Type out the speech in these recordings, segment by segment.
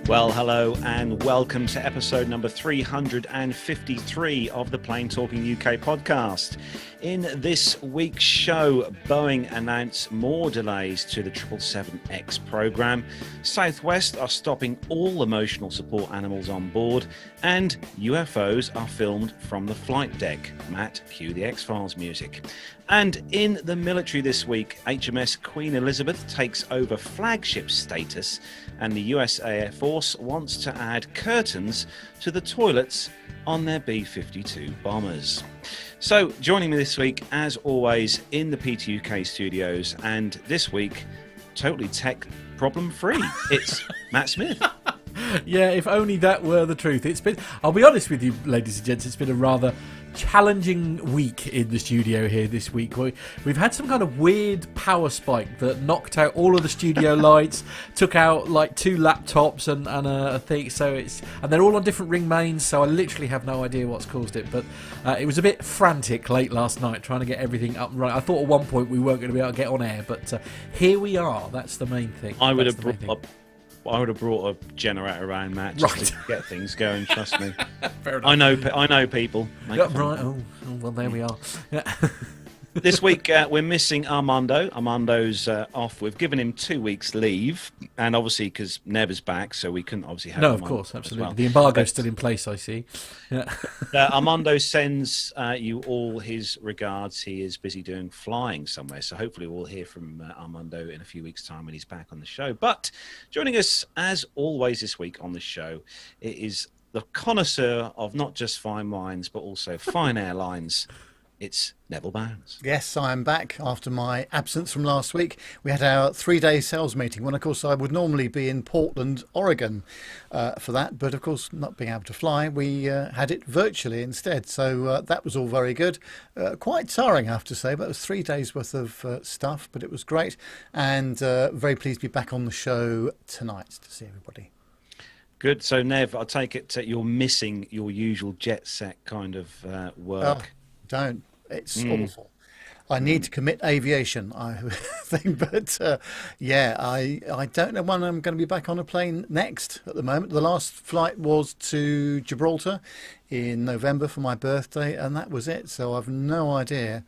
Well, hello and welcome to episode number 353 of the Plane Talking UK podcast. In this week's show, Boeing announced more delays to the 777X program. Southwest are stopping all emotional support animals on board, and UFOs are filmed from the flight deck. Matt, cue the X-Files music. And in the military this week, HMS Queen Elizabeth takes over Flagship status, and the US Air Force wants to add curtains to the toilets on their B-52 bombers. So, joining me this week, as always, in the PTUK studios, and this week, totally tech problem-free, it's Matt Smith. Yeah, if only that were the truth. I'll be honest with you, ladies and gents, it's been a rather challenging week in the studio here this week. We've had some kind of weird power spike that knocked out all of the studio lights, took out like 2 laptops and a thing. And they're all on different ring mains, so I literally have no idea what's caused it. But it was a bit frantic late last night trying to get everything up and running. I thought at one point we weren't going to be able to get on air, but here we are. That's the main thing. I would have brought a generator around, Matt, just to get things going. Trust me. Fair enough. I know people. Right. Oh, well, there we are. Yeah. This week we're missing Armando. Armando's off. We've given him 2 weeks leave, and obviously because Nev is back, so we couldn't obviously have. No, of course, absolutely. Well. The embargo's still in place, I see. Yeah. Armando sends you all his regards. He is busy doing flying somewhere, so hopefully we'll hear from Armando in a few weeks' time when he's back on the show. But joining us as always this week on the show, it is the connoisseur of not just fine wines but also fine airlines. It's Neville Bounds. Yes, I am back after my absence from last week. We had our 3-day sales meeting when, of course, I would normally be in Portland, Oregon for that. But, of course, not being able to fly, we had it virtually instead. So that was all very good. Quite tiring, I have to say, but it was 3 days worth of stuff. But it was great. And very pleased to be back on the show tonight to see everybody. Good. So, Nev, I take it you're missing your usual jet set kind of work. Oh, don't. It's awful. I need to commit aviation, I think. But, I don't know when I'm going to be back on a plane next at the moment. The last flight was to Gibraltar in November for my birthday, and that was it. So I've no idea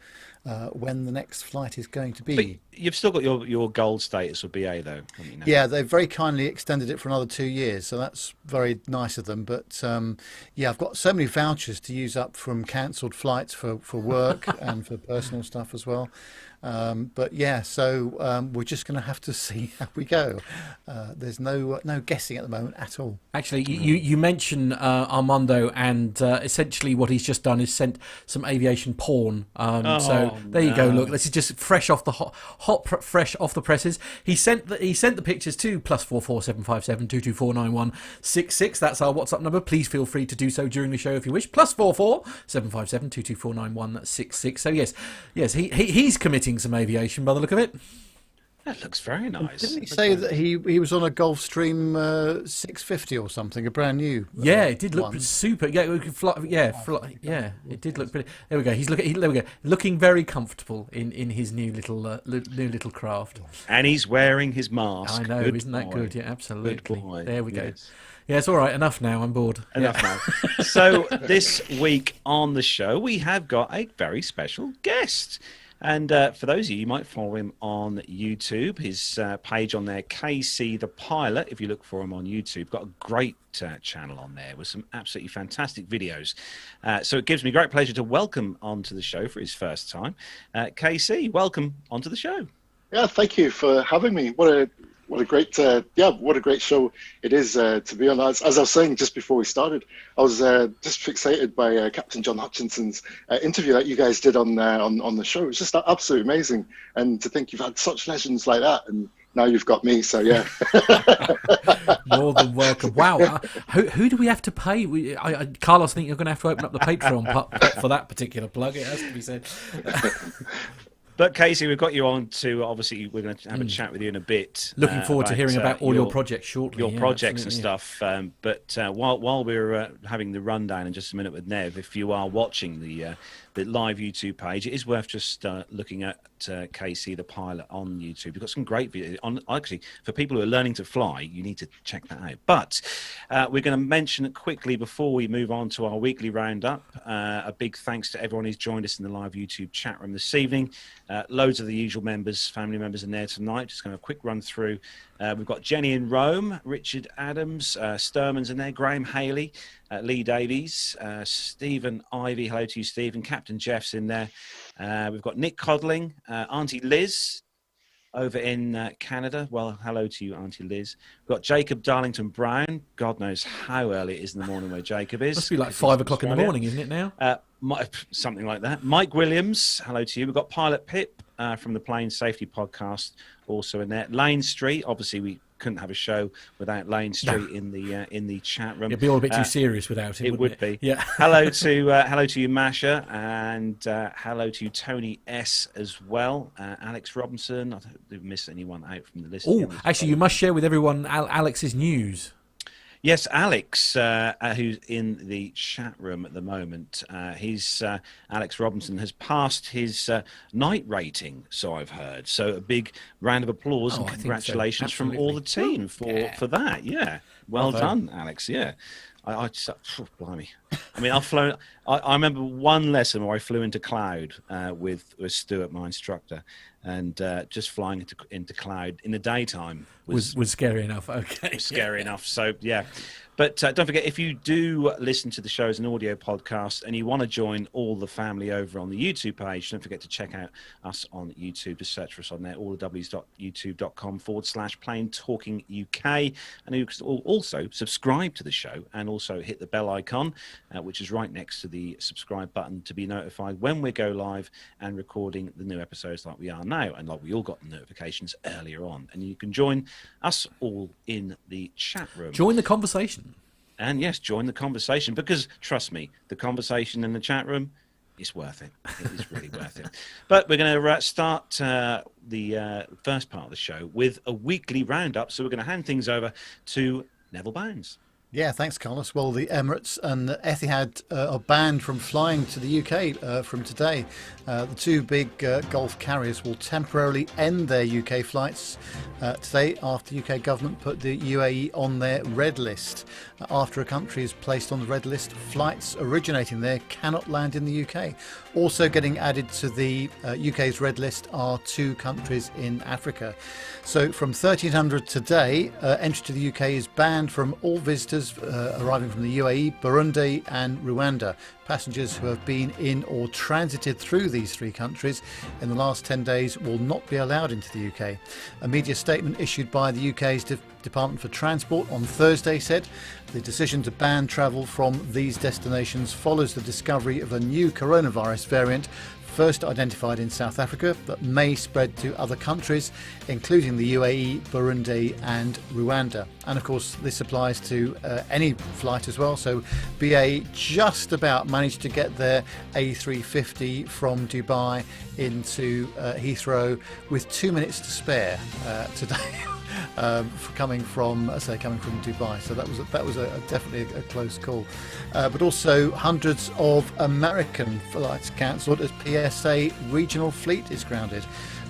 when the next flight is going to be. But you've still got your gold status with BA, though, haven't you now? Yeah, they've very kindly extended it for another 2 years, so that's very nice of them. But, I've got so many vouchers to use up from cancelled flights for work and for personal stuff as well. We're just going to have to see how we go. There's no guessing at the moment at all. Actually, you mentioned Armando, and essentially what he's just done is sent some aviation porn. So there you go. Look, this is just fresh off the fresh off the presses. He sent the pictures to +44 757 224 9166. That's our WhatsApp number. Please feel free to do so during the show if you wish. +44 757 224 9166. So yes, he's committing some aviation by the look of it. That looks very nice. Didn't he say that he was on a Gulfstream 650 or something, a brand new? Yeah, it did look super. Yeah, we could fly. Yeah, it did look pretty. There we go. There we go. Looking very comfortable in his new little craft. And he's wearing his mask. I know, good isn't that boy. good? Yeah, absolutely. Good boy. There we go. Yes. Yeah, it's all right. Enough now. I'm bored. Enough now. So this week on the show, we have got a very special guest. And for those of you might follow him on YouTube, his page on there, KC the Pilot, if you look for him on YouTube, got a great channel on there with some absolutely fantastic videos. So it gives me great pleasure to welcome onto the show for his first time. KC, welcome onto the show. Yeah, thank you for having me. What a great show it is to be on. As I was saying just before we started, I was just fixated by Captain John Hutchinson's interview that you guys did on the show. It was just absolutely amazing, and to think you've had such legends like that, and now you've got me. So yeah, more than welcome. Wow, who do we have to pay? Carlos, I think you're going to have to open up the Patreon pot for that particular plug. It has to be said. But Casey, we've got you on to, obviously, we're going to have a chat with you in a bit. Looking forward to hearing about all your projects shortly. Your projects and stuff. But while we're having the rundown in just a minute with Nev, if you are watching the the live YouTube page. It is worth just looking at Casey the pilot on YouTube. You've got some great videos on. Actually, for people who are learning to fly, you need to check that out. But we're going to mention quickly before we move on to our weekly roundup. A big thanks to everyone who's joined us in the live YouTube chat room this evening. Loads of the usual family members in there tonight. Just going to have a quick run through. We've got Jenny in Rome, Richard Adams, Sturman's in there, Graham Haley, Lee Davies, Stephen Ivy. Hello to you, Stephen. Captain Jeff's in there. We've got Nick Codling, Auntie Liz over in Canada. Well, hello to you, Auntie Liz. We've got Jacob Darlington Brown. God knows how early it is in the morning where Jacob is. Must be like 5 o'clock in the morning, isn't it now? Something like that. Mike Williams, hello to you. We've got Pilot Pip from the Plane Safety Podcast also in there. Lane Street, obviously we couldn't have a show without Lane Street in the chat room. It'd be all a bit too serious without him. It would be. Yeah. Hello to you, Masha, and hello to you, Tony S as well. Alex Robinson. I don't miss anyone out from the list. Oh, actually, you must share with everyone Alex's news. Yes, Alex, who's in the chat room at the moment, Alex Robinson has passed his night rating, so I've heard. So a big round of applause and congratulations from all the team for that. Yeah, well done, Alex. Yeah. I just, blimey. I mean, I remember one lesson where I flew into cloud with Stuart, my instructor, and just flying into cloud in the daytime was scary enough. Okay, scary enough. So yeah. But don't forget, if you do listen to the show as an audio podcast and you want to join all the family over on the YouTube page, don't forget to check out us on YouTube. Just search for us on there, allthews.youtube.com/Plane Talking UK. And you can also subscribe to the show and also hit the bell icon, which is right next to the subscribe button, to be notified when we go live and recording the new episodes like we are now. And like we all got notifications earlier on. And you can join us all in the chat room. Join the conversation. And yes, join the conversation, because trust me, the conversation in the chat room is worth it. It is really worth it. But we're going to start the first part of the show with a weekly roundup. So we're going to hand things over to Neville Bounds. Yeah, thanks, Carlos. Well, the Emirates and the ETIHAD are banned from flying to the UK from today. The two big Gulf carriers will temporarily end their UK flights today after the UK government put the UAE on their red list. After a country is placed on the red list, flights originating there cannot land in the UK. Also getting added to the UK's red list are two countries in Africa. So from 1300 today, entry to the UK is banned from all visitors arriving from the UAE, Burundi and Rwanda. Passengers who have been in or transited through these three countries in the last 10 days will not be allowed into the UK. A media statement issued by the UK's Department for Transport on Thursday said the decision to ban travel from these destinations follows the discovery of a new coronavirus variant first identified in South Africa that may spread to other countries, including the UAE, Burundi and Rwanda. And of course, this applies to any flight as well. So BA just about managed to get their A350 from Dubai into Heathrow with 2 minutes to spare today. Coming from Dubai, so that was definitely a close call. But also hundreds of American flights cancelled as PSA regional fleet is grounded.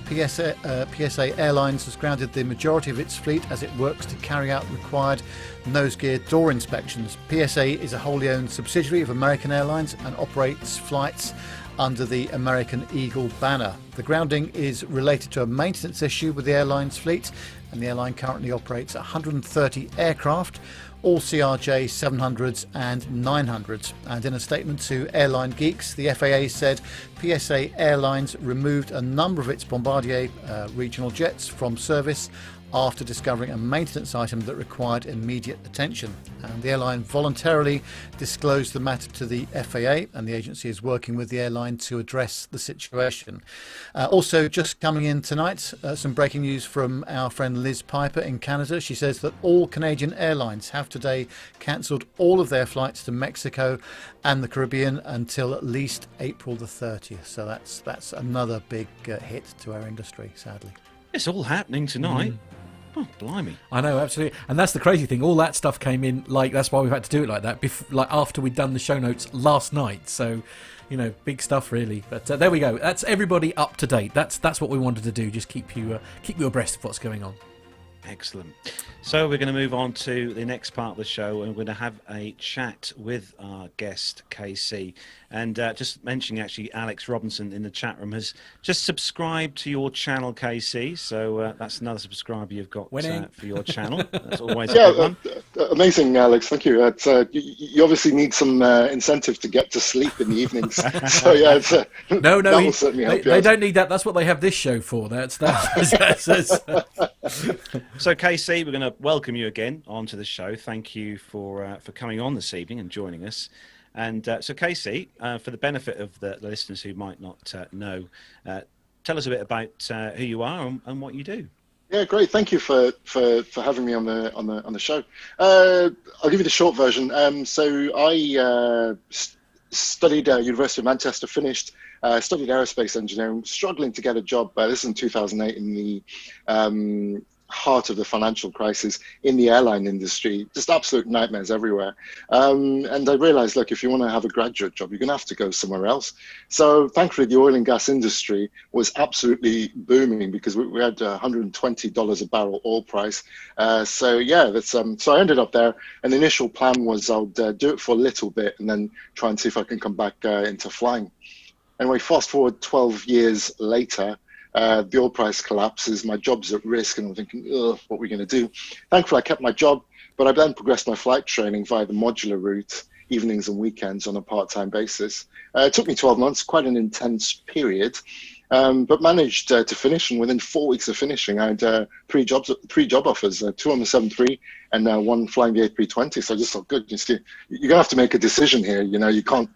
PSA Airlines has grounded the majority of its fleet as it works to carry out required nose gear door inspections. PSA is a wholly owned subsidiary of American Airlines and operates flights under the American Eagle banner. The grounding is related to a maintenance issue with the airline's fleet, and the airline currently operates 130 aircraft, all CRJ 700s and 900s. And in a statement to Airline Geeks, the FAA said PSA Airlines removed a number of its Bombardier regional jets from service after discovering a maintenance item that required immediate attention. And the airline voluntarily disclosed the matter to the FAA, and the agency is working with the airline to address the situation. Also, just coming in tonight, some breaking news from our friend Liz Piper in Canada. She says that all Canadian airlines have today cancelled all of their flights to Mexico and the Caribbean until at least April the 30th. So that's another big hit to our industry, sadly. It's all happening tonight. Oh, blimey. I know, absolutely. And that's the crazy thing. All that stuff came in, like, that's why we've had to do it like that, after we'd done the show notes last night. So, you know, big stuff really. But there we go. That's everybody up to date. That's what we wanted to do. Just keep you abreast of what's going on. Excellent. So we're going to move on to the next part of the show, and we're going to have a chat with our guest, KC. And just mentioning, actually, Alex Robinson in the chat room has just subscribed to your channel, KC. So that's another subscriber you've got for your channel. That's always a good one. Amazing, Alex. Thank you. You obviously need some incentive to get to sleep in the evenings. So yeah, no, that will certainly help you they out. don't need that. That's what they have this show for. That's So, KC, we're going to welcome you again onto the show. Thank you for coming on this evening and joining us. And so, KC, for the benefit of the listeners who might not know, tell us a bit about who you are and what you do. Yeah, great. Thank you for having me on the show. I'll give you the short version. So I studied at University of Manchester, finished, studied aerospace engineering, struggling to get a job. This is in 2008 in the heart of the financial crisis in the airline industry, just absolute nightmares everywhere. And I realized, look, if you want to have a graduate job, you're going to have to go somewhere else. So thankfully, the oil and gas industry was absolutely booming because we had $120 a barrel oil price. So yeah, so I ended up there. And the initial plan was I'll do it for a little bit and then try and see if I can come back into flying. Anyway, fast forward 12 years later, the oil price collapses, my job's at risk, and I'm thinking, what are we going to do? Thankfully, I kept my job, but I then progressed my flight training via the modular route, evenings and weekends on a part-time basis. It took me 12 months, quite an intense period, but managed to finish, and within 4 weeks of finishing, I had three job offers, two on the 737 and one flying the A320. So I just thought, good, you're going to have to make a decision here. You know, you can't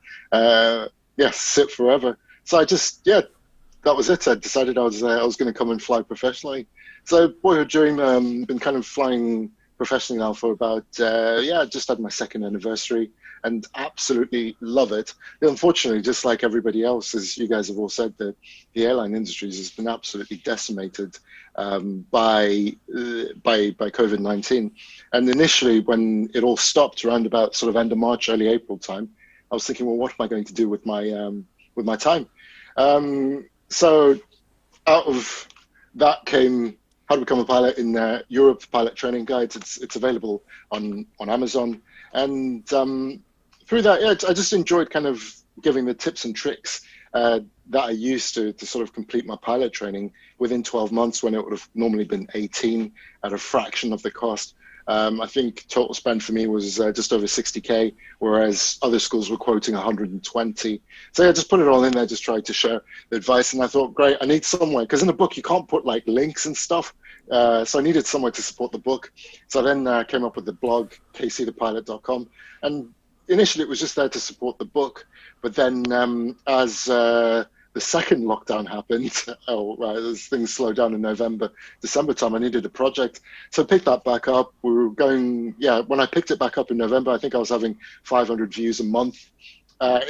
sit forever. So I just, that was it. I decided I was going to come and fly professionally. So boyhood dream, been kind of flying professionally now for about, just had my second anniversary and absolutely love it. Unfortunately, just like everybody else, as you guys have all said, the airline industry has been absolutely decimated by COVID-19. And initially, when it all stopped around about sort of end of March, early April time, I was thinking, well, what am I going to do with my time? So out of that came How to Become a Pilot in Europe Pilot Training Guides. It's available on Amazon. And through that, I just enjoyed kind of giving the tips and tricks that I used to sort of complete my pilot training within 12 months when it would have normally been 18 at a fraction of the cost. I think total spend for me was just over 60K, whereas other schools were quoting 120. So I just put it all in there, just tried to share the advice. And I thought, great, I need somewhere, because in the book, you can't put like links and stuff. So I needed somewhere to support the book. So I then came up with the blog, kcthepilot.com. And initially it was just there to support the book. But then as the second lockdown happened, as things slowed down in November, December time, I needed a project. So I picked that back up. We were going, when I picked it back up in November, I think I was having 500 views a month.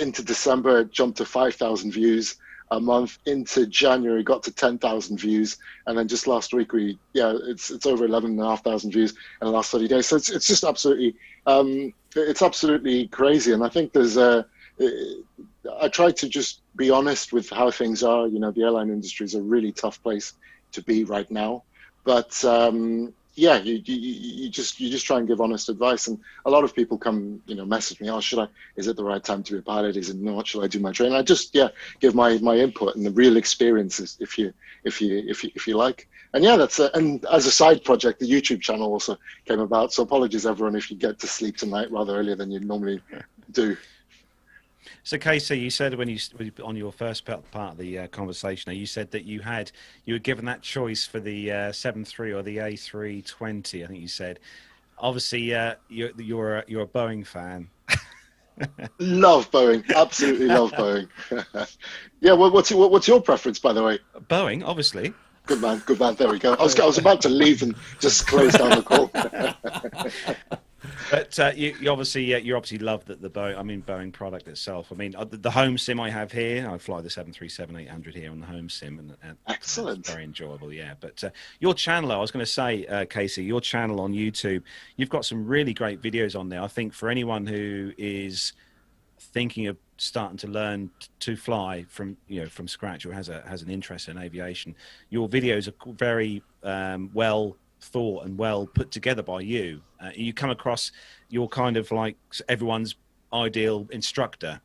Into December, it jumped to 5,000 views a month. Into January, got to 10,000 views. And then just last week, it's over 11,500 views in the last 30 days. So it's just absolutely, it's absolutely crazy. And I think I try to just be honest with how things are. You know, the airline industry is a really tough place to be right now. But you just try and give honest advice. And a lot of people come, message me, is it the right time to be a pilot? Is it not? Should I do my training? I just, give my input and the real experiences if you like. And that's and as a side project, the YouTube channel also came about. So apologies everyone if you get to sleep tonight rather earlier than you normally do. So, Casey, you said when you on your first part of the conversation, you said that you were given that choice for the 737 or the A320. I think you said. Obviously, you're a Boeing fan. Love Boeing, absolutely love Boeing. What's your preference, by the way? Boeing, obviously. Good man. There we go. I was about to leave and just close down the call. But you obviously love the Boeing product itself. I mean, the home sim I have here, I fly the 737-800 here on the home sim, and excellent, it's very enjoyable. Yeah, but your channel, I was going to say, Casey, your channel on YouTube, you've got some really great videos on there. I think for anyone who is thinking of starting to learn to fly from from scratch, or has an interest in aviation, your videos are very well thought and well put together by you. You come across, you're kind of like everyone's ideal instructor,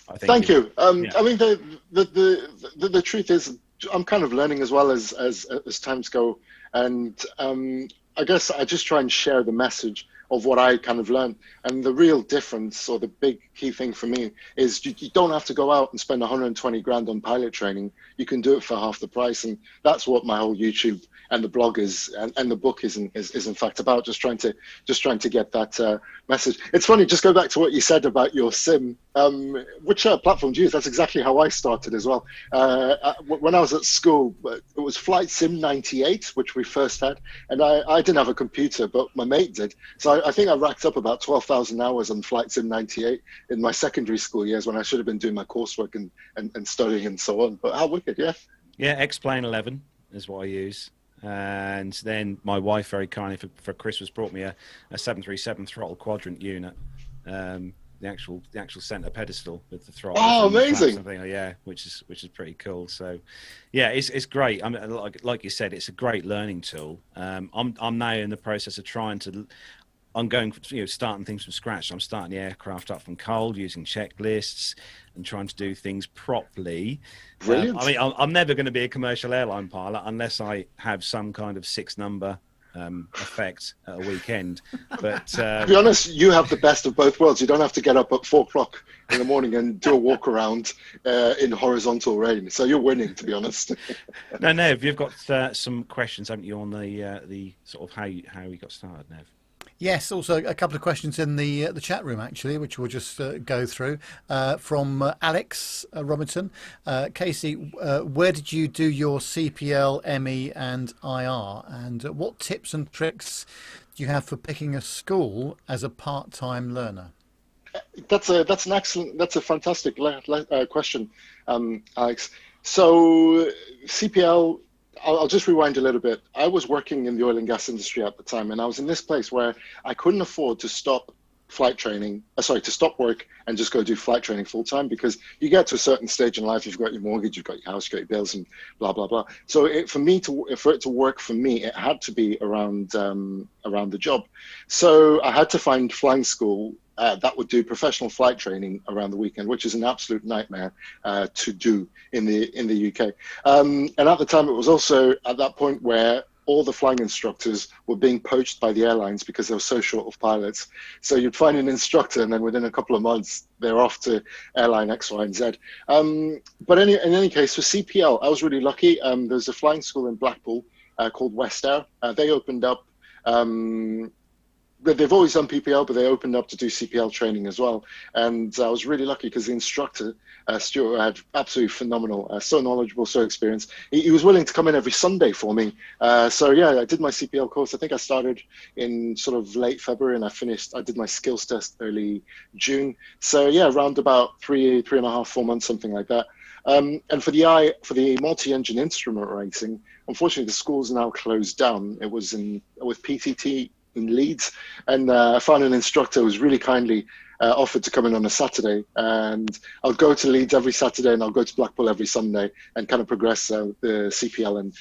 I think. Thank you. Yeah. I mean, the truth is, I'm kind of learning as well as times go, and I guess I just try and share the message of what I kind of learned. And the real difference, or the big key thing for me, is you don't have to go out and spend 120 grand on pilot training. You can do it for half the price, and that's what my whole YouTube and the blog is, and the book is in fact about, just trying to get that message. It's funny, just go back to what you said about your sim. Which platform do you use? That's exactly how I started as well. When I was at school, it was Flight Sim 98, which we first had, and I didn't have a computer, but my mate did. So I think I racked up about 12,000 hours on Flight Sim 98 in my secondary school years, when I should have been doing my coursework and studying and so on. But how wicked, yeah. Yeah, X-Plane 11 is what I use. And then my wife very kindly for Christmas brought me a 737 throttle quadrant unit, the actual center pedestal with the throttle. Oh, amazing! Something, yeah, which is pretty cool. So, yeah, it's great. I mean, like you said, it's a great learning tool. I'm now in the process of I'm going, starting things from scratch. I'm starting the aircraft up from cold, using checklists and trying to do things properly. Brilliant. I mean, I'm never going to be a commercial airline pilot unless I have some kind of 6-number effect at a weekend. But to be honest, you have the best of both worlds. You don't have to get up at 4 o'clock in the morning and do a walk around in horizontal rain. So you're winning, to be honest. Now, Nev, you've got some questions, haven't you, on the sort of how we got started, Nev? Yes, also a couple of questions in the chat room, actually, which we'll just go through. From Alex Robinson. Casey, where did you do your CPL, ME and IR? And what tips and tricks do you have for picking a school as a part-time learner? That's a fantastic question, Alex. So CPL, I'll just rewind a little bit. I was working in the oil and gas industry at the time, and I was in this place where I couldn't afford to stop to stop work and just go do flight training full time, because you get to a certain stage in life, you've got your mortgage, you've got your house, you've got your bills, and blah blah blah. So for it to work for me, it had to be around the job. So I had to find flying school that would do professional flight training around the weekend, which is an absolute nightmare to do in the UK. And at the time, it was also at that point where all the flying instructors were being poached by the airlines because they were so short of pilots. So you'd find an instructor, and then within a couple of months, they're off to airline X, Y, and Z. But in any case, for CPL, I was really lucky. There's a flying school in Blackpool called West Air. They opened up. They've always done PPL, but they opened up to do CPL training as well. And I was really lucky because the instructor, Stuart, had absolutely phenomenal, so knowledgeable, so experienced. He was willing to come in every Sunday for me. So yeah, I did my CPL course. I think I started in sort of late February, and I did my skills test early June. So yeah, around about 3.5, 4 months, something like that. And for the multi-engine instrument rating, unfortunately, the school's now closed down. It was with PTT in Leeds, and I found an instructor who was really kindly offered to come in on a Saturday, and I'll go to Leeds every Saturday and I'll go to Blackpool every Sunday and kind of progress the CPL and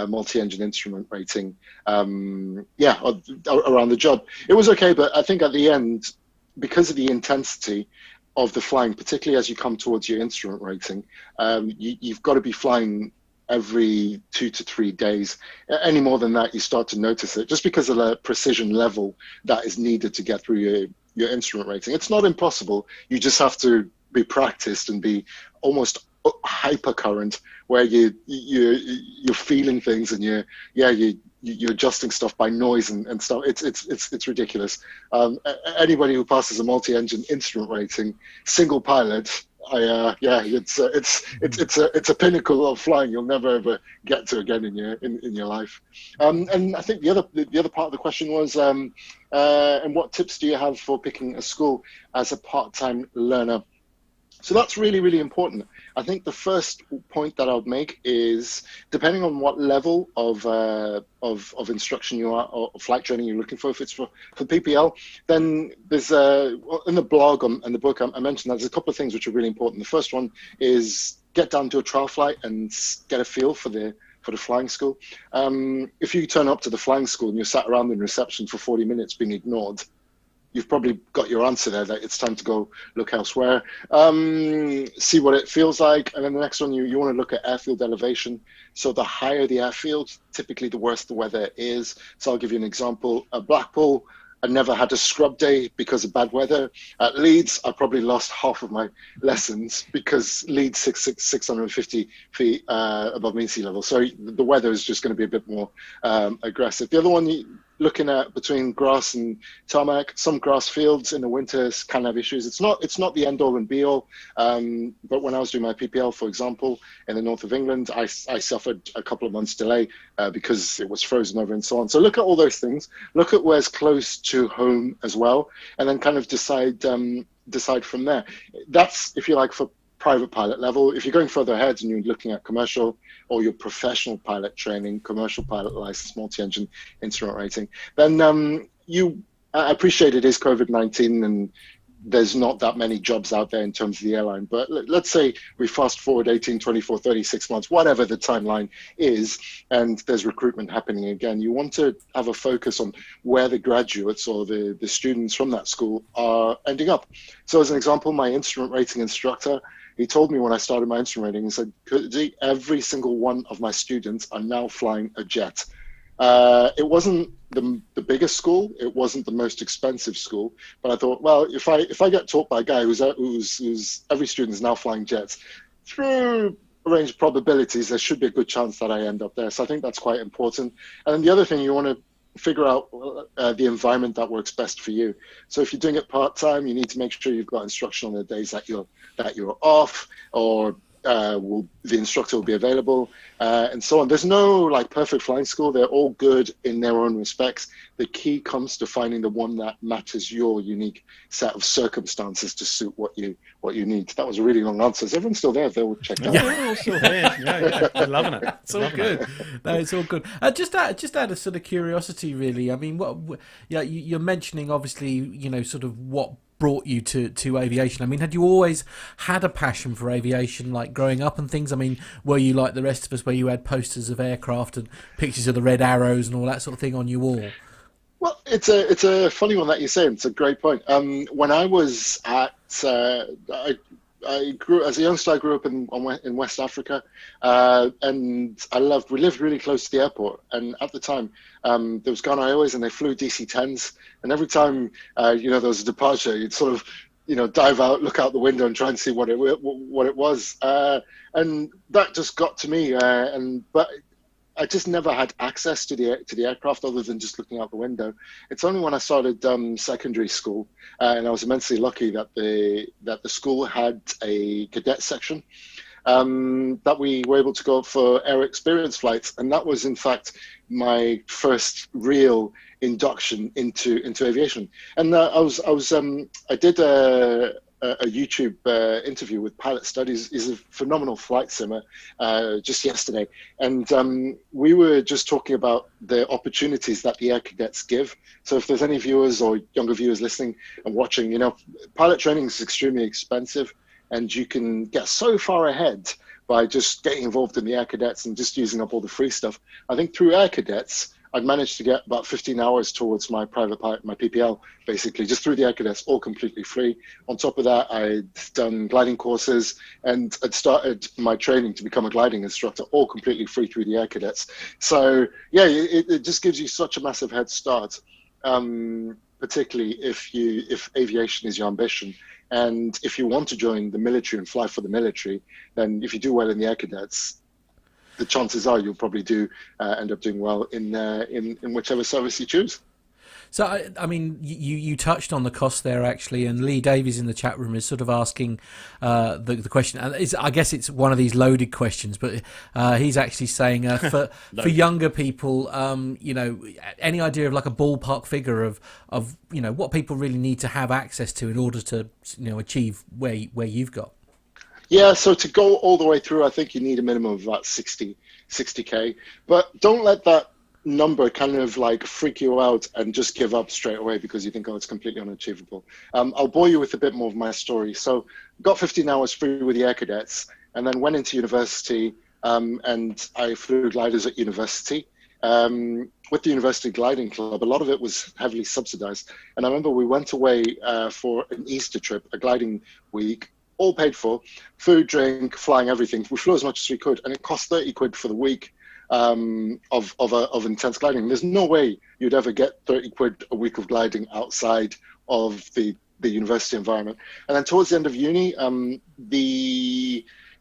multi-engine instrument rating around the job. It was okay, but I think at the end, because of the intensity of the flying, particularly as you come towards your instrument rating, you've got to be flying every 2 to 3 days. Any more than that, you start to notice it, just because of the precision level that is needed to get through your instrument rating. It's not impossible. You just have to be practiced and be almost hyper current, where you're feeling things and you're adjusting stuff by noise and stuff. It's ridiculous. Anybody who passes a multi-engine instrument rating, single pilot, it's a pinnacle of flying you'll never ever get to again in your life. And I think the other part of the question was, and what tips do you have for picking a school as a part-time learner? So that's really, really important. I think the first point that I would make is, depending on what level of instruction you are, or flight training you're looking for, if it's for PPL, then there's in the blog and the book I mentioned, there's a couple of things which are really important. The first one is get down to a trial flight and get a feel for the flying school. If you turn up to the flying school and you're sat around in reception for 40 minutes being ignored, you've probably got your answer there, that it's time to go look elsewhere, see what it feels like. And then the next one, you want to look at airfield elevation. So the higher the airfield, typically the worse the weather is. So I'll give you an example. At Blackpool, I never had a scrub day because of bad weather. At Leeds, I probably lost half of my lessons because Leeds 650 feet above mean sea level. So the weather is just going to be a bit more aggressive. The other one, looking at between grass and tarmac, some grass fields in the winters can have issues. It's not the end all and be all. But when I was doing my PPL, for example, in the north of England, I suffered a couple of months delay because it was frozen over and so on. So look at all those things. Look at where's close to home as well, and then kind of decide from there. That's, if you like, for private pilot level. If you're going further ahead and you're looking at commercial or your professional pilot training, commercial pilot license, multi-engine instrument rating, then I appreciate it is COVID-19 and there's not that many jobs out there in terms of the airline. But let's say we fast forward 18, 24, 36 months, whatever the timeline is, and there's recruitment happening again. You want to have a focus on where the graduates or the students from that school are ending up. So as an example, my instrument rating instructor, he told me when I started my instrument rating, he said, Kudzi, every single one of my students are now flying a jet. It wasn't the biggest school, it wasn't the most expensive school, but I thought, well, if I get taught by a guy who's every student is now flying jets, through a range of probabilities, there should be a good chance that I end up there. So I think that's quite important. And then the other thing, you want to figure out the environment that works best for you. So if you're doing it part-time, you need to make sure you've got instruction on the days that you're off, or the instructor will be available, and so on. There's no like perfect flying school. They're all good in their own respects. The key comes to finding the one that matches your unique set of circumstances to suit what you need. That was a really long answer. Is everyone still there? They'll check out. Yeah, we're all still here. Yeah. We're loving it. It's all good. No, it's all good. Just out of sort of curiosity, really. I mean, you're mentioning obviously, sort of what brought you to aviation. I mean, had you always had a passion for aviation, like growing up and things? I mean, were you like the rest of us, where you had posters of aircraft and pictures of the red arrows and all that sort of thing on your wall? Well, it's a funny one that you say. It's a great point. When I was at, I grew as a youngster. I grew up in West Africa, and we lived really close to the airport. And at the time, there was Ghana Airways, and they flew DC-10s. And every time there was a departure, you'd sort of dive out, look out the window, and try and see what it was. And that just got to me. But I just never had access to the aircraft other than just looking out the window. It's only when I started secondary school, and I was immensely lucky that the school had a cadet section, that we were able to go for air experience flights, and that was in fact my first real induction into aviation. And I did a YouTube interview with Pilot Studies. He's a phenomenal flight simmer, just yesterday, and we were just talking about the opportunities that the air cadets give. So if there's any viewers or younger viewers listening and watching, pilot training is extremely expensive, and you can get so far ahead by just getting involved in the air cadets and just using up all the free stuff. I think through air cadets, I'd managed to get about 15 hours towards my private pilot, my PPL, basically, just through the air cadets, all completely free. On top of that, I'd done gliding courses, and I'd started my training to become a gliding instructor, all completely free through the air cadets. So, yeah, it just gives you such a massive head start, particularly if aviation is your ambition. And if you want to join the military and fly for the military, then if you do well in the air cadets, the chances are you'll probably end up doing well in whichever service you choose. So, I mean, you touched on the cost there, actually, and Lee Davies in the chat room is sort of asking the question. And I guess it's one of these loaded questions, but he's actually saying for younger people, any idea of like a ballpark figure of what people really need to have access to in order to achieve where you've got? Yeah, so to go all the way through, I think you need a minimum of about 60K. But don't let that number kind of like freak you out and just give up straight away because you think, oh, it's completely unachievable. I'll bore you with a bit more of my story. So got 15 hours free with the Air Cadets and then went into university and I flew gliders at university. With the University Gliding Club, a lot of it was heavily subsidized. And I remember we went away for an Easter trip, a gliding week, all paid for, food, drink, flying, everything. We flew as much as we could, and it cost 30 quid for the week of intense gliding. There's no way you'd ever get 30 quid a week of gliding outside of the university environment. And then towards the end of uni,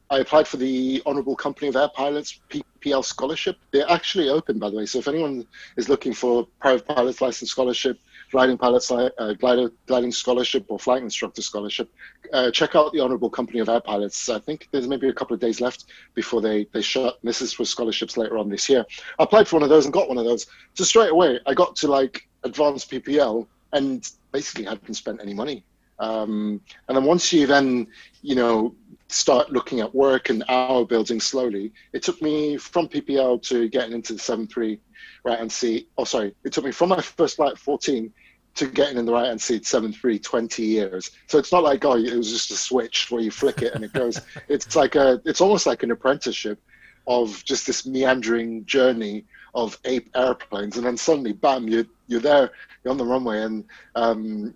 I applied for the Honourable Company of Air Pilots PPL scholarship. They're actually open, by the way. So if anyone is looking for private pilot's license scholarship, gliding gliding scholarship, or flight instructor scholarship, check out the Honourable Company of Air Pilots. I think there's maybe a couple of days left before they shut. This is for scholarships later on this year. I applied for one of those and got one of those. So straight away, I got to like advanced PPL and basically hadn't spent any money. And then once you then, start looking at work and hour building slowly, it took me from PPL to getting into the 7.3 right-hand seat. Oh, sorry, it took me from my first flight at 14 to getting in the right-hand seat 7.3, 20 years. So it's not like, it was just a switch where you flick it and it goes. It's almost like an apprenticeship of just this meandering journey of 8 airplanes. And then suddenly, bam, you're there, you're on the runway, and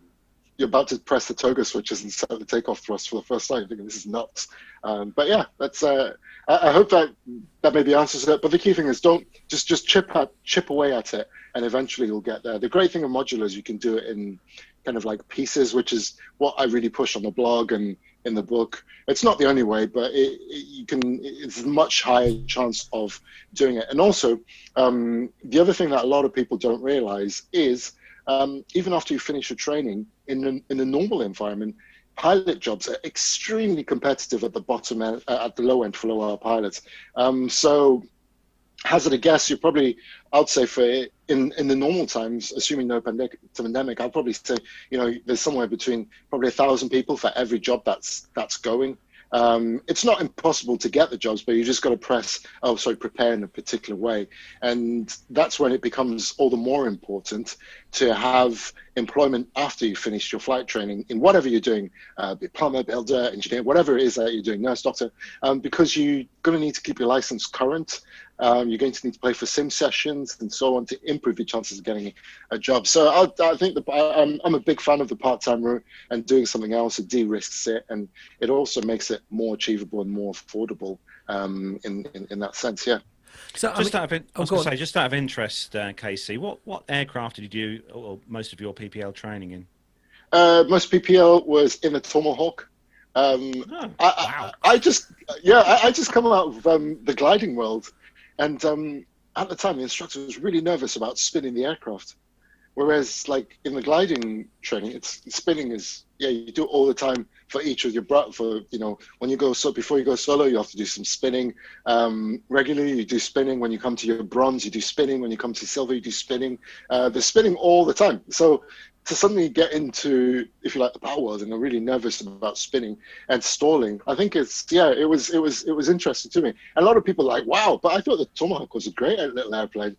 you're about to press the toga switches and set the takeoff thrust for the first time. You're thinking, this is nuts. But yeah, that's. I hope that maybe answers it. But the key thing is, don't just chip away at it, and eventually you'll get there. The great thing of modular is you can do it in kind of like pieces, which is what I really push on the blog and in the book. It's not the only way, but it's a much higher chance of doing it. And also, the other thing that a lot of people don't realize is, even after you finish your training in a normal environment, pilot jobs are extremely competitive at the bottom end, at the low end for low-hour pilots. So hazard a guess, you're probably, I'd say for in the normal times, assuming no pandemic, I'd probably say, there's somewhere between probably 1,000 people for every job that's going. It's not impossible to get the jobs, but you just got to prepare in a particular way. And that's when it becomes all the more important to have employment after you finish your flight training in whatever you're doing, be plumber, builder, engineer, whatever it is that you're doing, nurse, doctor, because you're going to need to keep your license current. You're going to need to play for sim sessions and so on to improve your chances of getting a job. So I think I'm a big fan of the part-time route, and doing something else, it de-risks it, and it also makes it more achievable and more affordable in that sense. Yeah. So just out of interest, Casey, what aircraft did you do or most of your PPL training in? Most PPL was in a Tomahawk. Wow. I just come out of the gliding world. And at the time, the instructor was really nervous about spinning the aircraft. Whereas, like in the gliding training, spinning is, you do it all the time for each of your when you go before you go solo, you have to do some spinning. Regularly, you do spinning. When you come to your bronze, you do spinning. When you come to silver, you do spinning. They're spinning all the time. So to suddenly get into, if you like, the power world, and they're really nervous about spinning and stalling, I think it was interesting to me. And a lot of people are like, wow, but I thought the Tomahawk was a great little airplane.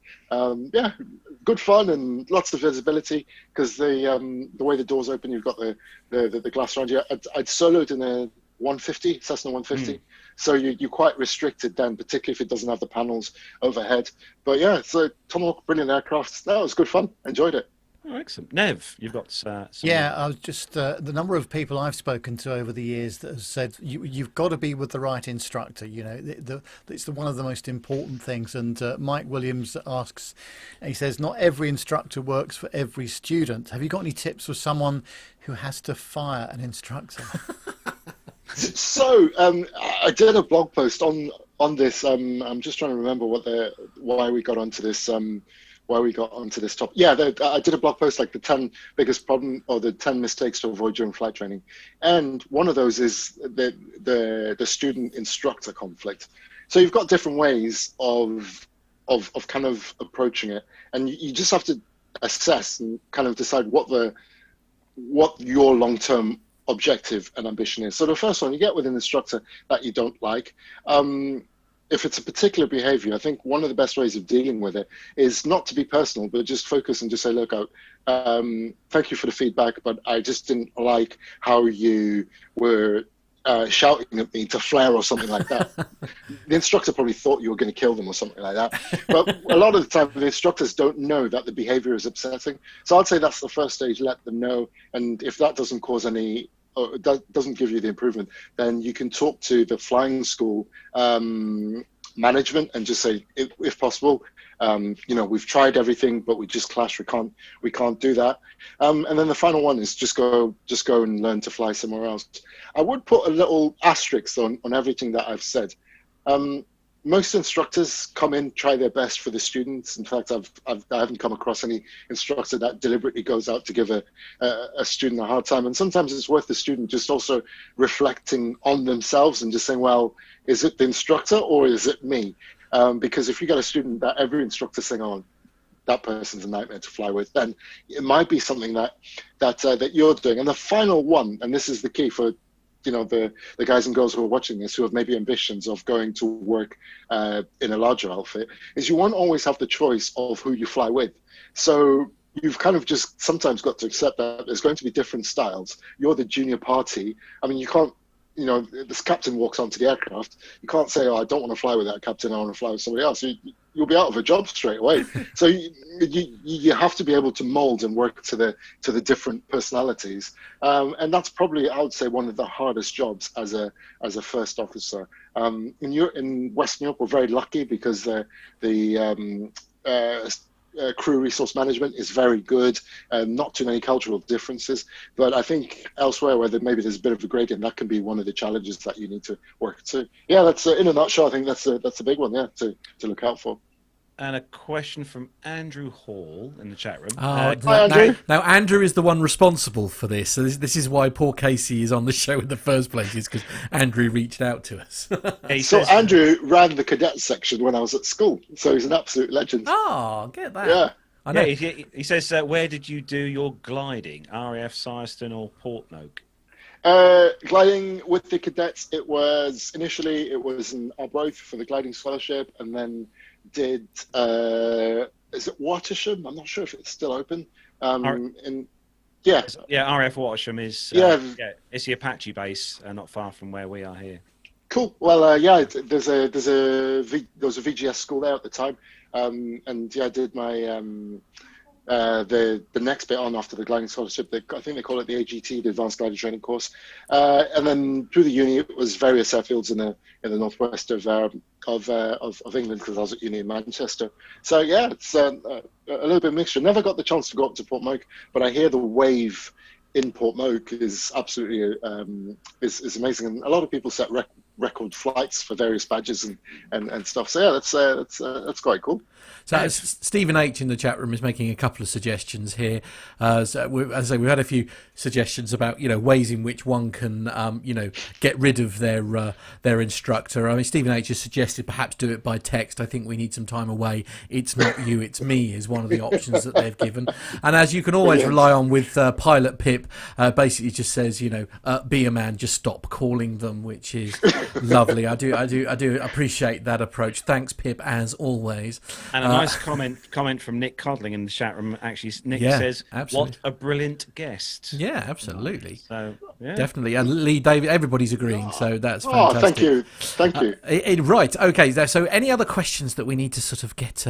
Good fun and lots of visibility because the way the doors open, you've got the glass around you. I'd soloed in a 150, Cessna 150. So you're quite restricted then, particularly if it doesn't have the panels overhead. But yeah, so Tomahawk, brilliant aircraft. That was good fun. Enjoyed it. Oh, excellent. Nev, you've got some... Yeah, I was just the number of people I've spoken to over the years that have said you've got to be with the right instructor. It's one of the most important things. And Mike Williams asks, he says, not every instructor works for every student. Have you got any tips for someone who has to fire an instructor? So I did a blog post on this. I'm just trying to remember why we got onto this. Topic. Yeah, I did a blog post like the 10 biggest problem or the 10 mistakes to avoid during flight training, and one of those is the student instructor conflict. So you've got different ways of kind of approaching it, and you just have to assess and kind of decide what your long-term objective and ambition is. So the first one, you get with an instructor that you don't like. If it's a particular behavior, I think one of the best ways of dealing with it is not to be personal, but just focus and just say, look, thank you for the feedback, but I just didn't like how you were shouting at me to flare or something like that. The instructor probably thought you were going to kill them or something like that. But a lot of the time, the instructors don't know that the behavior is upsetting. So I'd say that's the first stage, let them know. And if that doesn't cause any, or doesn't give you the improvement, then you can talk to the flying school management and just say, if possible, we've tried everything, but we just clash. We can't do that. And then the final one is just go and learn to fly somewhere else. I would put a little asterisk on everything that I've said. Most instructors come in, try their best for the students. In fact, I haven't come across any instructor that deliberately goes out to give a student a hard time. And sometimes it's worth the student just also reflecting on themselves and just saying, well, is it the instructor or is it me? Because if you get a student that every instructor saying, oh, that person's a nightmare to fly with, then it might be something that you're doing. And the final one, and this is the key for the guys and girls who are watching this, who have maybe ambitions of going to work in a larger outfit, is you won't always have the choice of who you fly with. So you've kind of just sometimes got to accept that there's going to be different styles. You're the junior party. I mean, you can't, this captain walks onto the aircraft. You can't say, oh, I don't want to fly with that captain. I want to fly with somebody else. You'll be out of a job straight away. So you have to be able to mold and work to the different personalities. And that's probably, I would say, one of the hardest jobs as a first officer. In Western Europe, we're very lucky because the crew resource management is very good, not too many cultural differences. But I think elsewhere where maybe there's a bit of a gradient, that can be one of the challenges that you need to work to. Yeah, that's in a nutshell. I think that's a big one, yeah, to look out for. And a question from Andrew Hall in the chat room. Hi, Andrew. Now, Andrew is the one responsible for this. So this is why poor Casey is on the show in the first place, is because Andrew reached out to us. Andrew ran the cadet section when I was at school, so he's an absolute legend. Oh, get that. Yeah. I know. Yeah, he says, where did you do your gliding? RAF Silverstone or Portnoak? Gliding with the cadets, initially it was in Arbroath for the gliding scholarship, and then did is it Watersham? I'm not sure if it's still open. RAF Watersham is it's the Apache base, not far from where we are here. Cool. Well, there's a VGS school there at the time, and I did my the next bit on after the gliding scholarship. I think they call it the AGT, the Advanced Glider Training Course, and then through the uni it was various airfields in the northwest of England, because I was at uni in Manchester. So yeah, it's a little bit mixture. Never got the chance to go up to Portmoak, but I hear the wave in Portmoak is absolutely is amazing, and a lot of people set record flights for various badges and stuff. So yeah, that's quite cool. So Stephen H in the chat room is making a couple of suggestions here. As I say, we've had a few suggestions about ways in which one can get rid of their instructor. I mean, Stephen H has suggested perhaps do it by text. I think we need some time away. It's not you, it's me is one of the options that they've given. And as you can always rely on with Pilot Pip, basically just says be a man, just stop calling them, which is lovely. I do appreciate that approach. Thanks, Pip, as always. And a nice comment from Nick Codling in the chat room. Actually, Nick says, absolutely. What a brilliant guest. Yeah, absolutely. So, yeah. Definitely. And Lee, David, everybody's agreeing, so that's fantastic. Oh, thank you. Right, okay. So any other questions that we need to sort of get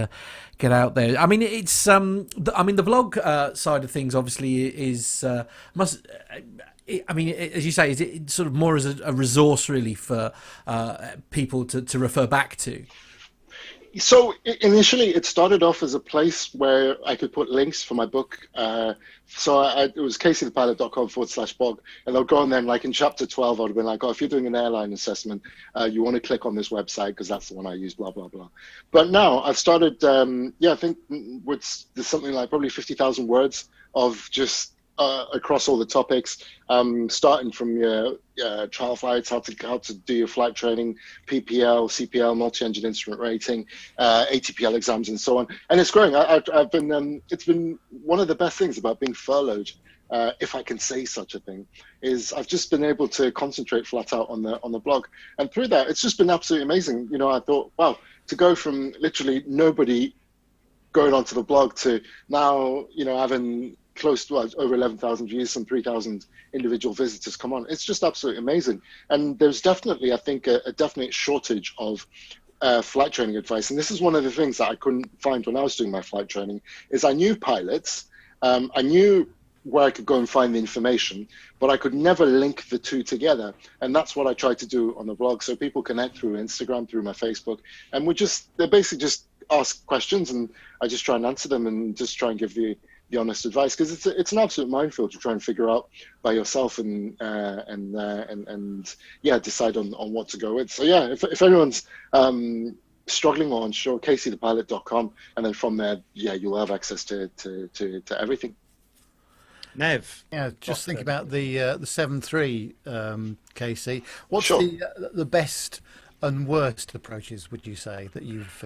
out there? I mean, it's the blog side of things obviously is I mean, as you say, is it sort of more as a resource really for people to refer back to? So initially, it started off as a place where I could put links for my book. So it was caseythepilot.com/blog, and they'll go on then, like in chapter 12, I would have been like, oh, if you're doing an airline assessment, you want to click on this website because that's the one I use, blah, blah, blah. But now I've started, I think there's something like probably 50,000 words of just across all the topics, starting from your trial flights, how to do your flight training, PPL, CPL, multi-engine instrument rating, ATPL exams, and so on. And it's growing. I've been it's been one of the best things about being furloughed if I can say such a thing, is I've just been able to concentrate flat out on the blog, and through that, it's just been absolutely amazing. I thought, wow, to go from literally nobody going onto the blog to now, having close to over 11,000 views and 3,000 individual visitors come on. It's just absolutely amazing. And there's definitely, I think, a definite shortage of flight training advice. And this is one of the things that I couldn't find when I was doing my flight training, is I knew pilots, I knew where I could go and find the information, but I could never link the two together. And that's what I tried to do on the blog. So people connect through Instagram, through my Facebook, and they basically just ask questions, and I just try and answer them and just try and give the honest advice, because it's an absolute minefield to try and figure out by yourself and decide on what to go with. So yeah, if anyone's struggling, on sure, caseythepilot.com, and then from there, you'll have access to everything. Nev, just think about the 7.3, Casey. What's sure. the best and worst approaches, would you say, that you've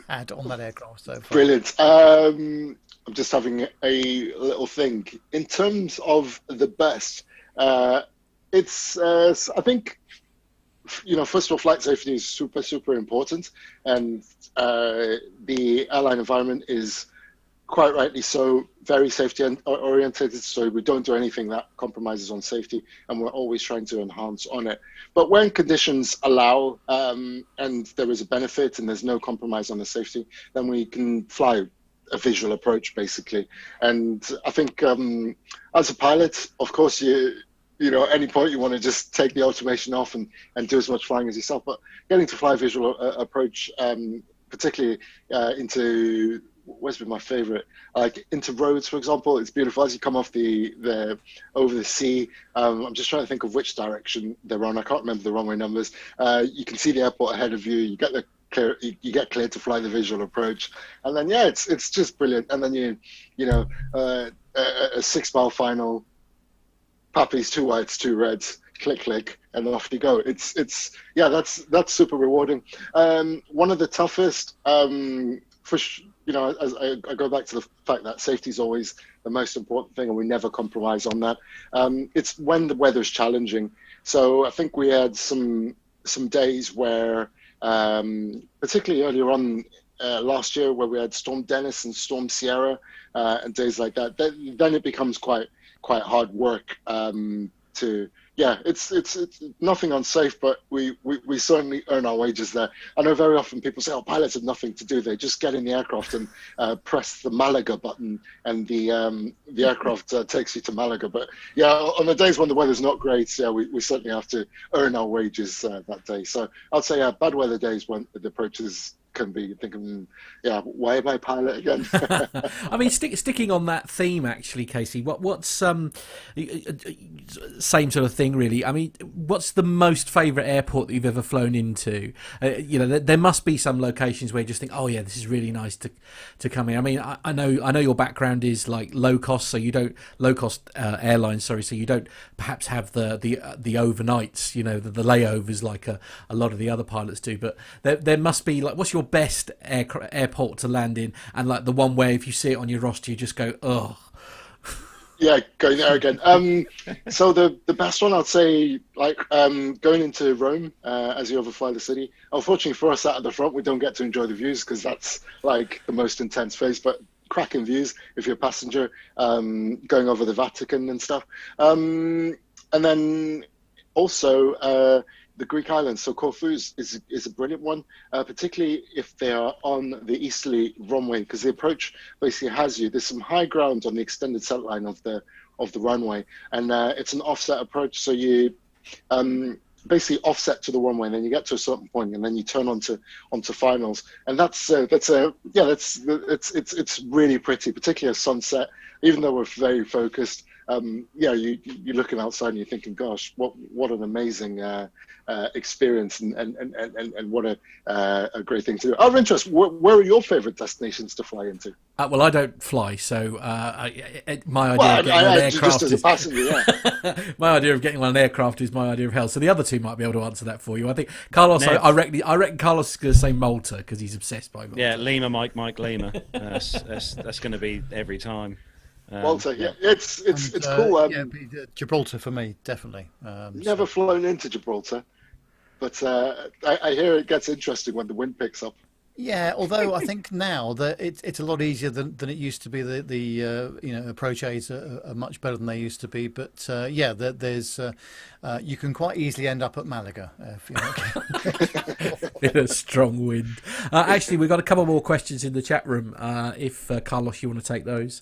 had on that aircraft so far? Brilliant. I'm just having a little think. In terms of the best, it's I think, first of all, flight safety is super, super important, and the airline environment is quite rightly so very safety oriented, so we don't do anything that compromises on safety, and we're always trying to enhance on it. But when conditions allow, and there is a benefit and there's no compromise on the safety, then we can fly a visual approach, basically. And I think as a pilot, of course, at any point you want to just take the automation off and do as much flying as yourself, but getting to fly visual approach, particularly into where's been my favorite, like into roads, for example. It's beautiful as you come off the over the sea. I'm just trying to think of which direction they're on. I can't remember the runway numbers. You can see the airport ahead of you. You get you get cleared to fly the visual approach, and then it's just brilliant. And then a 6-mile final, puppies, 2 whites, 2 reds, click, and off you go. It's that's super rewarding. One of the toughest, as I go back to the fact that safety is always the most important thing, and we never compromise on that. It's when the weather's challenging. So I think we had some days where, particularly earlier on last year, where we had Storm Dennis and Storm Sierra, and days like that. Then it becomes quite hard work it's nothing unsafe, but we certainly earn our wages there. I know very often people say, pilots have nothing to do. They just get in the aircraft and press the Malaga button, and the aircraft takes you to Malaga. But on the days when the weather's not great, we certainly have to earn our wages that day. So I'd say bad weather days when the approaches can be thinking, why am I pilot again? I mean, sticking on that theme, actually, Casey, what's same sort of thing, really. I mean, what's the most favourite airport that you've ever flown into? There must be some locations where you just think, this is really nice to come in. I mean, I know your background is like low cost, so you don't airlines, so you don't perhaps have the overnights, the layovers like a lot of the other pilots do. But there must be, like, what's your best airport to land in, and like the one where if you see it on your roster you just go, ugh? Going there again. So the best one, I'd say, like going into Rome as you overfly the city. Unfortunately for us, at the front, we don't get to enjoy the views, because that's like the most intense phase, but cracking views if you're a passenger, going over the Vatican and stuff. And then also the Greek islands, so Corfu is a brilliant one, particularly if they are on the easterly runway, because the approach basically has you. There's some high ground on the extended set line of the runway, and it's an offset approach. So you basically offset to the runway, and then you get to a certain point, and then you turn onto finals, and it's really pretty, particularly at sunset. Even though we're very focused, you're looking outside and you're thinking, gosh, what an amazing experience, and what a great thing to do. Out of interest, where are your favorite destinations to fly into? Well, I don't fly, so my idea of getting on an aircraft just as a passenger, my idea of getting on an aircraft is my idea of hell. So the other two might be able to answer that for you. I think Carlos. I reckon Carlos is going to say Malta because he's obsessed by Malta. Yeah, Lima, Mike, Lima. That's going to be every time. Malta, yeah, it's cool. Yeah, Gibraltar for me, definitely. Never flown into Gibraltar, but I hear it gets interesting when the wind picks up. Yeah, although I think now that it's a lot easier than it used to be. The approach aids are much better than they used to be. But yeah, there's you can quite easily end up at Malaga if you're not In a strong wind. Actually, we've got a couple more questions in the chat room. If Carlos, you want to take those.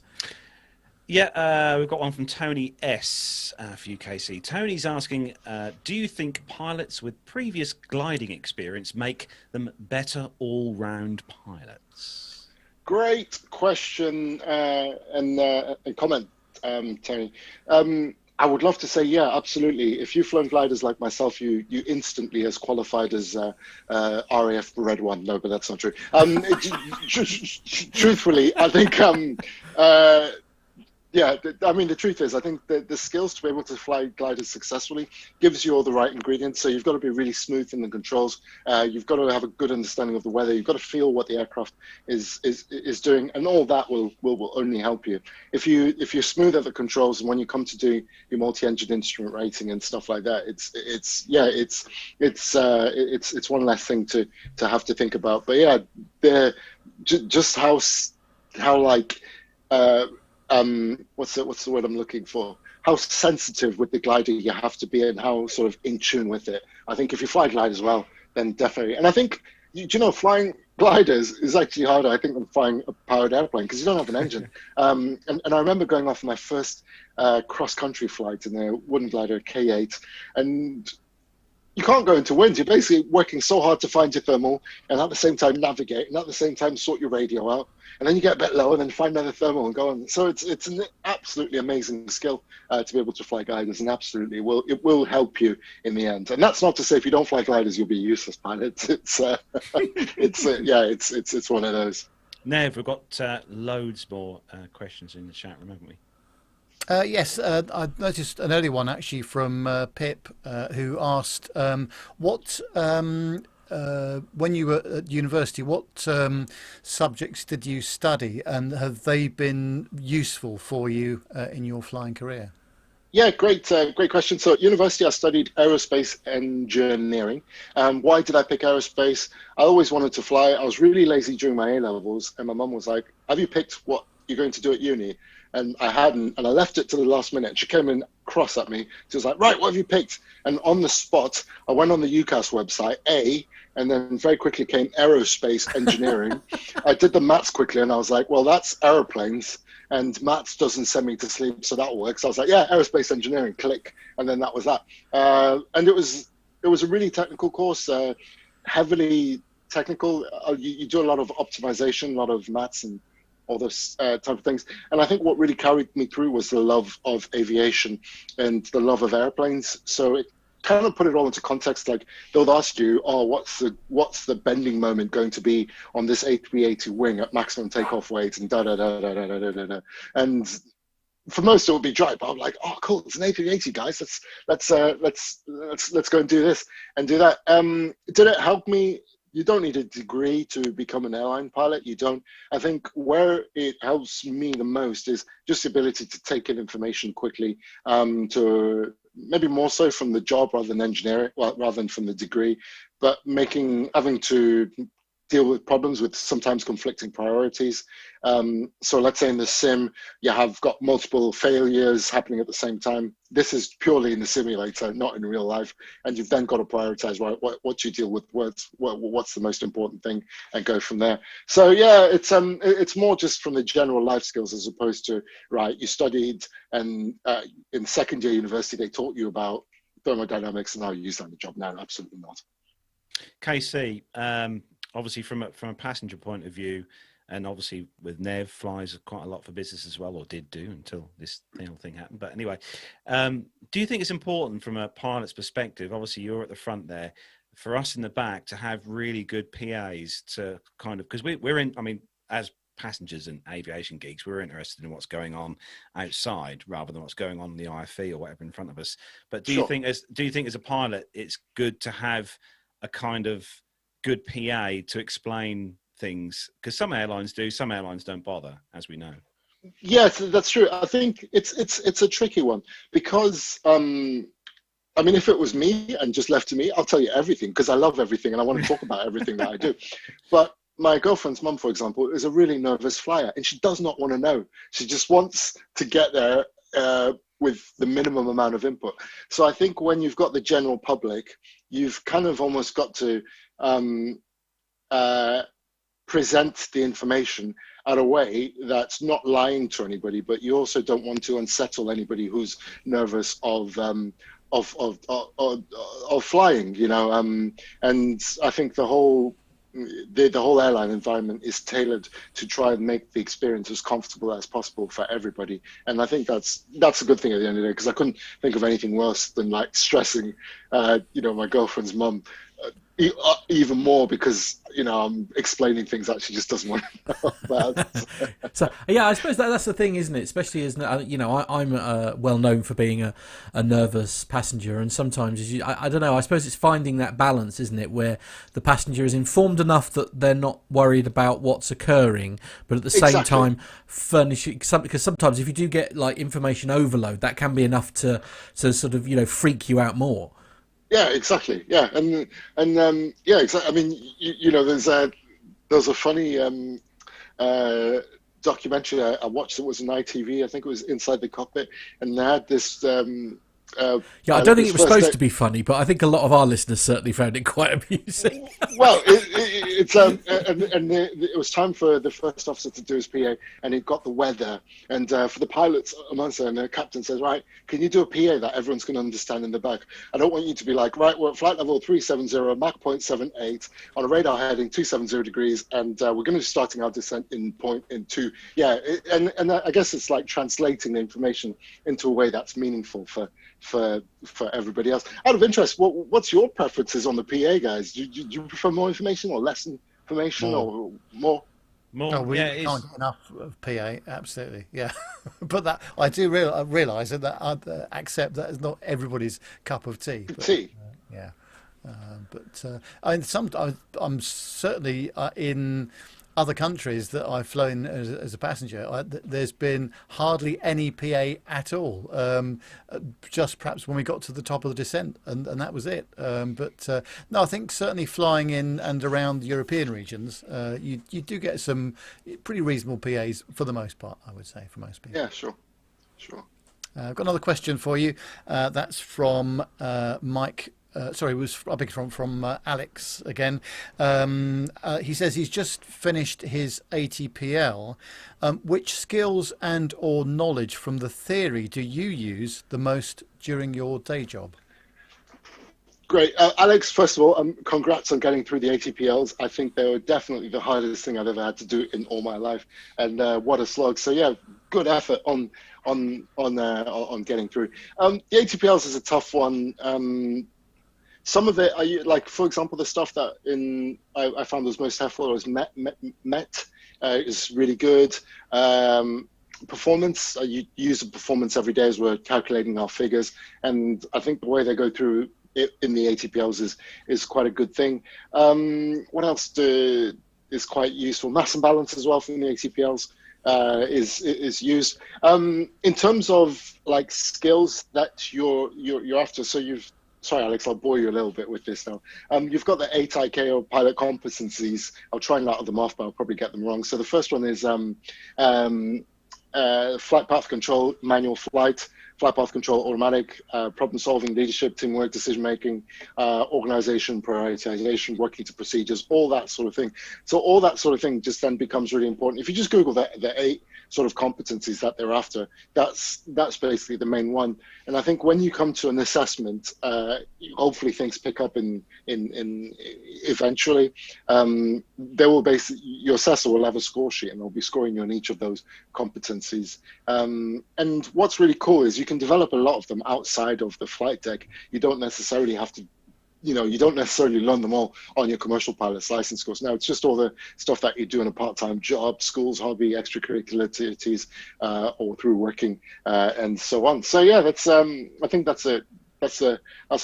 Yeah, we've got one from Tony S for UKC. Tony's asking, do you think pilots with previous gliding experience make them better all-round pilots? Great question and comment, Tony. I would love to say, yeah, absolutely. If you've flown gliders like myself, you instantly as qualified as RAF Red One. No, but that's not true. Truthfully, I think yeah, I mean, the truth is, I think the skills to be able to fly gliders successfully gives you all the right ingredients. So you've got to be really smooth in the controls. You've got to have a good understanding of the weather. You've got to feel what the aircraft is doing, and all that will only help you. If you're smooth at the controls, and when you come to do your multi-engine instrument rating and stuff like that, it's one less thing to have to think about. But yeah, just how like. What's the word I'm looking for? How sensitive with the glider you have to be, and how sort of in tune with it. I think if you fly gliders well, then definitely. And I think flying gliders is actually harder, I think, than flying a powered airplane because you don't have an engine. And I remember going off my first cross-country flight in a wooden glider, K8, and you can't go into wind. You're basically working so hard to find your thermal and at the same time navigate and at the same time sort your radio out. And then you get a bit low and then find another thermal and go on. So it's an absolutely amazing skill to be able to fly gliders, and absolutely it will help you in the end. And that's not to say if you don't fly gliders, you'll be a useless pilot. It's one of those. Nev, we've got loads more questions in the chat room, haven't we? Yes, I noticed an early one actually from Pip, who asked what when you were at university, what subjects did you study, and have they been useful for you in your flying career? Yeah, great question. So at university, I studied aerospace engineering. Why did I pick aerospace? I always wanted to fly. I was really lazy during my A-levels, and my mum was like, have you picked what you're going to do at uni? And I hadn't, and I left it to the last minute. She came in cross at me. She was like, right, what have you picked? And on the spot, I went on the UCAS website, and then very quickly came aerospace engineering. I did the maths quickly, and I was like, well, that's aeroplanes, and maths doesn't send me to sleep, so that works. So I was like, yeah, aerospace engineering, click. And then that was that. And it was a really technical course, heavily technical. You do a lot of optimization, a lot of maths and all those type of things. And I think what really carried me through was the love of aviation and the love of airplanes. So it kind of put it all into context. Like they'll ask you, oh, what's the bending moment going to be on this A380 wing at maximum takeoff weight and da da da da da da da da. And for most it would be dry, but I'm like, oh cool, it's an A380, guys. Let's go and do this and do that. Did it help me? You don't need a degree to become an airline pilot. You don't. I think where it helps me the most is just the ability to take in information quickly, to maybe more so from the job rather than engineering, rather than from the degree, but having to deal with problems with sometimes conflicting priorities. So let's say in the sim, you have got multiple failures happening at the same time. This is purely in the simulator, not in real life. And you've then got to prioritize what you deal with, what's the most important thing, and go from there. So yeah, it's more just from the general life skills as opposed to, right, you studied and in second year university, they taught you about thermodynamics and now you use that in the job. No, absolutely not. KC, obviously from a passenger point of view, and obviously with Nev flies quite a lot for business as well, or did do until this thing happened. But anyway, do you think it's important from a pilot's perspective? Obviously you're at the front there, for us in the back to have really good PAs to kind of, because we're in, I mean, as passengers and aviation geeks, we're interested in what's going on outside rather than what's going on in the IFE or whatever in front of us. But do you think as a pilot, it's good to have a kind of good PA to explain things? Because some airlines do, some airlines don't bother, as we know. Yes, that's true. I think it's a tricky one because I mean, if it was me and just left to me, I'll tell you everything because I love everything and I want to talk about everything that I do. But my girlfriend's mum, for example, is a really nervous flyer and she does not want to know. She just wants to get there with the minimum amount of input. So I think when you've got the general public, you've kind of almost got to present the information in a way that's not lying to anybody, but you also don't want to unsettle anybody who's nervous of flying, you know. And I think the whole airline environment is tailored to try and make the experience as comfortable as possible for everybody. And I think that's a good thing at the end of the day, because I couldn't think of anything worse than like stressing, you know, my girlfriend's mum even more because, you know, I'm explaining things that she just doesn't want to know about. So yeah, I suppose that's the thing, isn't it? Especially as, you know, I'm well known for being a nervous passenger, and sometimes I don't know. I suppose it's finding that balance, isn't it, where the passenger is informed enough that they're not worried about what's occurring, but at the same time furnishing some, because sometimes if you do get like information overload, that can be enough to sort of, you know, freak you out more. Yeah, exactly. Yeah, and yeah, exactly. I mean, you know, there's a funny documentary I watched. It was on ITV. I think it was Inside the Cockpit, and they had this. Yeah, I don't think it was supposed to be funny, but I think a lot of our listeners certainly found it quite amusing. Well, it was time for the first officer to do his PA, and he got the weather. And for the pilots amongst them, the captain says, "Right, can you do a PA that everyone's going to understand in the back? I don't want you to be like, right, we're at flight level 370, Mach 0.78 on a radar heading 270 degrees, and we're going to be starting our descent in 2." Yeah, and I guess it's like translating the information into a way that's meaningful for everybody else. Out of interest, what's your preferences on the PA, guys? Do you prefer more information or less information or more? No, we can't get enough of PA, absolutely, yeah. But that I do realise that I accept that is not everybody's cup of tea. Yeah, I'm certainly in other countries that I've flown as a passenger, there's been hardly any PA at all. Just perhaps when we got to the top of the descent, and that was it. But no, I think certainly flying in and around the European regions, you do get some pretty reasonable PAs for the most part, I would say, for most people. Yeah, sure. I've got another question for you. That's from Mike. From Alex again. He says he's just finished his ATPL. Which skills and or knowledge from the theory do you use the most during your day job? Great. Alex, first of all, congrats on getting through the ATPLs. I think they were definitely the hardest thing I've ever had to do in all my life. And what a slog. So yeah, good effort on getting through. The ATPLs is a tough one. Some of it, like, for example, the stuff that I found was most helpful was MET is really good. Performance, you use the performance every day as we're calculating our figures. And I think the way they go through it in the ATPLs is quite a good thing. What else is quite useful? Mass and balance as well from the ATPLs is used. In terms of like skills that you're after, so Sorry, Alex, I'll bore you a little bit with this now. You've got the ETIHAD or pilot competencies. I'll try and rattle them off, but I'll probably get them wrong. So the first one is flight path control, manual flight path control, automatic, problem solving, leadership, teamwork, decision making, organization, prioritization, working to procedures, all that sort of thing. So all that sort of thing just then becomes really important. If you just Google the 8 sort of competencies that they're after, that's basically the main one. And I think when you come to an assessment, hopefully things pick up in eventually. Your assessor will have a score sheet and they'll be scoring you on each of those competencies. And what's really cool is you can develop a lot of them outside of the flight deck. You don't necessarily have to, you don't necessarily learn them all on your commercial pilot's license course. Now, it's just all the stuff that you do in a part-time job, schools, hobby, extracurricular activities, or through working, and so on. So yeah, I think that's it. That's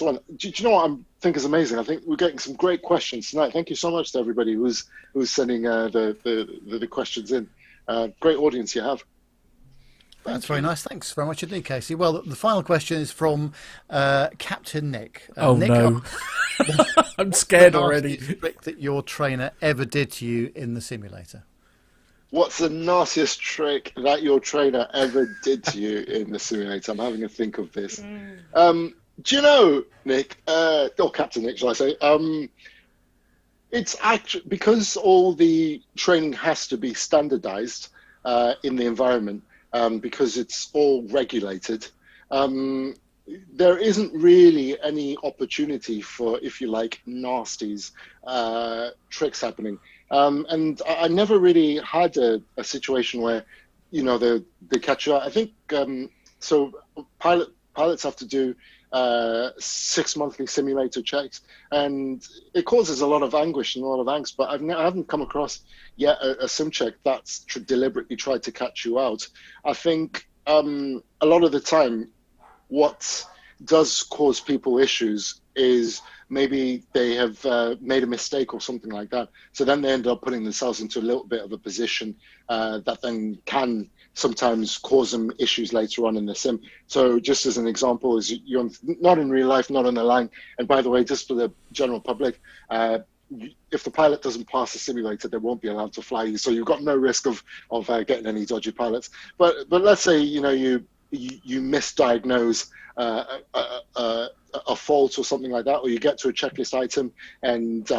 one. Do you know what I think is amazing? I think we're getting some great questions tonight. Thank you so much to everybody who's sending the questions in. Great audience you have. That's very nice. Thanks very much indeed, Casey. Well, the final question is from Captain Nick. Nick, no. I'm scared already. What's the trick that your trainer ever did to you in the simulator? What's the nastiest trick that your trainer ever did to you in the simulator? I'm having a think of this. Do you know, Nick, or Captain Nick, shall I say? It's actually because all the training has to be standardized in the environment, because it's all regulated. There isn't really any opportunity for, if you like, nasties, tricks happening. And I never really had a situation where, they catch you out. I think, so pilots have to do 6 monthly simulator checks, and it causes a lot of anguish and a lot of angst, but I haven't come across yet a sim check that's deliberately tried to catch you out. I think a lot of the time what does cause people issues is maybe they have made a mistake or something like that. So then they end up putting themselves into a little bit of a position that then can sometimes cause them issues later on in the sim. So just as an example, is you're not in real life, not on the line. And by the way, just for the general public, if the pilot doesn't pass the simulator, they won't be allowed to fly you. So you've got no risk of getting any dodgy pilots. But let's say, you misdiagnose a fault or something like that, or you get to a checklist item and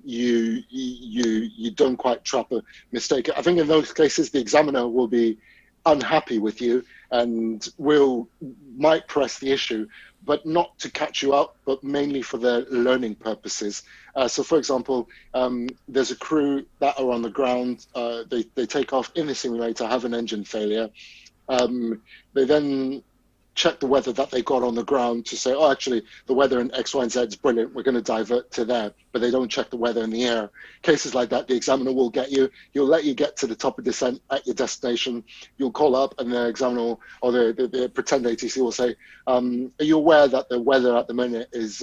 you don't quite trap a mistake. I think in those cases, the examiner will be unhappy with you and might press the issue, but not to catch you out, but mainly for their learning purposes. So, for example, there's a crew that are on the ground. They take off in the simulator, have an engine failure. They then check the weather that they got on the ground to say, oh, actually, the weather in X, Y, and Z is brilliant. We're going to divert to there. But they don't check the weather in the air. Cases like that, the examiner will get you. He'll let you get to the top of descent at your destination. You'll call up, and the examiner or the pretend ATC will say, are you aware that the weather at the minute is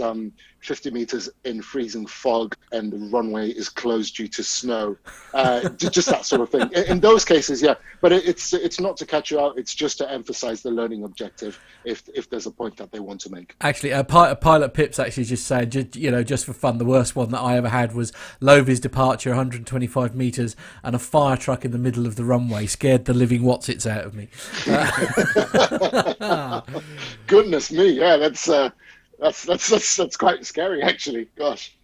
50 meters in freezing fog and the runway is closed due to snow? Just that sort of thing. In those cases, yeah. But it's not to catch you out. It's just to emphasize the learning objective if there's a point that they want to make. Actually, Pilot Pips actually just saying, just for fun, the worst one that I ever had was Lovi's departure, 125 meters, and a fire truck in the middle of the runway scared the living whatsits out of me. Goodness me, yeah, that's quite scary, actually. Gosh.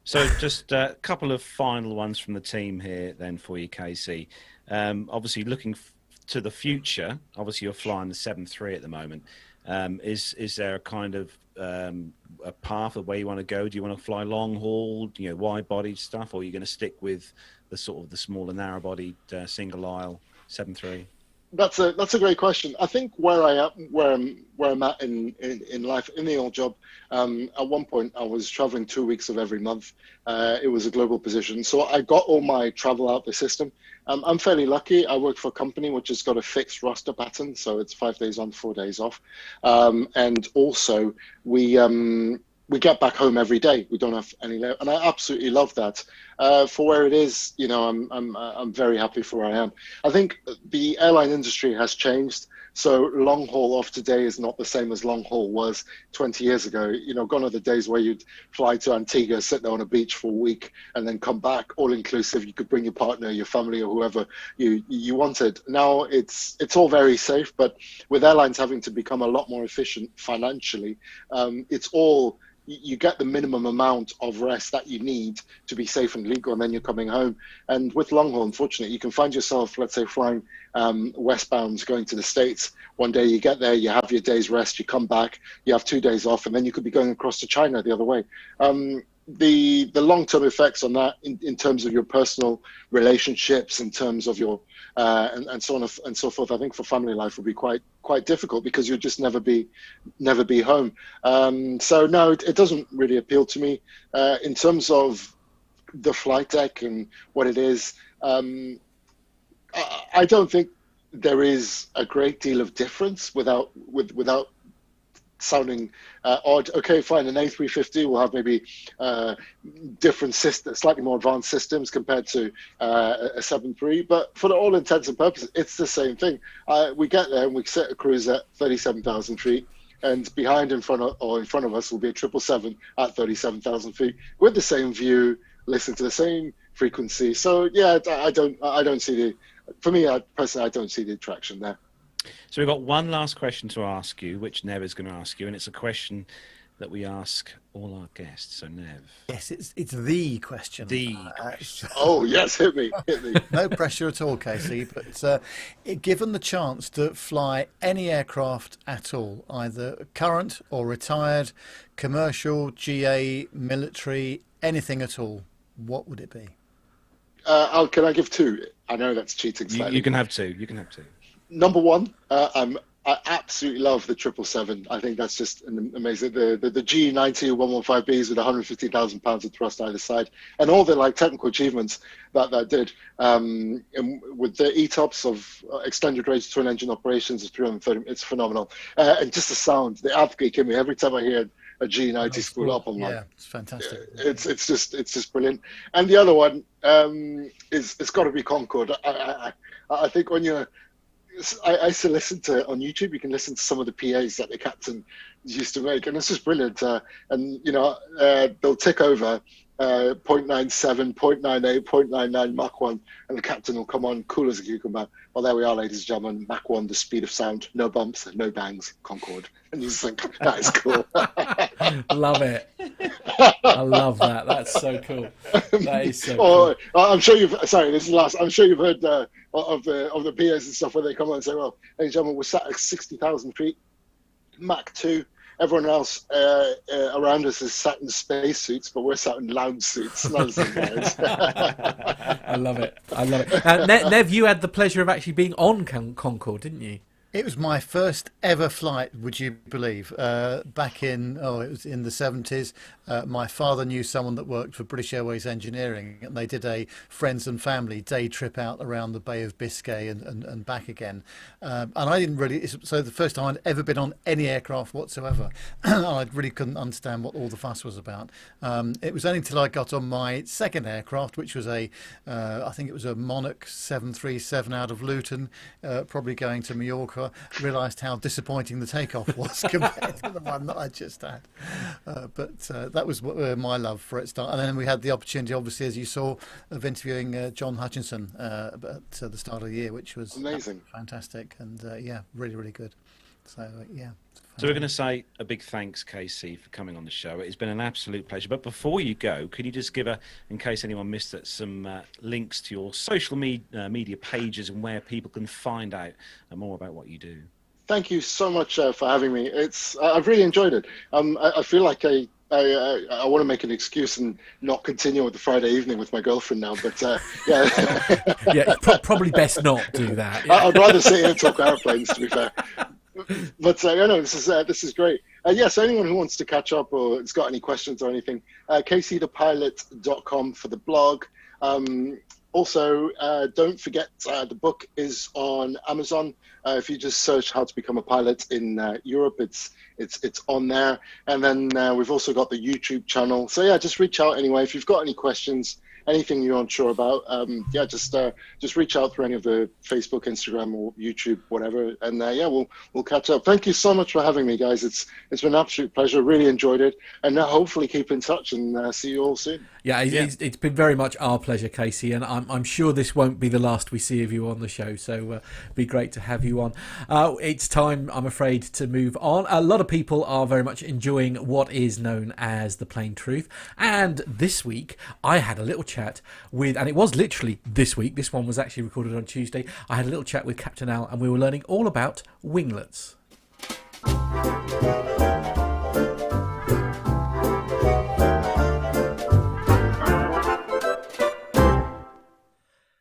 So just a couple of final ones from the team here then for you, Casey. Obviously, looking to the future, obviously you're flying the 737 at the moment. Is there a kind of a path of where you want to go? Do you want to fly long haul, wide bodied stuff, or are you going to stick with the sort of the smaller narrow bodied single aisle 737? That's a great question. I think where I'm at in life, in the old job, at one point I was traveling 2 weeks of every month. It was a global position, so I got all my travel out the system. I'm fairly lucky. I work for a company which has got a fixed roster pattern, so it's 5 days on, 4 days off, and also we get back home every day. We don't have any, and I absolutely love that. For where it is, I'm very happy for where I am. I think the airline industry has changed. So long haul off today is not the same as long haul was 20 years ago. Gone are the days where you'd fly to Antigua, sit there on a beach for a week, and then come back all inclusive. You could bring your partner, your family, or whoever you wanted. Now it's all very safe, but with airlines having to become a lot more efficient financially, it's all. You get the minimum amount of rest that you need to be safe and legal, and then you're coming home. And with long haul, unfortunately, you can find yourself, let's say, flying westbound, going to the States. One day you get there, you have your day's rest, you come back, you have 2 days off, and then you could be going across to China the other way. The long-term effects on that in terms of your personal relationships, in terms of your and so on and so forth, I think for family life would be quite difficult because you'll just never be home. So no, it doesn't really appeal to me. In terms of the flight deck and what it is, I don't think there is a great deal of difference without sounding odd. Okay, fine. An A350 will have maybe different systems, slightly more advanced systems compared to a 737. But for all intents and purposes, it's the same thing. We get there and we set a cruise at 37,000 feet. And in front of us will be a 777 at 37,000 feet with the same view, listening to the same frequency. So yeah, I don't see for me personally, I don't see the attraction there. So we've got one last question to ask you, which Nev is going to ask you, and it's a question that we ask all our guests. So Nev. Yes, it's the question. Oh yes, hit me. No pressure at all, Casey. But given the chance to fly any aircraft at all, either current or retired, commercial, GA, military, anything at all, what would it be? Can I give two? I know that's cheating slightly. You can have two. Number one, I absolutely love the 777. I think that's just an amazing. The G90 115Bs with 150,000 pounds of thrust either side, and all the technical achievements that did, and with the ETOPS of extended range twin engine operations of 330, it's phenomenal. And just the sound, the advocate in me every time I hear a G90 spool up, I'm like, it's fantastic. It's just brilliant. And the other one it's got to be Concorde. I think when you're I used to listen to on YouTube. You can listen to some of the PAs that the captain used to make, and it's just brilliant. And they'll tick over 0.97, 0.98, 0.99 Mach 1, and the captain will come on cool as a cucumber. Well, there we are, ladies and gentlemen. Mach 1, the speed of sound, no bumps, no bangs, Concorde. And you just think that is cool. Love it. I love that. That's so cool. That is so cool. I'm sure you've. Sorry, this is the last. I'm sure you've heard of the PAs and stuff where they come on and say, "Well, ladies and gentlemen, we're sat at 60,000 feet, Mach 2. Everyone else around us is sat in spacesuits, but we're sat in lounge suits." I love it. Nev, you had the pleasure of actually being on Concorde, didn't you? It was my first ever flight, would you believe? Back in, it was in the 70s. My father knew someone that worked for British Airways Engineering, and they did a friends and family day trip out around the Bay of Biscay and back again. And I didn't really, so the first time I'd ever been on any aircraft whatsoever. I really couldn't understand what all the fuss was about. It was only until I got on my second aircraft, which was I think it was a Monarch 737 out of Luton, probably going to Mallorca, realised how disappointing the takeoff was compared to the one that I just had. But that was where my love for it started. And then we had the opportunity, obviously, as you saw, of interviewing John Hutchinson at the start of the year, which was amazing, fantastic, and really, really good. So So we're going to say a big thanks, Casey, for coming on the show. It's been an absolute pleasure. But before you go, could you just give, in case anyone missed it, some links to your social media pages and where people can find out more about what you do? Thank you so much for having me. I've really enjoyed it. I feel like I want to make an excuse and not continue with the Friday evening with my girlfriend now, but yeah, probably best not do that. Yeah. I'd rather sit here and talk airplanes, to be fair. But this is great. So anyone who wants to catch up or has got any questions or anything, kcthepilot.com for the blog. Also, don't forget the book is on Amazon. If you just search "How to Become a Pilot in Europe," it's on there. And then we've also got the YouTube channel. So yeah, just reach out anyway if you've got any questions. Anything you're unsure about, just reach out through any of the Facebook, Instagram, or YouTube, whatever, and we'll catch up. Thank you so much for having me, guys. It's been an absolute pleasure. Really enjoyed it, and hopefully keep in touch and see you all soon. Yeah, it's been very much our pleasure, Casey, and I'm sure this won't be the last we see of you on the show. So it'd be great to have you on. It's time, I'm afraid, to move on. A lot of people are very much enjoying what is known as the Plain Truth, and this week I had a little chat with, and it was literally this week, this one was actually recorded on Tuesday, I had a little chat with Captain Al, and we were learning all about winglets.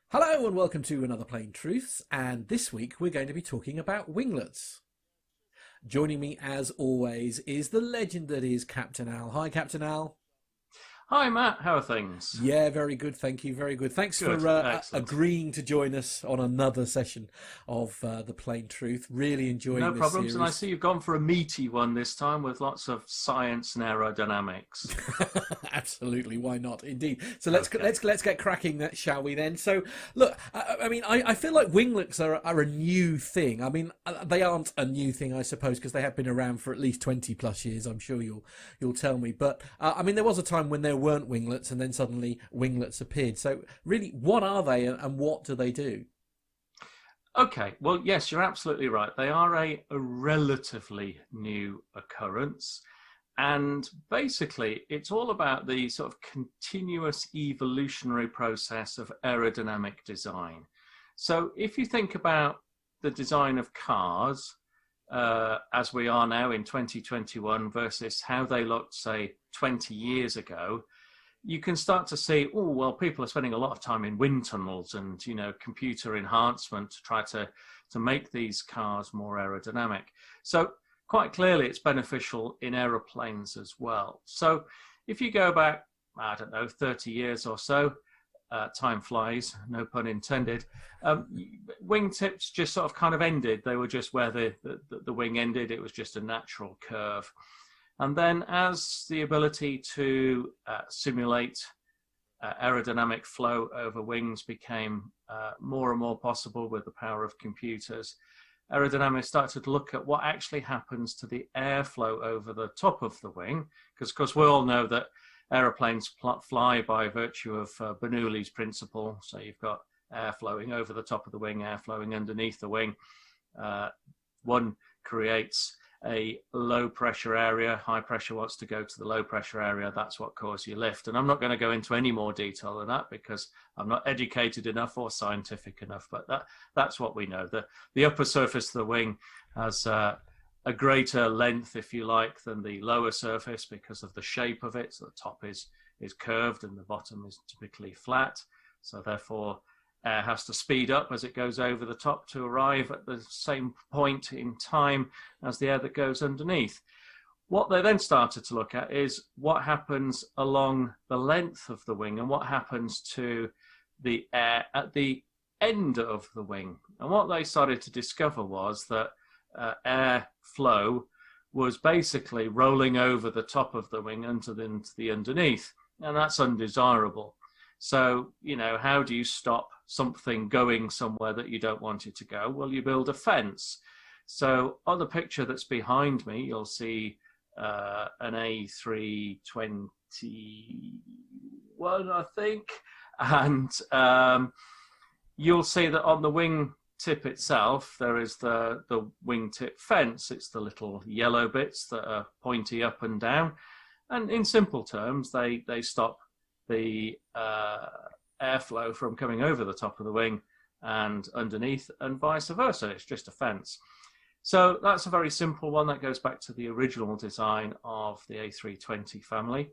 Hello and welcome to another Plain Truths, and this week we're going to be talking about winglets. Joining me as always is the legend that is Captain Al. Hi, Captain Al. Hi, Matt. How are things? Yeah, very good. Thank you. Very good. Thanks Good. for agreeing to join us on another session of The Plain Truth. Really enjoying No this problems. series. And I see you've gone for a meaty one this time with lots of science and aerodynamics. Absolutely, why not? Indeed. So let's get cracking, shall we then? So look, I feel like winglets are a new thing. I mean, they aren't a new thing, I suppose, because they have been around for at least 20 plus years. I'm sure you'll tell me. But there was a time when there weren't winglets, and then suddenly winglets appeared. So really, what are they, and what do they do? Okay, well, yes, you're absolutely right. They are a relatively new occurrence. And basically, it's all about the sort of continuous evolutionary process of aerodynamic design. So if you think about the design of cars, as we are now in 2021 versus how they looked, say, 20 years ago, you can start to see, oh, well, people are spending a lot of time in wind tunnels and, computer enhancement to try to make these cars more aerodynamic. So quite clearly, it's beneficial in aeroplanes as well. So if you go back, 30 years or so, time flies, no pun intended, wingtips just sort of kind of ended. They were just where the wing ended. It was just a natural curve. And then as the ability to simulate aerodynamic flow over wings became more and more possible with the power of computers, aerodynamics started to look at what actually happens to the airflow over the top of the wing, because of course we all know that aeroplanes fly by virtue of Bernoulli's principle. So you've got air flowing over the top of the wing, air flowing underneath the wing. One creates a low pressure area, high pressure wants to go to the low pressure area. That's what causes you lift. And I'm not going to go into any more detail than that because I'm not educated enough or scientific enough, but that's what we know. The upper surface of the wing has a greater length, if you like, than the lower surface because of the shape of it. So the top is curved and the bottom is typically flat. So therefore, air has to speed up as it goes over the top to arrive at the same point in time as the air that goes underneath. What they then started to look at is what happens along the length of the wing and what happens to the air at the end of the wing. And what they started to discover was that air flow was basically rolling over the top of the wing into the underneath, and that's undesirable. So, how do you stop something going somewhere that you don't want it to go? Well, you build a fence. So on the picture that's behind me, you'll see an A321, I think. And you'll see that on the wing tip itself, there is the wingtip fence. It's the little yellow bits that are pointy up and down. And in simple terms, they stop the airflow from coming over the top of the wing and underneath and vice versa. It's just a fence. So that's a very simple one that goes back to the original design of the A320 family.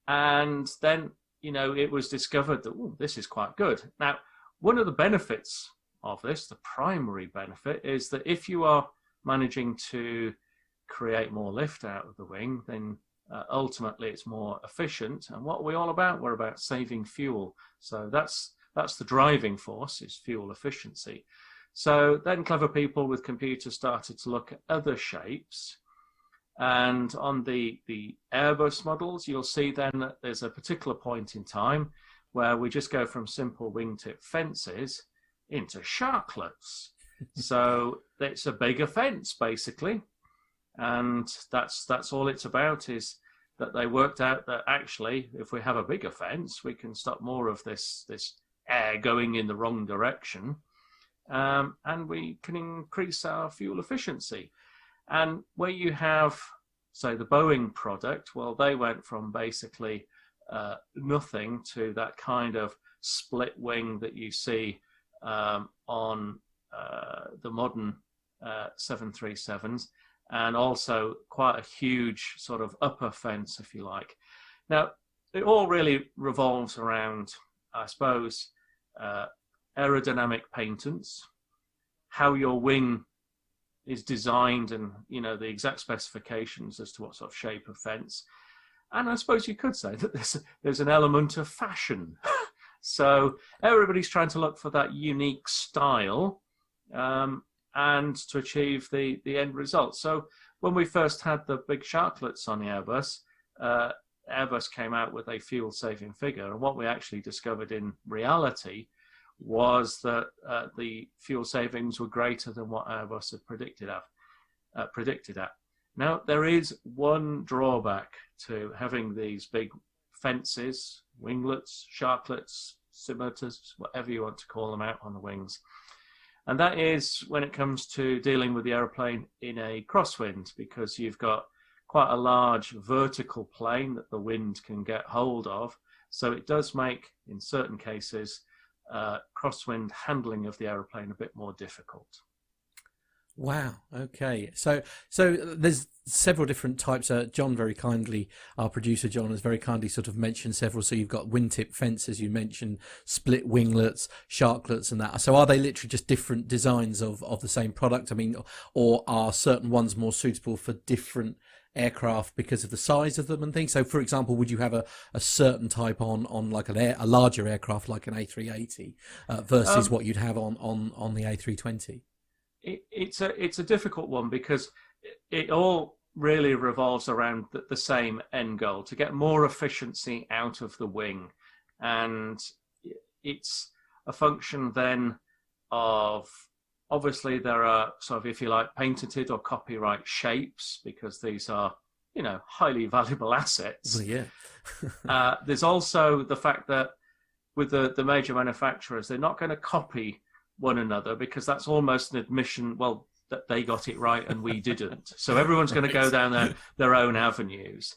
And then, it was discovered that, this is quite good. Now, one of the benefits of this, the primary benefit, is that if you are managing to create more lift out of the wing, then ultimately it's more efficient. And what are we all about? We're about saving fuel. So that's the driving force, is fuel efficiency. So then clever people with computers started to look at other shapes. And on the Airbus models, you'll see then that there's a particular point in time where we just go from simple wingtip fences into sharklets. So it's a bigger fence, basically. And that's all it's about, is that they worked out that actually, if we have a bigger fence, we can stop more of this air going in the wrong direction, and we can increase our fuel efficiency. And where you have, say, the Boeing product, well, they went from basically nothing to that kind of split wing that you see on the modern 737s. And also quite a huge sort of upper fence, if you like. Now, it all really revolves around, I suppose, aerodynamic paintants, how your wing is designed and, the exact specifications as to what sort of shape of fence. And I suppose you could say that there's an element of fashion. So everybody's trying to look for that unique style and to achieve the end result. So when we first had the big sharklets on the Airbus, Airbus came out with a fuel-saving figure. And what we actually discovered in reality was that the fuel savings were greater than what Airbus had predicted at. Now, there is one drawback to having these big fences, winglets, sharklets, simulators, whatever you want to call them out on the wings. And that is when it comes to dealing with the aeroplane in a crosswind, because you've got quite a large vertical plane that the wind can get hold of. So it does make, in certain cases, crosswind handling of the aeroplane a bit more difficult. Wow. Okay. So there's several different types. John very kindly, our producer John, has very kindly sort of mentioned several. So you've got wingtip fence, as you mentioned, split winglets, sharklets, and that. So are they literally just different designs of the same product? I mean, or are certain ones more suitable for different aircraft because of the size of them and things? So, for example, would you have a certain type on like a larger aircraft like an A380 versus what you'd have on the A320? It's a difficult one because it all really revolves around the same end goal, to get more efficiency out of the wing. And it's a function then of, obviously there are sort of, if you like, patented or copyright shapes, because these are, highly valuable assets. Well, yeah. There's also the fact that with the major manufacturers, they're not going to copy one another, because that's almost an admission, well, that they got it right and we didn't. So everyone's going to go down their own avenues.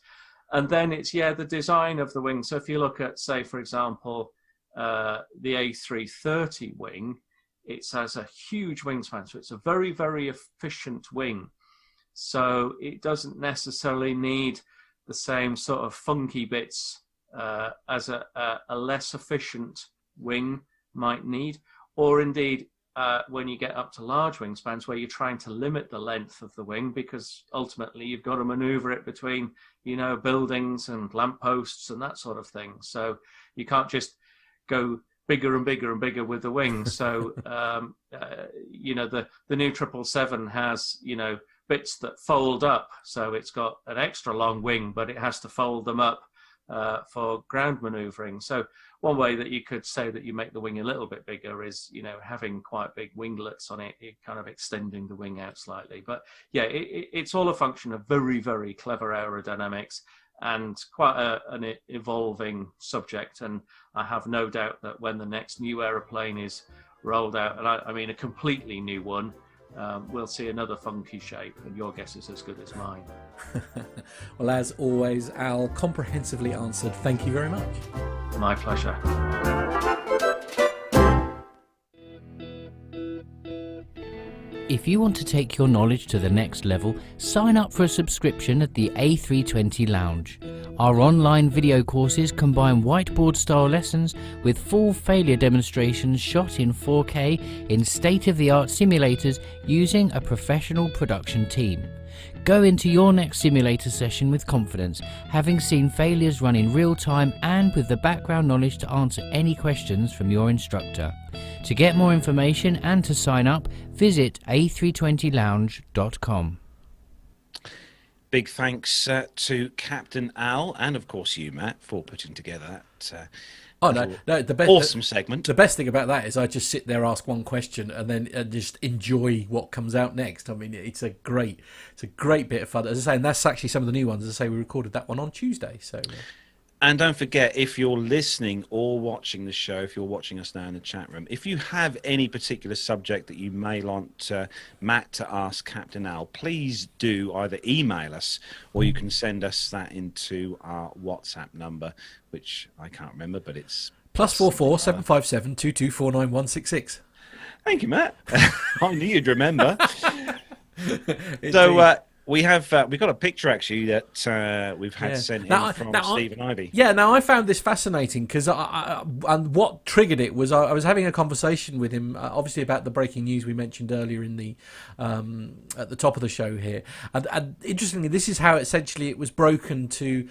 And then it's, the design of the wing. So if you look at, say, for example, the A330 wing, it has a huge wingspan. So it's a very, very efficient wing. So it doesn't necessarily need the same sort of funky bits as a less efficient wing might need. Or indeed, when you get up to large wingspans where you're trying to limit the length of the wing, because ultimately you've got to maneuver it between, buildings and lampposts and that sort of thing. So you can't just go bigger and bigger and bigger with the wings. So, the new 777 has, bits that fold up. So it's got an extra long wing, but it has to fold them up for ground maneuvering. So one way that you could say that you make the wing a little bit bigger is, having quite big winglets on it, kind of extending the wing out slightly. But yeah, it's all a function of very, very clever aerodynamics and quite an evolving subject. And I have no doubt that when the next new aeroplane is rolled out, and I mean a completely new one, we'll see another funky shape, and your guess is as good as mine. Well, as always, Al, comprehensively answered. Thank you very much. My pleasure. If you want to take your knowledge to the next level, sign up for a subscription at the A320 Lounge. Our online video courses combine whiteboard-style lessons with full failure demonstrations shot in 4K in state-of-the-art simulators using a professional production team. Go into your next simulator session with confidence, having seen failures run in real time and with the background knowledge to answer any questions from your instructor. To get more information and to sign up, visit a320lounge.com. Big thanks to Captain Al and, of course, you, Matt, for putting together that the best, awesome segment. The best thing about that is I just sit there, ask one question, and then just enjoy what comes out next. I mean, it's a great bit of fun. As I say, and that's actually some of the new ones. As I say, we recorded that one on Tuesday. So. And don't forget, if you're listening or watching the show, if you're watching us now in the chat room, if you have any particular subject that you may want Matt to ask Captain Al, please do either email us or you can send us that into our WhatsApp number, which I can't remember, but it's +44 757 2249 166. Thank you, Matt. I knew you'd remember. So we've got a picture actually that we've had sent in from Stephen Ivey. Yeah, now I found this fascinating because and what triggered it was I was having a conversation with him, obviously about the breaking news we mentioned earlier in the at the top of the show here, and interestingly, this is how essentially it was broken to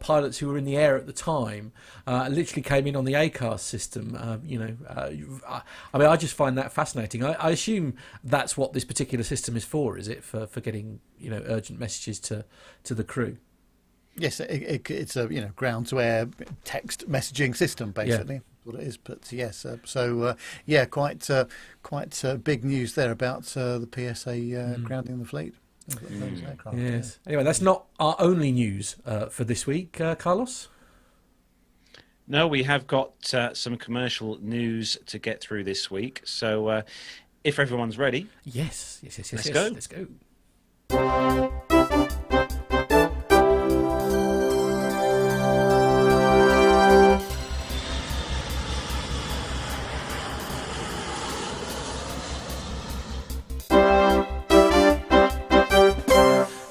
pilots who were in the air at the time. Literally came in on the ACARS system. I mean, I just find that fascinating. I assume that's what this particular system is for. Is it for getting urgent messages to the crew? Yes, it's a ground to air text messaging system basically. What it is, but yes, quite big news there about the PSA grounding the fleet. Those aircraft, yes. Anyway, that's not our only news for this week, Carlos. No, we have got some commercial news to get through this week. So, if everyone's ready, yes, let's go. Let's go.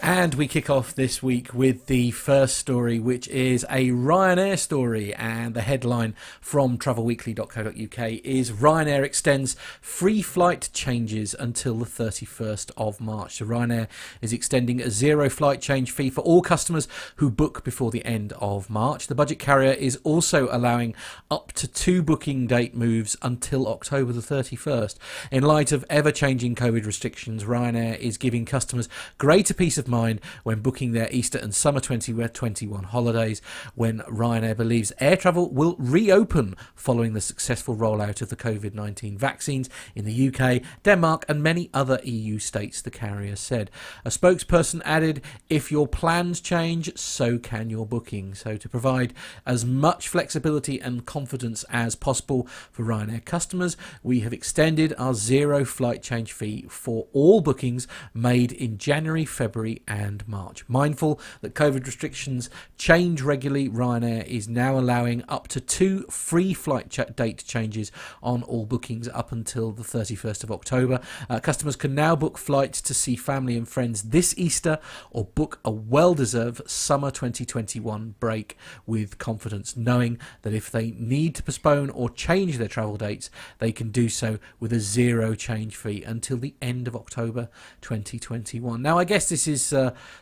And we kick off this week with the first story, which is a Ryanair story. And the headline from travelweekly.co.uk is Ryanair extends free flight changes until the 31st of March. So Ryanair is extending a zero flight change fee for all customers who book before the end of March. The budget carrier is also allowing up to 2 booking date moves until October the 31st. In light of ever-changing COVID restrictions, Ryanair is giving customers greater peace of mind when booking their Easter and summer 2021 holidays, when Ryanair believes air travel will reopen following the successful rollout of the COVID-19 vaccines in the UK, Denmark and many other EU states, the carrier said. A spokesperson added, "If your plans change, so can your booking." So to provide as much flexibility and confidence as possible for Ryanair customers, we have extended our zero flight change fee for all bookings made in January, February and March. Mindful that COVID restrictions change regularly, Ryanair is now allowing up to 2 free flight date changes on all bookings up until the 31st of October. Customers can now book flights to see family and friends this Easter or book a well-deserved summer 2021 break with confidence, knowing that if they need to postpone or change their travel dates, they can do so with a zero change fee until the end of October 2021. Now, I guess this is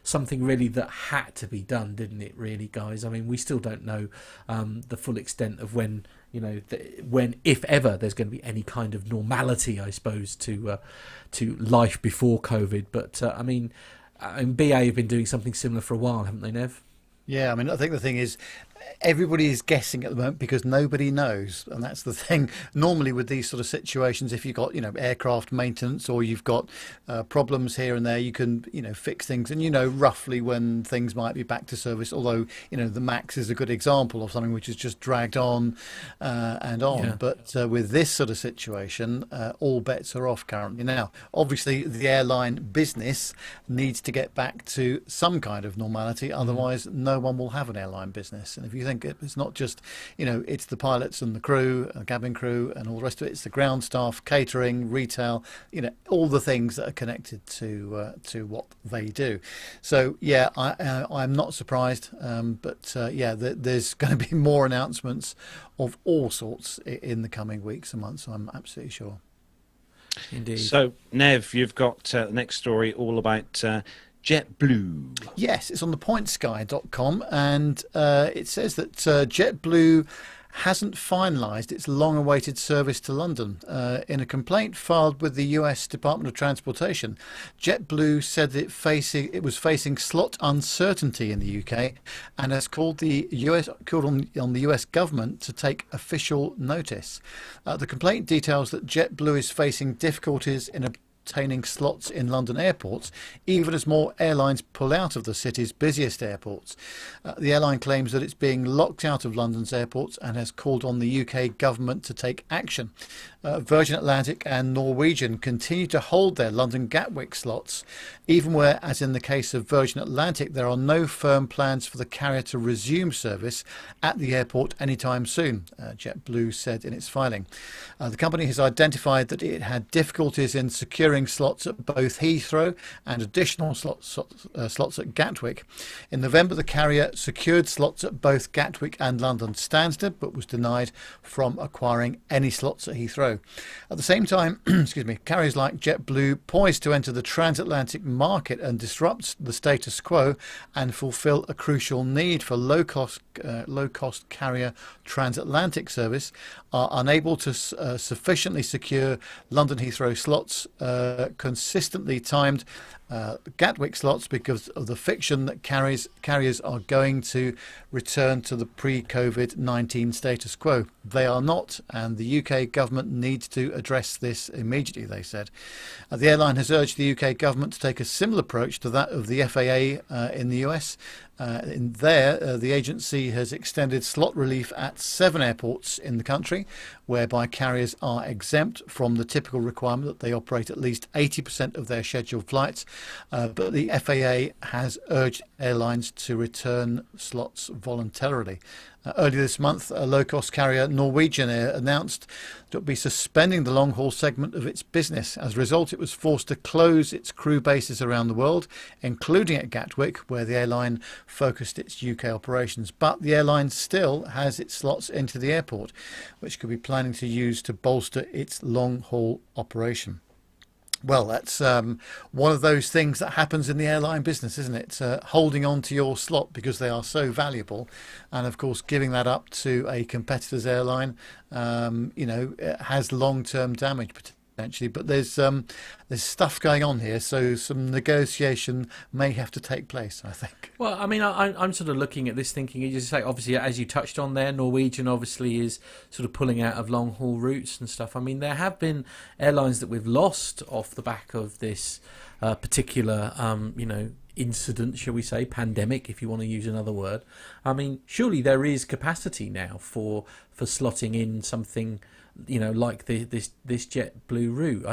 something really that had to be done, didn't it, really, guys? I mean, we still don't know the full extent of when, when, if ever, there's going to be any kind of normality, I suppose, to life before COVID. But, I mean, BA have been doing something similar for a while, haven't they, Nev? Yeah, I mean, I think the thing is, everybody is guessing at the moment because nobody knows, and that's the thing. Normally with these sort of situations, if you've got aircraft maintenance or you've got problems here and there, you can fix things and roughly when things might be back to service. Although the MAX is a good example of something which has just dragged on and on. Yeah. But with this sort of situation, all bets are off currently. Now, obviously, the airline business needs to get back to some kind of normality. Otherwise, no one will have an airline business. And if you think it's not just, it's the pilots and the crew, cabin crew and all the rest of it, it's the ground staff, catering, retail, all the things that are connected to what they do. So, yeah, I'm not surprised. But there's going to be more announcements of all sorts in the coming weeks and months, I'm absolutely sure. Indeed. So, Nev, you've got the next story all about JetBlue. Yes, it's on thepointsky.com, and it says that JetBlue hasn't finalised its long-awaited service to London. In a complaint filed with the US Department of Transportation, JetBlue said that it was facing slot uncertainty in the UK and has called on the US government to take official notice. The complaint details that JetBlue is facing difficulties in obtaining slots in London airports, even as more airlines pull out of the city's busiest airports. The airline claims that it's being locked out of London's airports and has called on the UK government to take action. Virgin Atlantic and Norwegian continue to hold their London Gatwick slots, even where, as in the case of Virgin Atlantic, there are no firm plans for the carrier to resume service at the airport anytime soon, JetBlue said in its filing. The company has identified that it had difficulties in securing securing slots at both Heathrow and additional slots at Gatwick. In November, the carrier secured slots at both Gatwick and London Stansted, but was denied from acquiring any slots at Heathrow. At the same time, carriers like JetBlue, poised to enter the transatlantic market and disrupt the status quo and fulfill a crucial need for low-cost carrier transatlantic service, are unable to sufficiently secure London Heathrow slots, consistently timed Gatwick slots, because of the fiction that carriers are going to return to the pre-COVID-19 status quo. They are not, and the UK government needs to address this immediately, they said. The airline has urged the UK government to take a similar approach to that of the FAA in the US. The agency has extended slot relief at 7 airports in the country, whereby carriers are exempt from the typical requirement that they operate at least 80% of their scheduled flights. But the FAA has urged airlines to return slots voluntarily. Earlier this month, a low-cost carrier, Norwegian Air, announced that it would be suspending the long-haul segment of its business. As a result, it was forced to close its crew bases around the world, including at Gatwick, where the airline focused its UK operations. But the airline still has its slots into the airport, which could be planning to use to bolster its long-haul operation. Well, that's one of those things that happens in the airline business, isn't it? Holding on to your slot because they are so valuable, and of course giving that up to a competitor's airline, it has long-term damage potentially. But there's stuff going on here, so some negotiation may have to take place, I think. Well, I mean, I'm sort of looking at this thinking, you say, obviously, as you touched on there, Norwegian obviously is sort of pulling out of long-haul routes and stuff. I mean, there have been airlines that we've lost off the back of this particular, incident, shall we say, pandemic, if you want to use another word. I mean, surely there is capacity now for slotting in something, like this JetBlue route.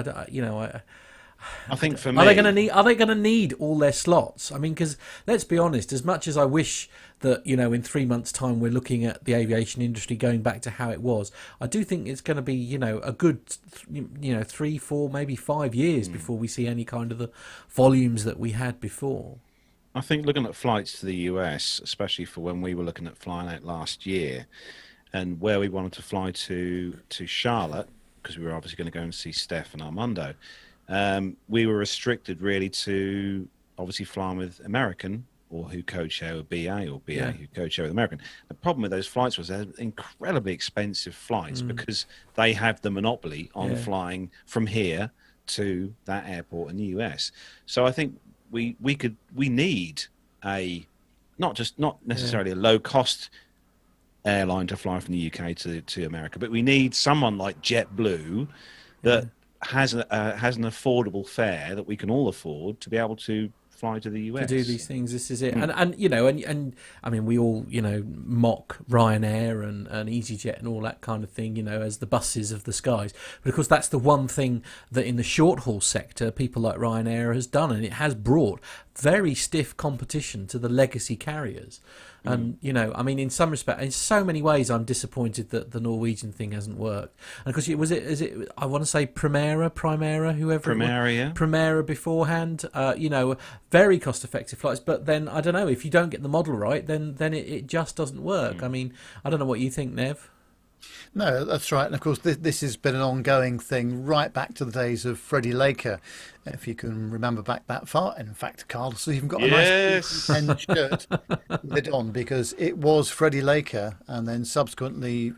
I think for me, are they going to need all their slots? I mean, because let's be honest, as much as I wish that in 3 months' time we're looking at the aviation industry going back to how it was, I do think it's going to be a good 3, 4, maybe 5 years before we see any kind of the volumes that we had before. I think looking at flights to the US, especially for when we were looking at flying out last year, and where we wanted to fly to Charlotte, because we were obviously going to go and see Steph and Armando. We were restricted really to obviously flying with American, or who code share with BA, or BA who code share with American. The problem with those flights was they're incredibly expensive flights because they have the monopoly on flying from here to that airport in the US. So I think we need not necessarily a low cost airline to fly from the UK to America, but we need someone like JetBlue that has an affordable fare that we can all afford to be able to fly to the US. To do these things, this is it. And I mean, we all, mock Ryanair and EasyJet and all that kind of thing, as the buses of the skies. But of course, that's the one thing that in the short haul sector, people like Ryanair has done, and it has brought very stiff competition to the legacy carriers. And, I mean, in some respect, in so many ways, I'm disappointed that the Norwegian thing hasn't worked. And because is it, I want to say Primera, whoever. Primera, yeah. Primera beforehand, very cost effective flights. But then, I don't know, if you don't get the model right, then it just doesn't work. I mean, I don't know what you think, Nev. No, that's right. And of course, this has been an ongoing thing right back to the days of Freddie Laker, if you can remember back that far. In fact, Carlos even got a nice pen shirt lid on, because it was Freddie Laker and then subsequently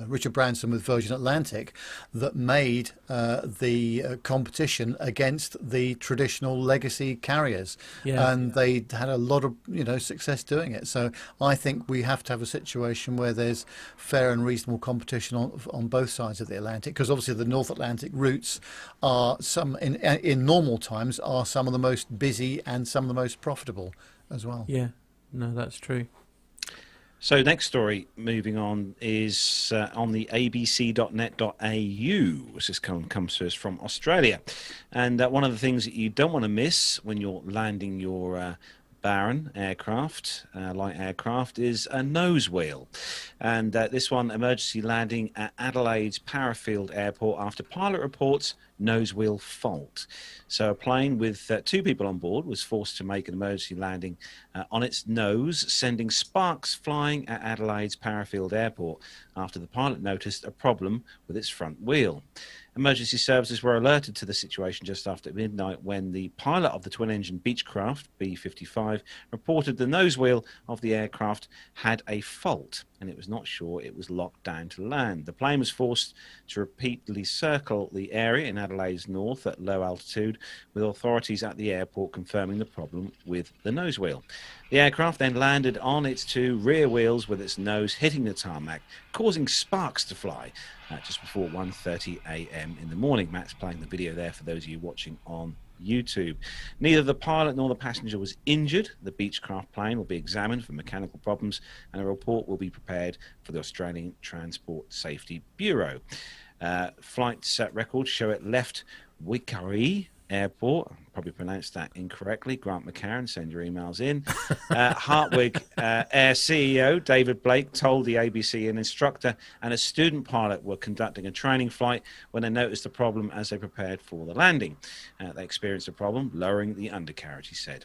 Richard Branson with Virgin Atlantic that made the competition against the traditional legacy carriers. And they had a lot of success doing it. So I think we have to have a situation where there's fair and reasonable competition on both sides of the Atlantic, because obviously the North Atlantic routes are in normal times are some of the most busy and some of the most profitable as well. Yeah, no, that's true. So next story, moving on, is on the abc.net.au, which comes to us from Australia. And one of the things that you don't want to miss when you're landing your barren aircraft, light aircraft, is a nose wheel. And this one, emergency landing at Adelaide's Parafield Airport after pilot reports nose wheel fault. So a plane with 2 people on board was forced to make an emergency landing on its nose, sending sparks flying at Adelaide's Parafield Airport after the pilot noticed a problem with its front wheel. Emergency services were alerted to the situation just after midnight when the pilot of the twin-engine Beechcraft B-55 reported the nose wheel of the aircraft had a fault and it was not sure it was locked down to land. The plane was forced to repeatedly circle the area in Adelaide's north at low altitude, with authorities at the airport confirming the problem with the nose wheel. The aircraft then landed on its 2 rear wheels with its nose hitting the tarmac, causing sparks to fly just before 1:30 a.m. in the morning. Matt's playing the video there for those of you watching on YouTube. Neither the pilot nor the passenger was injured. The Beechcraft plane will be examined for mechanical problems and a report will be prepared for the Australian Transport Safety Bureau. Flight records show it left Waikariri Airport. I probably pronounced that incorrectly. Grant McCarran, send your emails in. Hartwig Air CEO David Blake told the ABC an instructor and a student pilot were conducting a training flight when they noticed the problem as they prepared for the landing. They experienced a problem lowering the undercarriage, he said.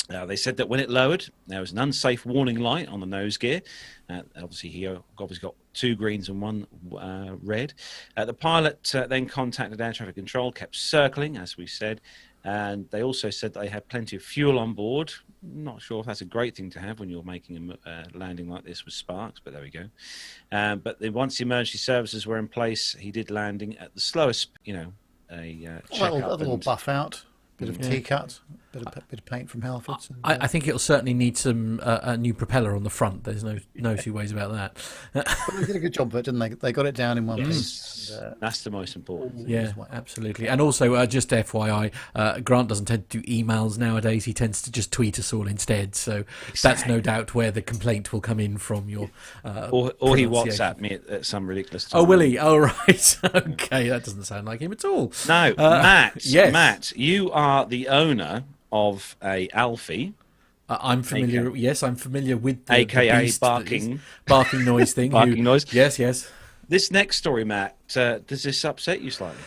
They said that when it lowered, there was an unsafe warning light on the nose gear. Obviously, he got 2 greens and 1 red. The pilot then contacted air traffic control, kept circling, as we said, and they also said they had plenty of fuel on board. Not sure if that's a great thing to have when you're making a landing like this with sparks, but there we go. But once the emergency services were in place, he did landing at the slowest, check-up. That'll buff out. Bit of T-cut, bit of paint from Halfords. I think it'll certainly need some a new propeller on the front. There's no 2 ways about that. But they did a good job of it, didn't they? They got it down in one piece. And, that's the most important. Yeah, absolutely. And also, just FYI, Grant doesn't tend to do emails nowadays. He tends to just tweet us all instead. So that's no doubt where the complaint will come in from your. Or he WhatsApp me at some ridiculous time. Oh, will he? Oh, right. Okay, that doesn't sound like him at all. No, Matt. Yes. Matt, you are the owner of a Alfie. I'm familiar. AKA, yes, I'm familiar with the AKA the barking noise thing. Noise. Yes. This next story, Matt, does this upset you slightly?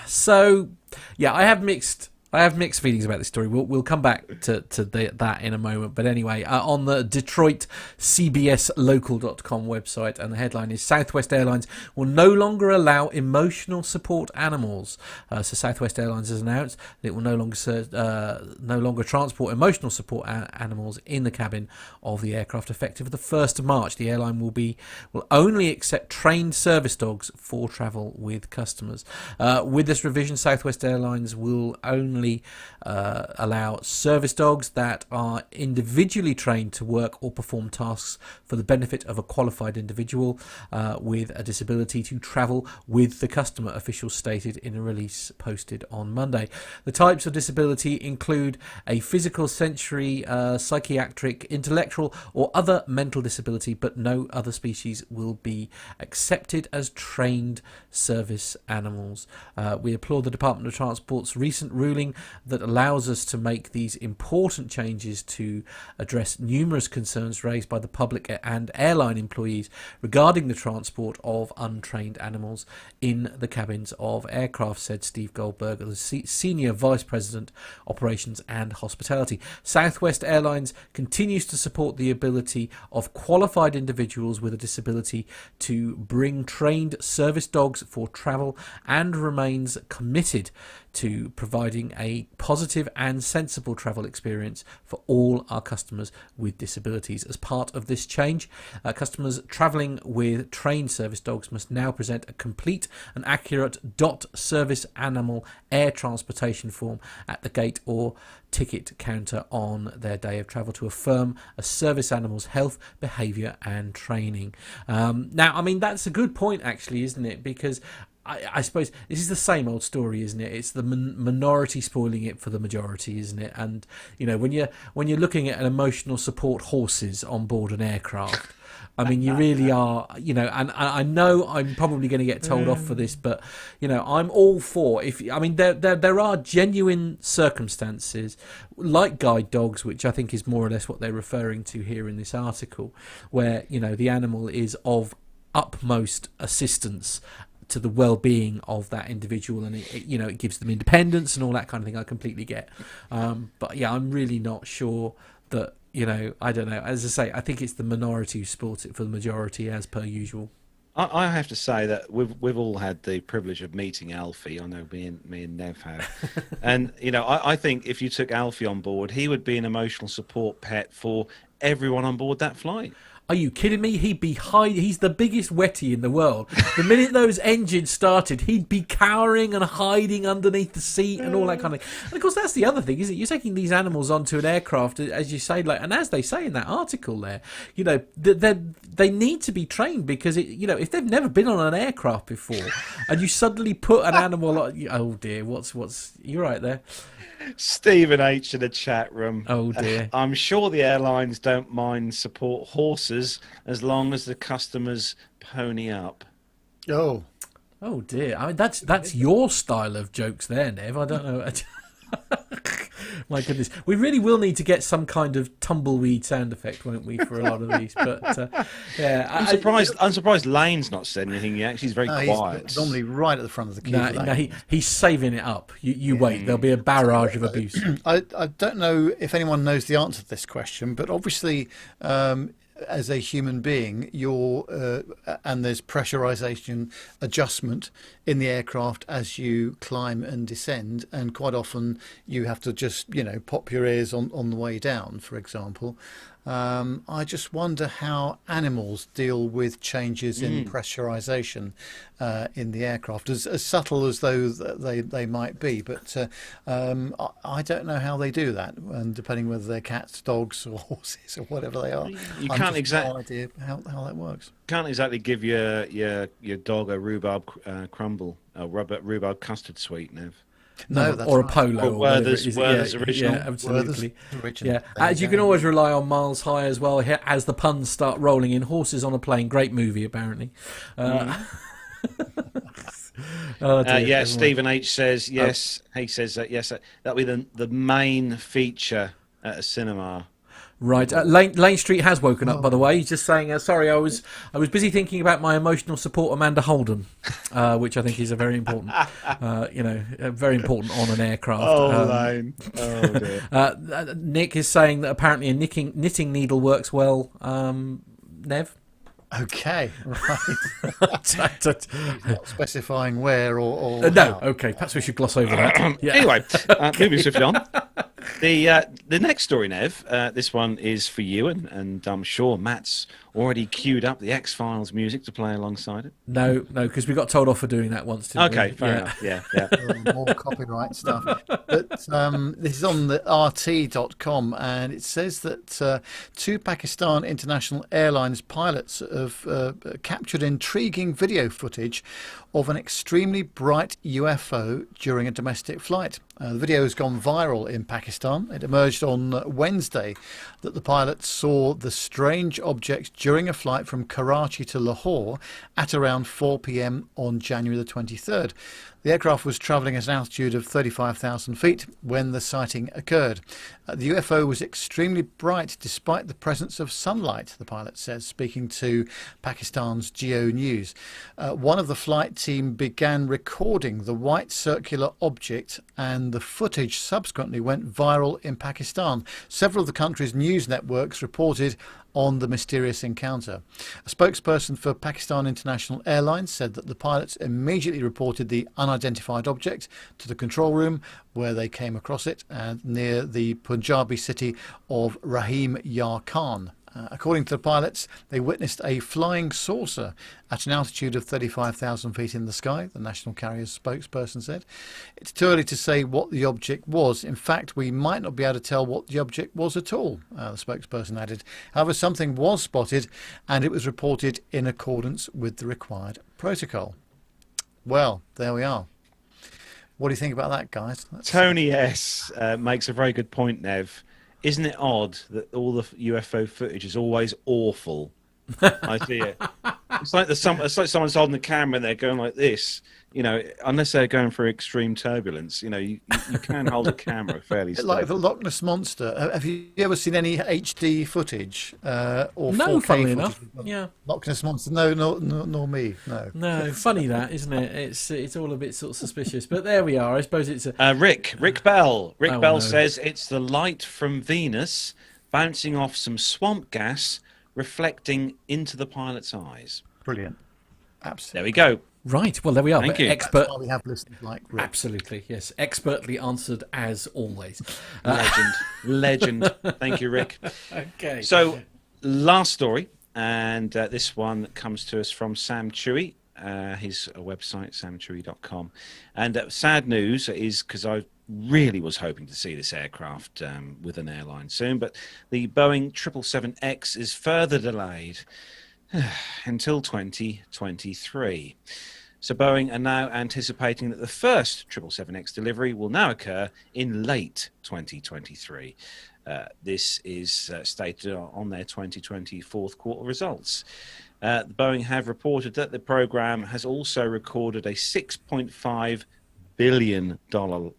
So, yeah, I have mixed feelings about this story. We'll come back to that in a moment. But anyway, on the Detroit CBSLocal.com website, and the headline is Southwest Airlines will no longer allow emotional support animals. So Southwest Airlines has announced that it will no longer transport emotional support animals in the cabin of the aircraft effective the 1st of March. The airline will only accept trained service dogs for travel with customers. With this revision, Southwest Airlines will only allow service dogs that are individually trained to work or perform tasks for the benefit of a qualified individual with a disability to travel with the customer, officials stated in a release posted on Monday. The types of disability include a physical, sensory, psychiatric, intellectual or other mental disability, but no other species will be accepted as trained service animals. We applaud the Department of Transport's recent ruling that allows us to make these important changes to address numerous concerns raised by the public and airline employees regarding the transport of untrained animals in the cabins of aircraft, said Steve Goldberg, the Senior Vice President, Operations and Hospitality. Southwest Airlines continues to support the ability of qualified individuals with a disability to bring trained service dogs for travel and remains committed to providing a positive and sensible travel experience for all our customers with disabilities. As part of this change, customers travelling with trained service dogs must now present a complete and accurate DOT service animal air transportation form at the gate or ticket counter on their day of travel to affirm a service animal's health, behaviour and training. Now, I mean, that's a good point actually, isn't it? Because I suppose this is the same old story, isn't it? It's the minority spoiling it for the majority, isn't it? And when you're looking at an emotional support horses on board an aircraft, I mean, you really are, and I know I'm probably going to get told off for this, but, I'm all for, there are genuine circumstances like guide dogs, which I think is more or less what they're referring to here in this article, where, the animal is of utmost assistance to the well-being of that individual, and it gives them independence and all that kind of thing. I completely get. But yeah, I'm really not sure that, I don't know. As I say, I think it's the minority who sport it for the majority, as per usual. I have to say that we've all had the privilege of meeting Alfie. I know me and Nev have, and I think if you took Alfie on board, he would be an emotional support pet for everyone on board that flight. Are you kidding me? He'd be he's the biggest wetty in the world. The minute those engines started, he'd be cowering and hiding underneath the seat and all that kind of thing. And of course, that's the other thing, isn't it? You're taking these animals onto an aircraft, as you say, and as they say in that article there, they need to be trained, because if they've never been on an aircraft before, and you suddenly put an animal on, oh dear, what's you're right there. Stephen H in the chat room. Oh dear. I'm sure the airlines don't mind support horses as long as the customers pony up. Oh dear. I mean, that's your style of jokes there, Nev. I don't know. My goodness, we really will need to get some kind of tumbleweed sound effect, won't we, for a lot of these? But yeah, I'm surprised Lane's not said anything yet. She's very quiet. He's normally right at the front of the queue. No, he's saving it up. You wait. There'll be a barrage of abuse. I don't know if anyone knows the answer to this question, but obviously, as a human being, and there's pressurization adjustment in the aircraft as you climb and descend, and quite often you have to just pop your ears on the way down, for example. I just wonder how animals deal with changes in pressurization in the aircraft, as subtle as though they might be. But I don't know how they do that, and depending whether they're cats, dogs, or horses, or whatever they are, you can't exactly no idea how that works. Can't exactly give your dog a rhubarb crumble, a rhubarb custard sweet, Nev. No, that's or a right. polo. Or Werther's original. Yeah, absolutely. Original. Yeah, as you can always rely on Miles High as well. As the puns start rolling in, Horses on a Plane, great movie apparently. Stephen H says yes. He says that yes, that'll be the main feature at a cinema. Right, Lane Street has woken up. By the way, he's just saying, sorry, I was busy thinking about my emotional support, Amanda Holden, which I think is a very important, very important on an aircraft. Lane. Oh dear. Nick is saying that apparently a knitting needle works well. Nev. Okay, right. Not specifying where or no. how. Okay, perhaps we should gloss over that. Yeah. Anyway, moving swiftly on. The next story, Nev, this one is for you, and I'm sure Matt's already queued up the X-Files music to play alongside it. No, because we got told off for doing that once, didn't we? Okay, fair enough. Yeah. More copyright stuff. But this is on the RT.com, and it says that two Pakistan International Airlines pilots have captured intriguing video footage of an extremely bright UFO during a domestic flight. The video has gone viral in Pakistan. It emerged on Wednesday that the pilots saw the strange object during a flight from Karachi to Lahore at around 4 p.m. on January the 23rd. The aircraft was travelling at an altitude of 35,000 feet when the sighting occurred. The UFO was extremely bright despite the presence of sunlight, the pilot says, speaking to Pakistan's Geo News. One of the flight team began recording the white circular object, and the footage subsequently went viral in Pakistan. Several of the country's news networks reported on the mysterious encounter. A spokesperson for Pakistan International Airlines said that the pilots immediately reported the unidentified object to the control room, where they came across it near the Punjabi city of Rahim Yar Khan. According to the pilots, they witnessed a flying saucer at an altitude of 35,000 feet in the sky, the national carrier's spokesperson said. It's too early to say what the object was. In fact, we might not be able to tell what the object was at all, the spokesperson added. However, something was spotted, and it was reported in accordance with the required protocol. Well, there we are. What do you think about that, guys? Tony S makes a very good point, Nev. Isn't it odd that all the UFO footage is always awful? I see it. It's like it's like someone's holding the camera and they're going like this. You know, unless they're going through extreme turbulence, you know, you can hold a camera fairly It's steady. like the Loch Ness Monster. Have you ever seen any HD footage or No, 4K funnily footage? enough. Yeah. Loch Ness Monster? No, nor me. No. No, funny that, isn't it? It's all a bit sort of suspicious. But there we are. I suppose it's a... Rick Bell. Rick Oh, Bell no. says it's the light from Venus bouncing off some swamp gas, reflecting into the pilot's eyes. Brilliant. Absolutely. There we go. Right, well, there we are. Thank you. That's why we have listeners like Rick. Absolutely, yes. Expertly answered as always. Legend. Thank you, Rick. Okay. So, last story, and this one comes to us from Sam Chewy, his website, samchewy.com. And sad news is, because I really was hoping to see this aircraft with an airline soon, but the Boeing 777X is further delayed until 2023. So Boeing are now anticipating that the first 777X delivery will now occur in late 2023. This is stated on their 2020 fourth quarter results. Boeing have reported that the program has also recorded a $6.5 billion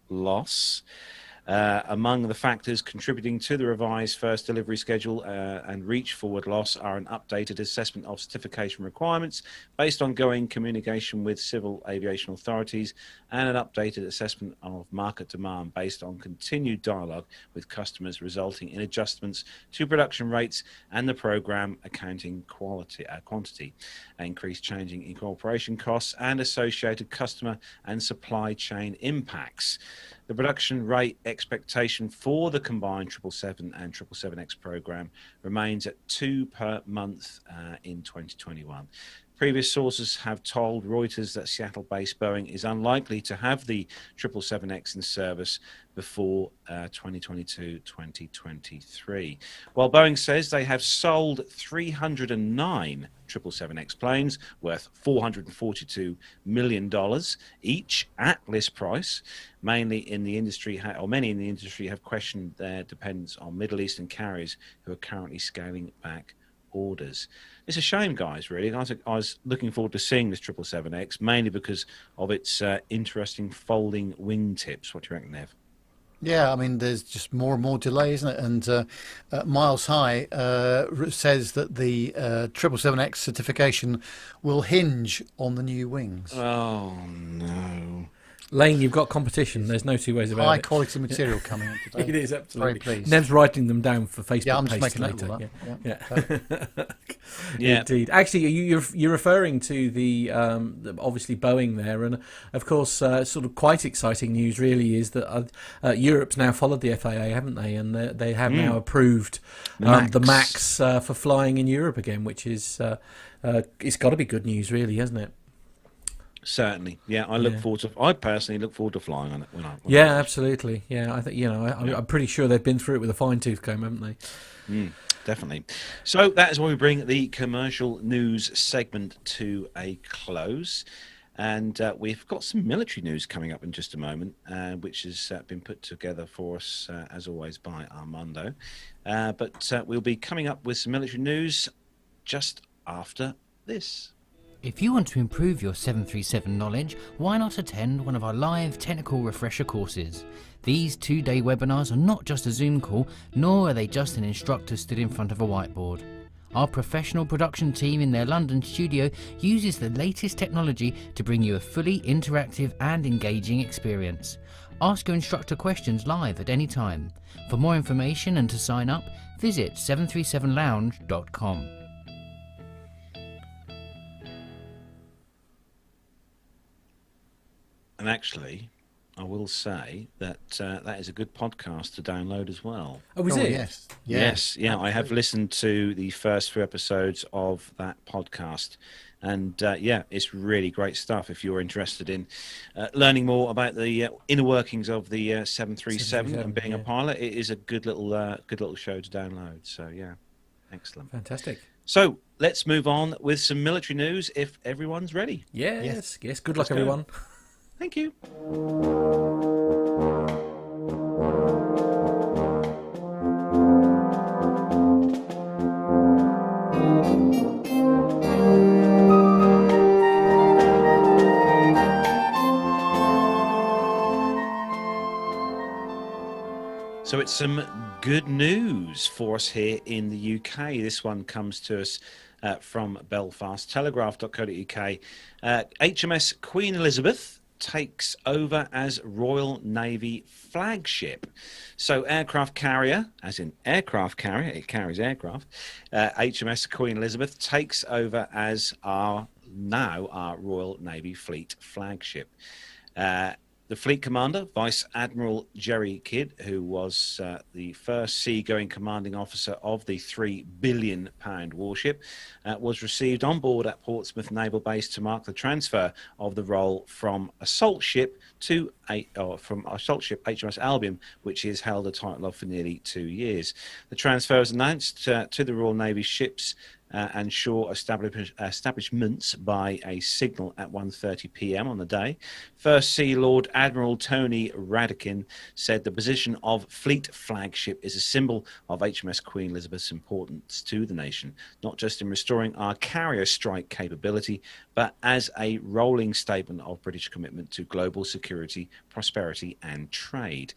loss. Among the factors contributing to the revised first delivery schedule and reach forward loss are an updated assessment of certification requirements based on ongoing communication with civil aviation authorities and an updated assessment of market demand based on continued dialogue with customers, resulting in adjustments to production rates and the program accounting quantity, increased changing incorporation costs and associated customer and supply chain impacts. The production rate expectation for the combined 777 and 777X program remains at 2 per month in 2021. Previous sources have told Reuters that Seattle-based Boeing is unlikely to have the 777X in service before 2022-2023. While Boeing says they have sold 309 777X planes worth $442 million each at list price, many in the industry have questioned their dependence on Middle Eastern carriers who are currently scaling back orders. It's a shame, guys, really. I was looking forward to seeing this 777X, mainly because of its interesting folding wingtips. What do you reckon, Nev? Yeah, I mean, there's just more and more delay, isn't it? And Miles High says that the 777X certification will hinge on the new wings. Oh, no. Lane, you've got competition. There's no two ways about High it. quality material coming in today. It is, absolutely. Very pleased. Nev's writing them down for Facebook Yeah, I'm just paste making note later. of that. Yeah. Yeah. Indeed. Actually, you're referring to the obviously Boeing there, and of course, sort of quite exciting news really is that Europe's now followed the FAA, haven't they? And they have now approved the MAX for flying in Europe again, which is it's got to be good news, really, hasn't it? Certainly, yeah. I personally look forward to flying on it when I absolutely. Yeah, I think I'm pretty sure they've been through it with a fine-tooth comb, haven't they? Definitely. So that is why we bring the commercial news segment to a close, and we've got some military news coming up in just a moment, which has been put together for us as always by Armando. But we'll be coming up with some military news just after this. If you want to improve your 737 knowledge, why not attend one of our live technical refresher courses? These 2-day webinars are not just a Zoom call, nor are they just an instructor stood in front of a whiteboard. Our professional production team in their London studio uses the latest technology to bring you a fully interactive and engaging experience. Ask your instructor questions live at any time. For more information and to sign up, visit 737lounge.com. And actually, I will say that that is a good podcast to download as well. Oh, is it? Yes. Yes, yeah. I have listened to the first 3 episodes of that podcast. And yeah, it's really great stuff if you're interested in learning more about the inner workings of the 737 and being a pilot. It is a good little show to download. So, yeah, excellent. Fantastic. So let's move on with some military news if everyone's ready. Yes. Good luck, Let's go. everyone. Thank you. So it's some good news for us here in the UK. This one comes to us from Belfast, telegraph.co.uk. HMS Queen Elizabeth takes over as Royal Navy flagship. So aircraft carrier, as in aircraft carrier, it carries aircraft. HMS Queen Elizabeth takes over as our Royal Navy fleet flagship. The fleet commander, Vice Admiral Jerry Kidd, who was the first seagoing commanding officer of the £3 billion warship, was received on board at Portsmouth Naval Base to mark the transfer of the role from assault ship to assault ship HMS Albion, which he has held the title of for nearly 2 years. The transfer was announced to the Royal Navy ships and shore establishments by a signal at 1:30 p.m. on the day. First Sea Lord Admiral Tony Radakin said the position of fleet flagship is a symbol of HMS Queen Elizabeth's importance to the nation, not just in restoring our carrier strike capability, but as a rolling statement of British commitment to global security, prosperity and trade.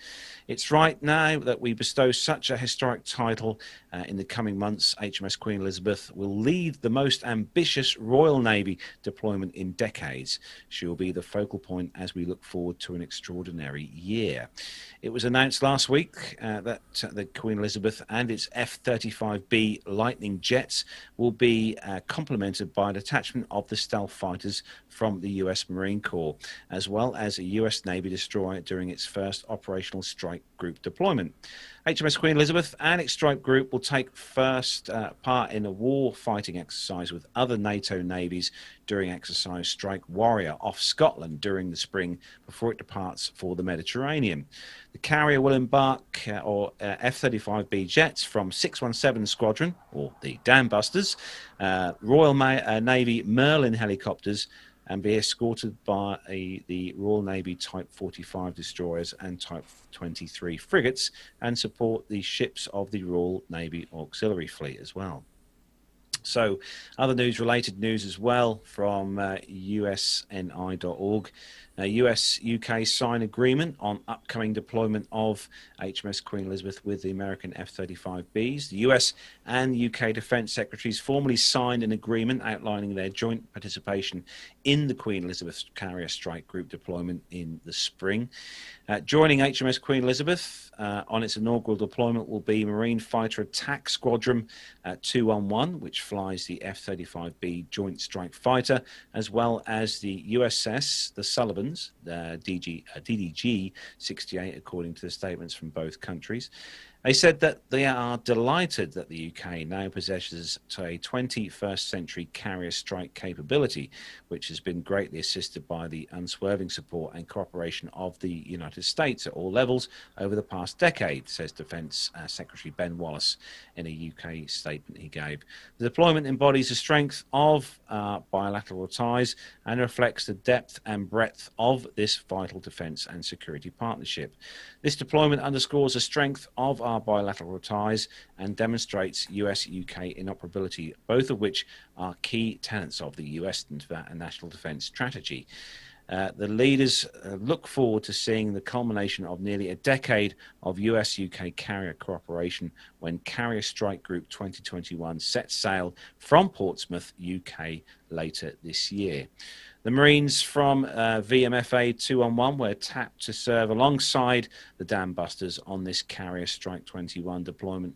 It's right now that we bestow such a historic title. In the coming months, HMS Queen Elizabeth will lead the most ambitious Royal Navy deployment in decades. She will be the focal point as we look forward to an extraordinary year. It was announced last week that the Queen Elizabeth and its F-35B Lightning jets will be complemented by a detachment of the stealth fighters from the US Marine Corps, as well as a US Navy destroyer during its first operational strike group deployment. HMS Queen Elizabeth and its strike group will take first part in a war fighting exercise with other NATO navies during exercise Strike Warrior off Scotland during the spring before it departs for the Mediterranean. The carrier will embark F-35B jets from 617 Squadron, or the Dam Busters, Royal Navy Merlin helicopters, and be escorted by the Royal Navy Type 45 destroyers and Type 23 frigates, and support the ships of the Royal Navy Auxiliary Fleet as well. So other related news as well from usni.org. US-UK sign agreement on upcoming deployment of HMS Queen Elizabeth with the American F-35Bs. The US and UK Defence Secretaries formally signed an agreement outlining their joint participation in the Queen Elizabeth Carrier Strike Group deployment in the spring. Joining HMS Queen Elizabeth on its inaugural deployment will be Marine Fighter Attack Squadron 211, which flies the F-35B Joint Strike Fighter, as well as the USS, the Sullivans, DDG-68, according to the statements from both countries. They said that they are delighted that the UK now possesses a 21st century carrier strike capability, which has been greatly assisted by the unswerving support and cooperation of the United States at all levels over the past decade, says Defence Secretary Ben Wallace in a UK statement he gave. The deployment embodies the strength of bilateral ties and reflects the depth and breadth of this vital defence and security partnership. This deployment underscores the strength of our bilateral ties and demonstrates US-UK interoperability, both of which are key tenets of the US national defence strategy. The leaders look forward to seeing the culmination of nearly a decade of US-UK carrier cooperation when Carrier Strike Group 2021 sets sail from Portsmouth, UK, later this year. The Marines from VMFA 211 were tapped to serve alongside the Dam Busters on this Carrier Strike 21 deployment.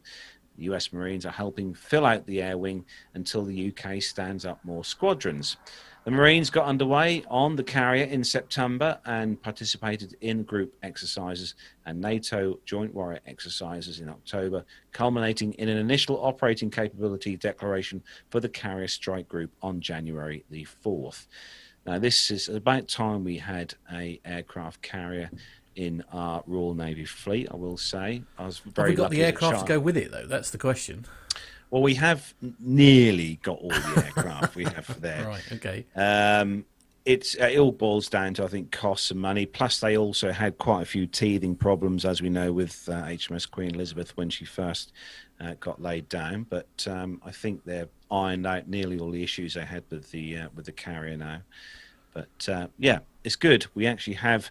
The US Marines are helping fill out the air wing until the UK stands up more squadrons. The Marines got underway on the carrier in September and participated in group exercises and NATO Joint Warrior exercises in October, culminating in an initial operating capability declaration for the Carrier Strike Group on January the 4th. Now, this is about time we had an aircraft carrier in our Royal Navy fleet, I will say. I was very Have we got lucky the aircraft as a to go with it, though? That's the question. Well, we have nearly got all the aircraft we have there. Right, okay. It all boils down to, I think, costs and money. Plus, they also had quite a few teething problems, as we know, with HMS Queen Elizabeth when she first got laid down. But I think they're ironed out nearly all the issues they had with the carrier now. But yeah, it's good. We actually have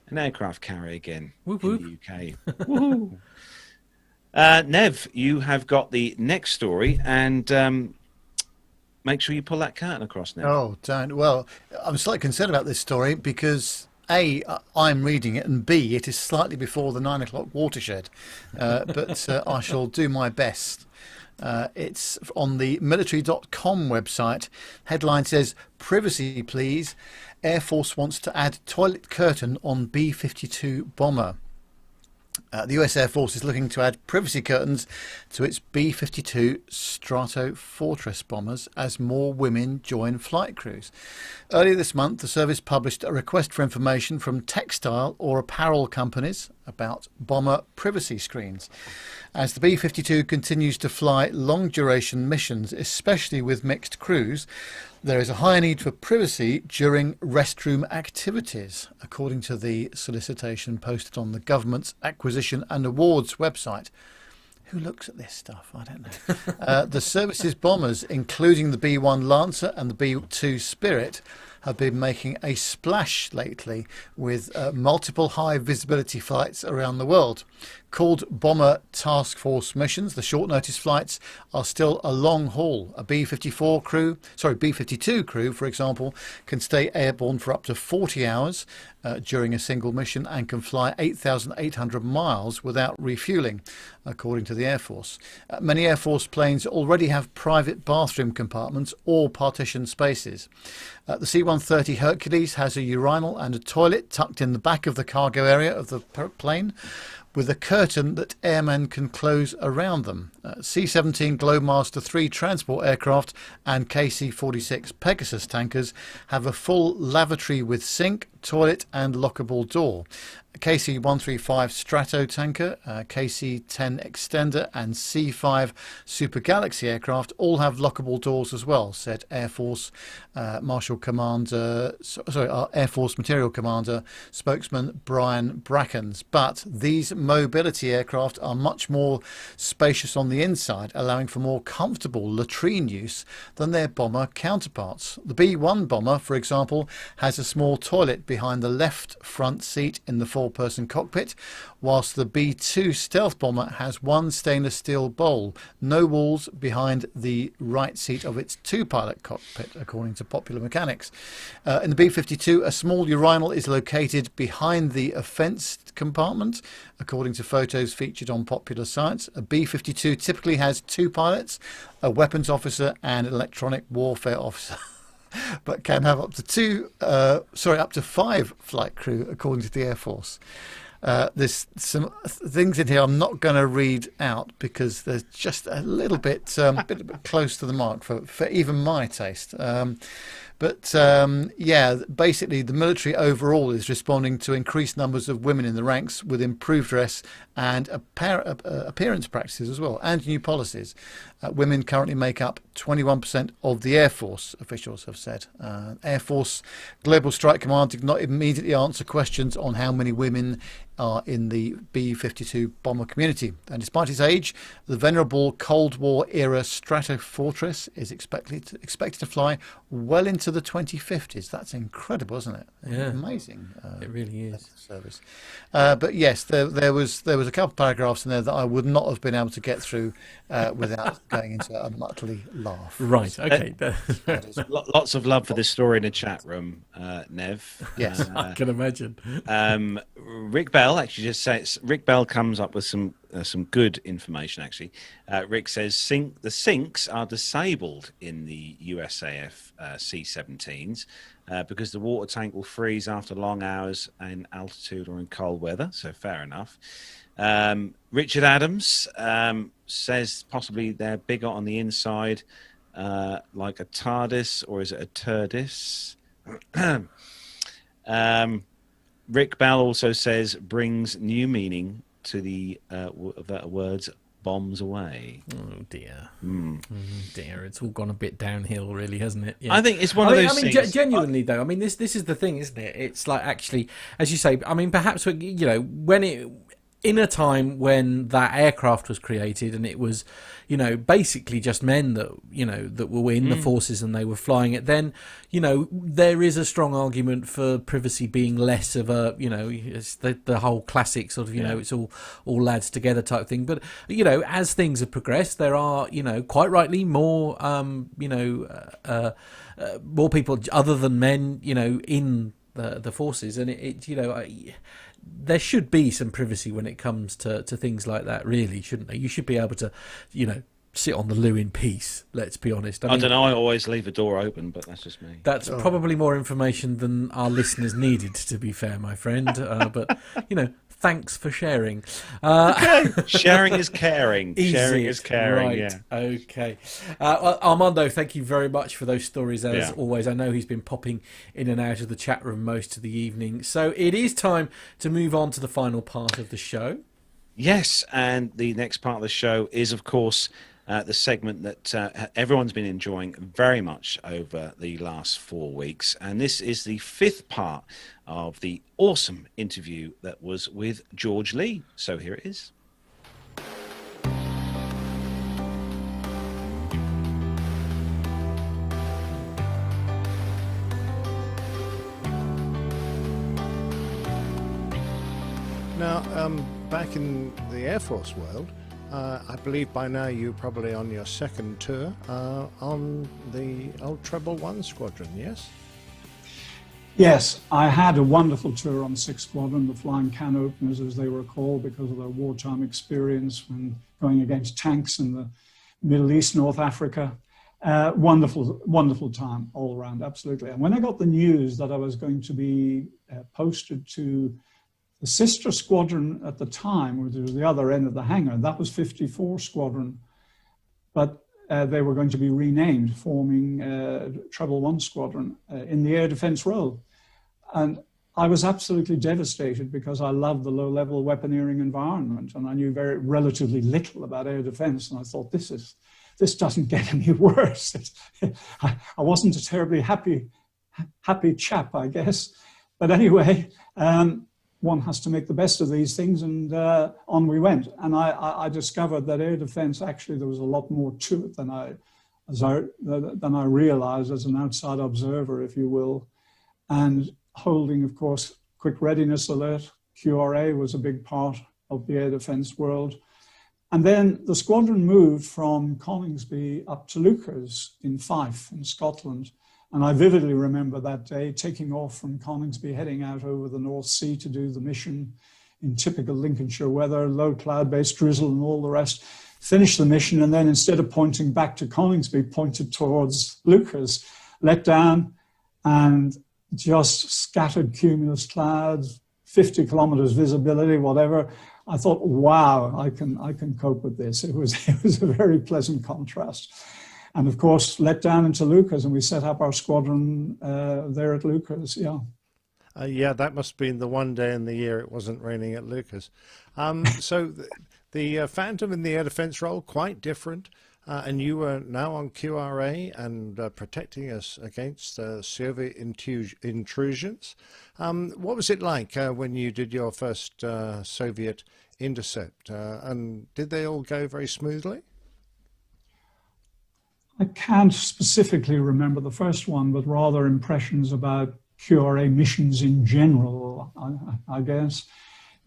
an aircraft carrier again Whoop, in whoop. the UK. Woohoo! Nev, you have got the next story, and make sure you pull that curtain across now. Oh, don't. Well, I'm slightly concerned about this story because A, I'm reading it, and B, it is slightly before the 9 o'clock watershed. But I shall do my best. It's on the military.com website. Headline says, "Privacy, please. Air Force wants to add toilet curtain on B-52 bomber." The US Air Force is looking to add privacy curtains to its B-52 Stratofortress bombers as more women join flight crews. Earlier this month, the service published a request for information from textile or apparel companies about bomber privacy screens. As the B-52 continues to fly long-duration missions, especially with mixed crews, there is a high need for privacy during restroom activities, according to the solicitation posted on the government's Acquisition and Awards website. Who looks at this stuff? I don't know. The service's bombers, including the B-1 Lancer and the B-2 Spirit, have been making a splash lately with multiple high visibility flights around the world. Called Bomber Task Force missions, the short notice flights are still a long haul. A B-52 crew, for example, can stay airborne for up to 40 hours during a single mission and can fly 8,800 miles without refueling, according to the Air Force. Many Air Force planes already have private bathroom compartments or partition spaces. The C-130 Hercules has a urinal and a toilet tucked in the back of the cargo area of the plane, with a curtain that airmen can close around them. C-17 Globemaster III transport aircraft and KC-46 Pegasus tankers have a full lavatory with sink, toilet and lockable door. KC-135 Strato tanker, KC-10 Extender and C-5 Super Galaxy aircraft all have lockable doors as well, said Air Force Air Force Material Commander spokesman Brian Brackens. But these mobility aircraft are much more spacious on the inside, allowing for more comfortable latrine use than their bomber counterparts. The B-1 bomber, for example, has a small toilet behind the left front seat in the four-person cockpit, whilst the B-2 stealth bomber has one stainless steel bowl, no walls behind the right seat of its two-pilot cockpit, according to Popular Mechanics. In the B-52, a small urinal is located behind the offence compartment, according to photos featured on popular sites. A B-52 typically has two pilots, a weapons officer and an electronic warfare officer. But can have up to 5 flight crew, according to the Air Force. There's some things in here I'm not going to read out because they're just a little bit, bit close to the mark for even my taste. Yeah, basically the military overall is responding to increased numbers of women in the ranks with improved dress and appearance practices as well, and new policies. Women currently make up 21% of the Air Force, officials have said. Air Force Global Strike Command did not immediately answer questions on how many women are in the B-52 bomber community. And despite its age, the venerable Cold War era Stratofortress is expected to fly well into the 2050s. That's incredible, isn't it? Yeah, amazing. It really is. Service. But yes, there was a couple of paragraphs in there that I would not have been able to get through without going into a muttly laugh. Right. Okay. Lots of love for this story in the chat room, Nev. Yes, I can imagine. Rick Bell actually just says, Rick Bell comes up with some good information actually. Rick says the sinks are disabled in the USAF C-17s because the water tank will freeze after long hours in altitude or in cold weather, so fair enough. Richard Adams says possibly they're bigger on the inside, like a TARDIS, or is it a TERDIS? Rick Bell also says brings new meaning to the words bombs away. Oh dear. Dear, it's all gone a bit downhill, really, hasn't it? Yeah. I think it's one of those things. Genuinely, though, I mean, this is the thing, isn't it? It's like, actually, as you say, I mean, perhaps, when it... in a time when that aircraft was created and it was, basically just men that, that were in the forces and they were flying it, then, there is a strong argument for privacy being less of a, it's the whole classic sort of, it's all lads together type thing. But, as things have progressed, there are, quite rightly more, more people other than men, in the forces. And there should be some privacy when it comes to things like that, really, shouldn't there? You should be able to, sit on the loo in peace, let's be honest. I don't know, I always leave a door open, but that's just me. That's probably more information than our listeners needed, to be fair, my friend. But, thanks for sharing. Okay. Sharing is caring. Easy. Sharing is caring, right. yeah. Okay. Well, Armando, thank you very much for those stories, as always. I know he's been popping in and out of the chat room most of the evening. So it is time to move on to the final part of the show. Yes, and the next part of the show is, of course, the segment that everyone's been enjoying very much over the last 4 weeks. And this is the 5th part of the awesome interview that was with George Lee. So here it is. Now, back in the Air Force world, I believe by now you're probably on your 2nd tour on the old Treble 1 Squadron, yes? Yes, I had a wonderful tour on 6th Squadron, the Flying Can Openers, as they were called, because of their wartime experience when going against tanks in the Middle East, North Africa. Wonderful time all around, absolutely. And when I got the news that I was going to be posted to the sister squadron at the time, which was the other end of the hangar, that was 54 Squadron, but they were going to be renamed, forming Treble 1 Squadron in the air defense role. And I was absolutely devastated because I loved the low-level weaponeering environment, and I knew relatively little about air defense, and I thought, this doesn't get any worse. I wasn't a terribly happy chap, I guess. But anyway, one has to make the best of these things, and on we went. And I discovered that air defense, actually, there was a lot more to it than I realized as an outside observer, if you will. And holding, of course, quick readiness alert, QRA was a big part of the air defense world. And then the squadron moved from Coningsby up to Lucas in Fife in Scotland. And I vividly remember that day taking off from Coningsby, heading out over the North Sea to do the mission in typical Lincolnshire weather, low cloud-based drizzle and all the rest. Finished the mission, and then instead of pointing back to Coningsby, pointed towards Lucas, let down, and just scattered cumulus clouds, 50 kilometers visibility, whatever. I thought, wow, I can cope with this. It was a very pleasant contrast. And of course, let down into Lucas, and we set up our squadron there at Lucas, Yeah, that must have been the one day in the year it wasn't raining at Lucas. So the Phantom in the air defense role, quite different. And you were now on QRA and protecting us against Soviet intrusions. What was it like when you did your first Soviet intercept? And did they all go very smoothly? I can't specifically remember the first one, but rather impressions about QRA missions in general, I guess.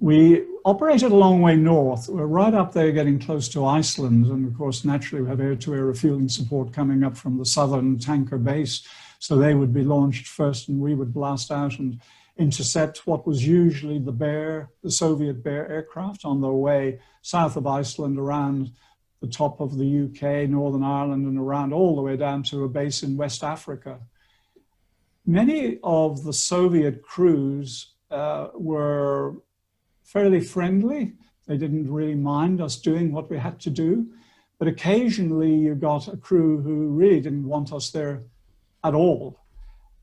We operated a long way north. We're right up there getting close to Iceland. And of course, naturally, we have air-to-air refueling support coming up from the southern tanker base. So they would be launched first, and we would blast out and intercept what was usually the Soviet Bear aircraft on their way south of Iceland, around the top of the UK, Northern Ireland, and around all the way down to a base in West Africa. Many of the Soviet crews were fairly friendly. They didn't really mind us doing what we had to do. But occasionally you got a crew who really didn't want us there at all.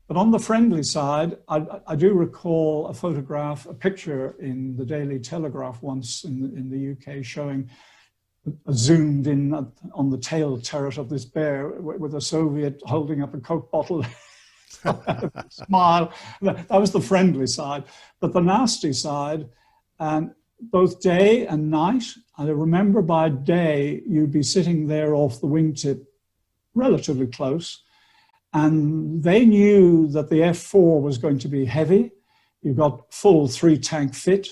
But on the friendly side, I do recall a picture in the Daily Telegraph once in the UK showing zoomed in on the tail turret of this bear with a Soviet holding up a Coke bottle. Smile. That was the friendly side. But the nasty side, both day and night, I remember by day you'd be sitting there off the wingtip relatively close, and they knew that the F4 was going to be heavy. You've got full 3-tank fit.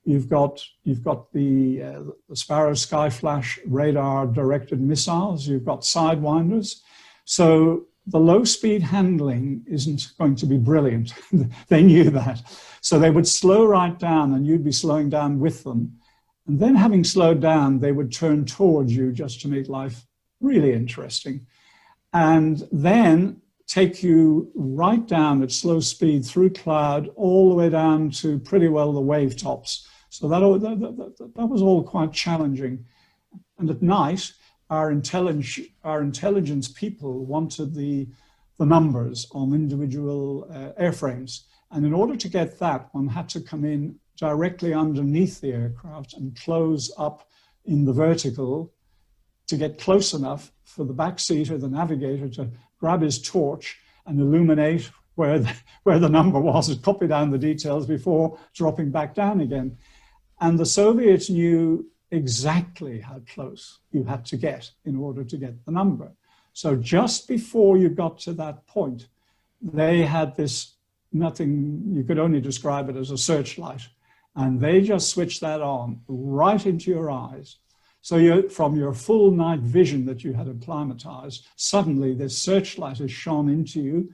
You've got the Sparrow Skyflash radar-directed missiles. You've got sidewinders. So the low-speed handling isn't going to be brilliant. They knew that. So they would slow right down, and you'd be slowing down with them. And then having slowed down, they would turn towards you just to make life really interesting. And then take you right down at slow speed through cloud, all the way down to pretty well the wave tops. So that was all quite challenging. And at night, our intelligence people wanted the numbers on individual airframes. And in order to get that, one had to come in directly underneath the aircraft and close up in the vertical to get close enough for the backseater, the navigator, to grab his torch and illuminate where the number was and copy down the details before dropping back down again. And the Soviets knew exactly how close you had to get in order to get the number. So just before you got to that point, they had this nothing, you could only describe it as a searchlight. And they just switched that on right into your eyes. So from your full night vision that you had acclimatized, suddenly this searchlight is shone into you,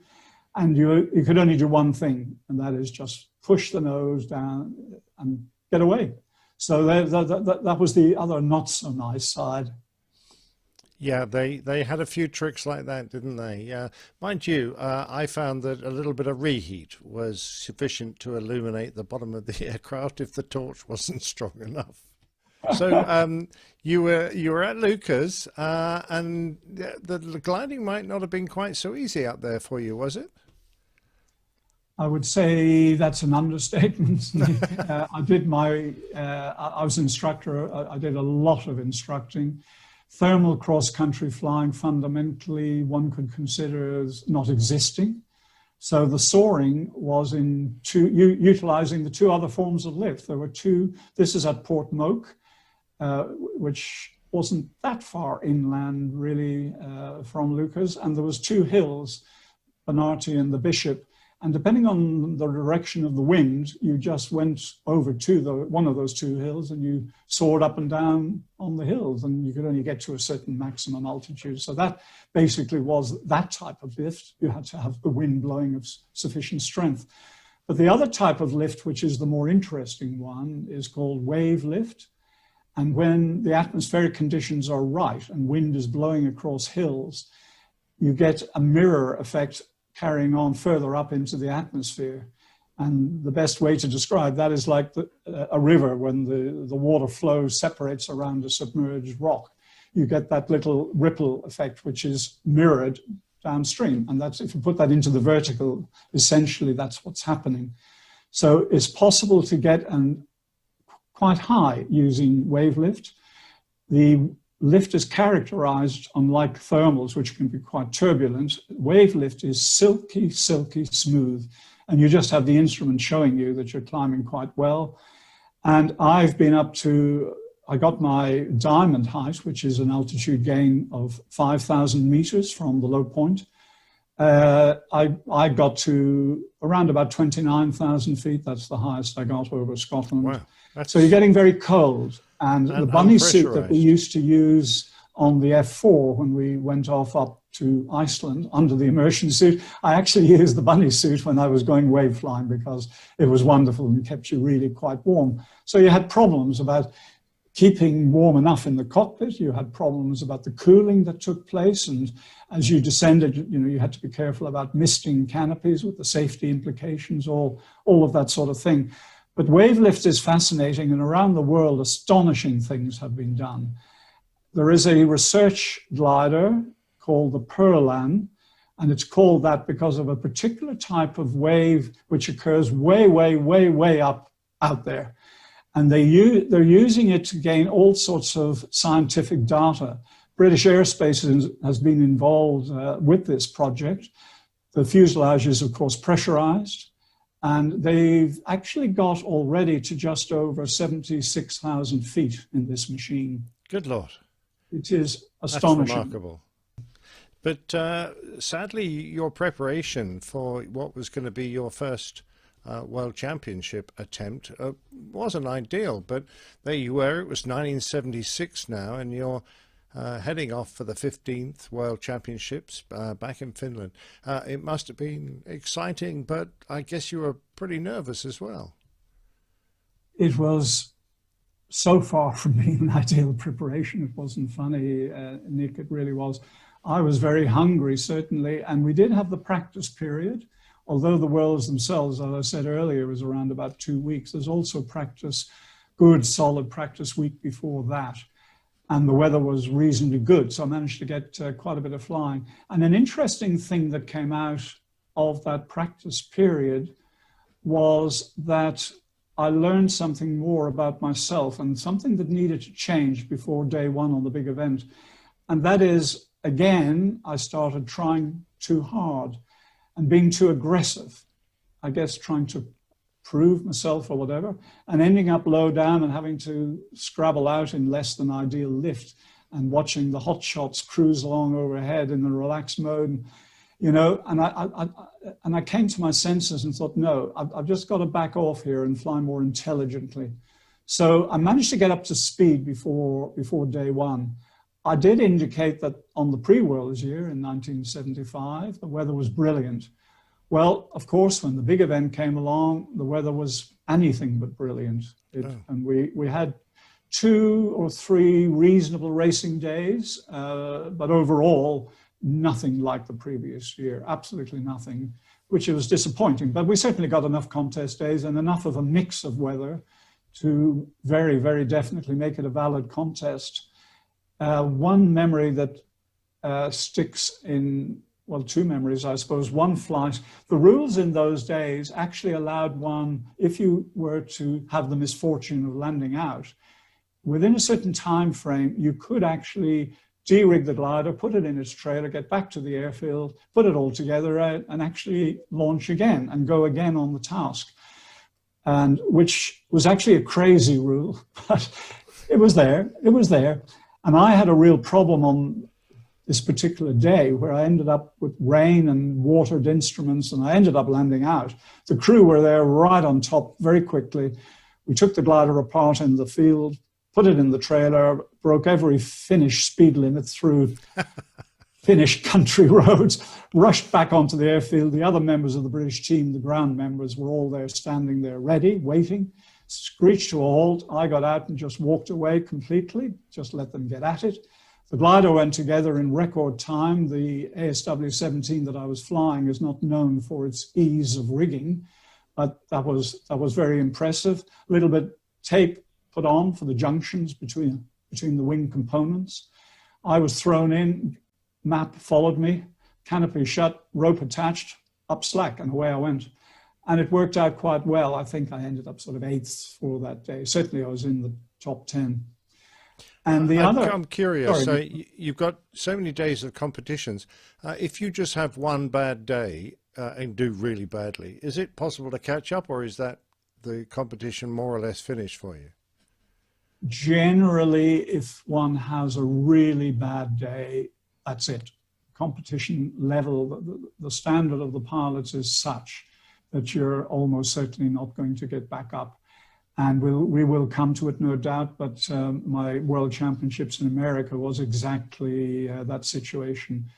and you could only do one thing, and that is just push the nose down and get away. So that was the other not so nice side. Yeah, they had a few tricks like that, didn't they? Yeah, mind you, I found that a little bit of reheat was sufficient to illuminate the bottom of the aircraft if the torch wasn't strong enough. So you were at Lucas, and the gliding might not have been quite so easy out there for you, was it? I would say that's an understatement. I was instructor. I did a lot of instructing. Thermal cross-country flying, fundamentally, one could consider as not existing. So the soaring was utilizing the two other forms of lift. There were two. This is at Port Moke, which wasn't that far inland, really, from Lucas. And there was two hills, Banarty and the Bishop. And depending on the direction of the wind, you just went over to one of those two hills and you soared up and down on the hills, and you could only get to a certain maximum altitude. So that basically was that type of lift. You had to have the wind blowing of sufficient strength. But the other type of lift, which is the more interesting one, is called wave lift. And when the atmospheric conditions are right and wind is blowing across hills, you get a mirror effect carrying on further up into the atmosphere. And the best way to describe that is like a river when the water flow separates around a submerged rock. You get that little ripple effect, which is mirrored downstream. And that's, if you put that into the vertical, essentially that's what's happening. So it's possible to get quite high using wave lift. The lift is characterized, unlike thermals, which can be quite turbulent. Wave lift is silky, silky smooth. And you just have the instrument showing you that you're climbing quite well. And I've been up to, I got my diamond height, which is an altitude gain of 5,000 meters from the low point. I got to around about 29,000 feet. That's the highest I got over Scotland. Wow. So you're getting very cold. And the bunny suit that we used to use on the F4 when we went off up to Iceland under the immersion suit, I actually used the bunny suit when I was going wave flying because it was wonderful and kept you really quite warm. So you had problems about keeping warm enough in the cockpit. You had problems about the cooling that took place. And as you descended, you had to be careful about misting canopies with the safety implications, all of that sort of thing. But wave lift is fascinating, and around the world, astonishing things have been done. There is a research glider called the Perlan, and it's called that because of a particular type of wave which occurs way, way, way, way up out there. And they're using it to gain all sorts of scientific data. British Aerospace has been involved with this project. The fuselage is, of course, pressurized, and they've actually got already to just over 76,000 feet in this machine. Good Lord. It is astonishing. That's remarkable. But sadly, your preparation for what was going to be your first World Championship attempt wasn't ideal, but there you were. It was 1976 now, and you're heading off for the 15th World Championships back in Finland. It must have been exciting, but I guess you were pretty nervous as well. It was so far from being an ideal preparation. It wasn't funny, Nick, it really was. I was very hungry, certainly, and we did have the practice period. Although the Worlds themselves, as I said earlier, was around about 2 weeks, there's also practice, good, solid practice week before that. And the weather was reasonably good, so I managed to get quite a bit of flying. And an interesting thing that came out of that practice period was that I learned something more about myself and something that needed to change before day one on the big event. And that is, again, I started trying too hard and being too aggressive, I guess trying to prove myself or whatever, and ending up low down and having to scrabble out in less than ideal lift and watching the hot shots cruise along overhead in the relaxed mode, you know, and I came to my senses and thought, no, I've just got to back off here and fly more intelligently. So I managed to get up to speed before day one. I did indicate that on the pre-Worlds year in 1975, the weather was brilliant. Well, of course, when the big event came along, the weather was anything but brilliant. And we had 2 or 3 reasonable racing days, but overall, nothing like the previous year, absolutely nothing, which was disappointing. But we certainly got enough contest days and enough of a mix of weather to very, very definitely make it a valid contest. One memory that sticks in, well, 2 memories, I suppose. One flight, the rules in those days actually allowed one, if you were to have the misfortune of landing out, within a certain time frame, you could actually de-rig the glider, put it in its trailer, get back to the airfield, put it all together and actually launch again and go again on the task. And which was actually a crazy rule, but it was there. And I had a real problem on this particular day where I ended up with rain and watered instruments and I ended up landing out. The crew were there right on top very quickly. We took the glider apart in the field, put it in the trailer, broke every Finnish speed limit through Finnish country roads, rushed back onto the airfield. The other members of the British team, the ground members, were all there standing there ready, waiting. Screeched to a halt. I got out and just walked away completely, just let them get at it. The glider went together in record time. The ASW-17 that I was flying is not known for its ease of rigging, but that was very impressive. A little bit tape put on for the junctions between the wing components. I was thrown in, map followed me, canopy shut, rope attached, up slack, and away I went. And it worked out quite well. I think I ended up sort of 8th for that day. Certainly I was in the top 10. And I'm curious, so you've got so many days of competitions. If you just have one bad day and do really badly, is it possible to catch up, or is that the competition more or less finished for you? Generally, if one has a really bad day, that's it. Competition level, the standard of the pilots is such that you're almost certainly not going to get back up. And we will come to it, no doubt, but my World Championships in America was exactly that situation.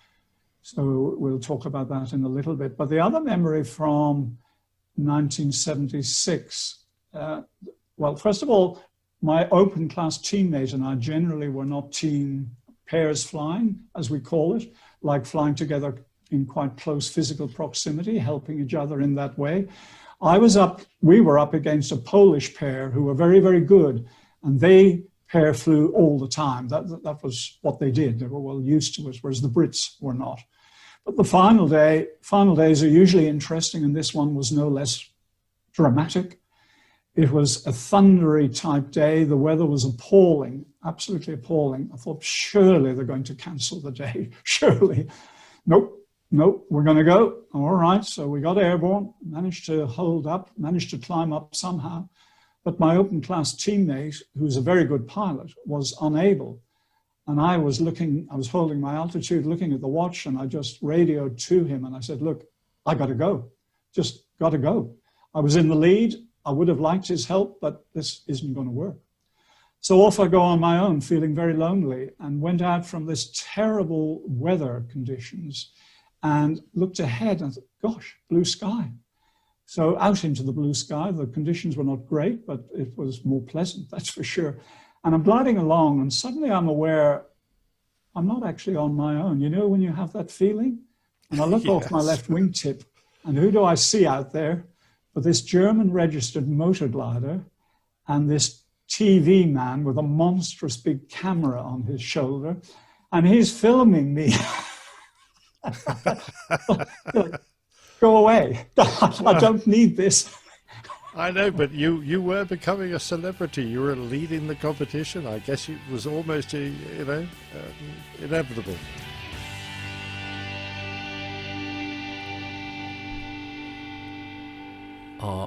So we'll talk about that in a little bit. But the other memory from 1976, well, first of all, my open class teammate and I generally were not team pairs flying, as we call it, like flying together in quite close physical proximity, helping each other in that way. We were up against a Polish pair who were very, very good, and they pair flew all the time. That was what they did. They were well used to it, whereas the Brits were not. But the final days are usually interesting, and this one was no less dramatic. It was a thundery type day. The weather was appalling, absolutely appalling. I thought, surely they're going to cancel the day. Surely. Nope, we're going to go. All right. So we got airborne, managed to hold up, managed to climb up somehow. But my open class teammate, who's a very good pilot, was unable. And I was holding my altitude, looking at the watch, and I just radioed to him. And I said, look, I got to go. Just got to go. I was in the lead. I would have liked his help, but this isn't going to work. So off I go on my own, feeling very lonely, and went out from this terrible weather conditions and looked ahead and thought, gosh, blue sky. So out into the blue sky. The conditions were not great, but it was more pleasant, that's for sure. And I'm gliding along, and suddenly I'm aware I'm not actually on my own. You know when you have that feeling? And I look off my left wingtip, and who do I see out there? But this German-registered motor glider and this TV man with a monstrous big camera on his shoulder, and he's filming me. Go away. I don't need this. I know, but you were becoming a celebrity. You were leading the competition. I guess it was almost, inevitable.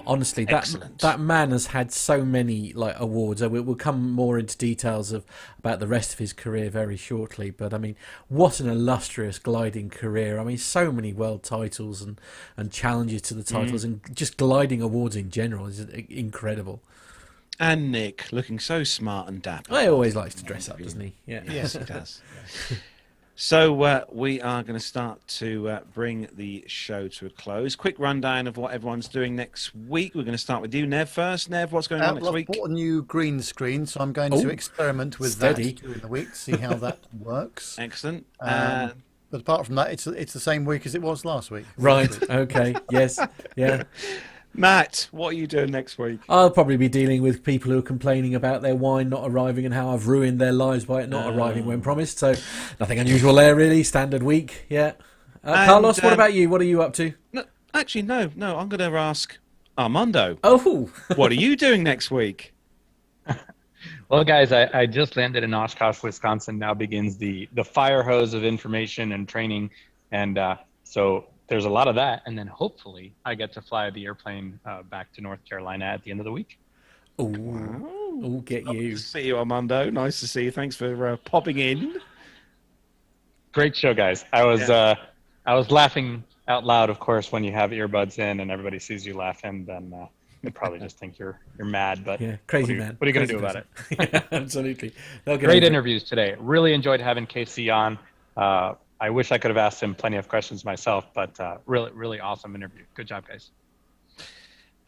Honestly, that man has had so many awards. We'll come more into details about the rest of his career very shortly. But I mean, what an illustrious gliding career! I mean, so many world titles and challenges to the titles, and just gliding awards in general is incredible. And Nick looking so smart and dapper. He always likes to dress up, doesn't he? Yeah. Yes, he does. So we are going to start to bring the show to a close. Quick rundown of what everyone's doing next week. We're going to start with you, Nev, first. Nev, what's going on next week? I've bought a new green screen, so I'm going to experiment with that during the week, see how that works. Excellent. But apart from that, it's the same week as it was last week. Right, okay, yes, yeah. Matt, what are you doing next week? I'll probably be dealing with people who are complaining about their wine not arriving and how I've ruined their lives by it not arriving when promised. So nothing unusual there, really. Standard week, yeah. Carlos, what about you? What are you up to? No, actually, no. I'm going to ask Armando. Oh. What are you doing next week? Well, guys, I just landed in Oshkosh, Wisconsin. Now begins the fire hose of information and training. And so there's a lot of that, and then hopefully I get to fly the airplane back to North Carolina at the end of the week. Oh, wow. Get you. Nice to see you, Armando. Nice to see you. Thanks for popping in. Great show, guys. I was laughing out loud, of course, when you have earbuds in and everybody sees you laughing. Then they probably just think you're mad. But yeah, crazy man. What are you going to do about it? Yeah, absolutely. Great interviews today. Really enjoyed having Casey on. I wish I could have asked him plenty of questions myself, but really, really awesome interview. Good job, guys.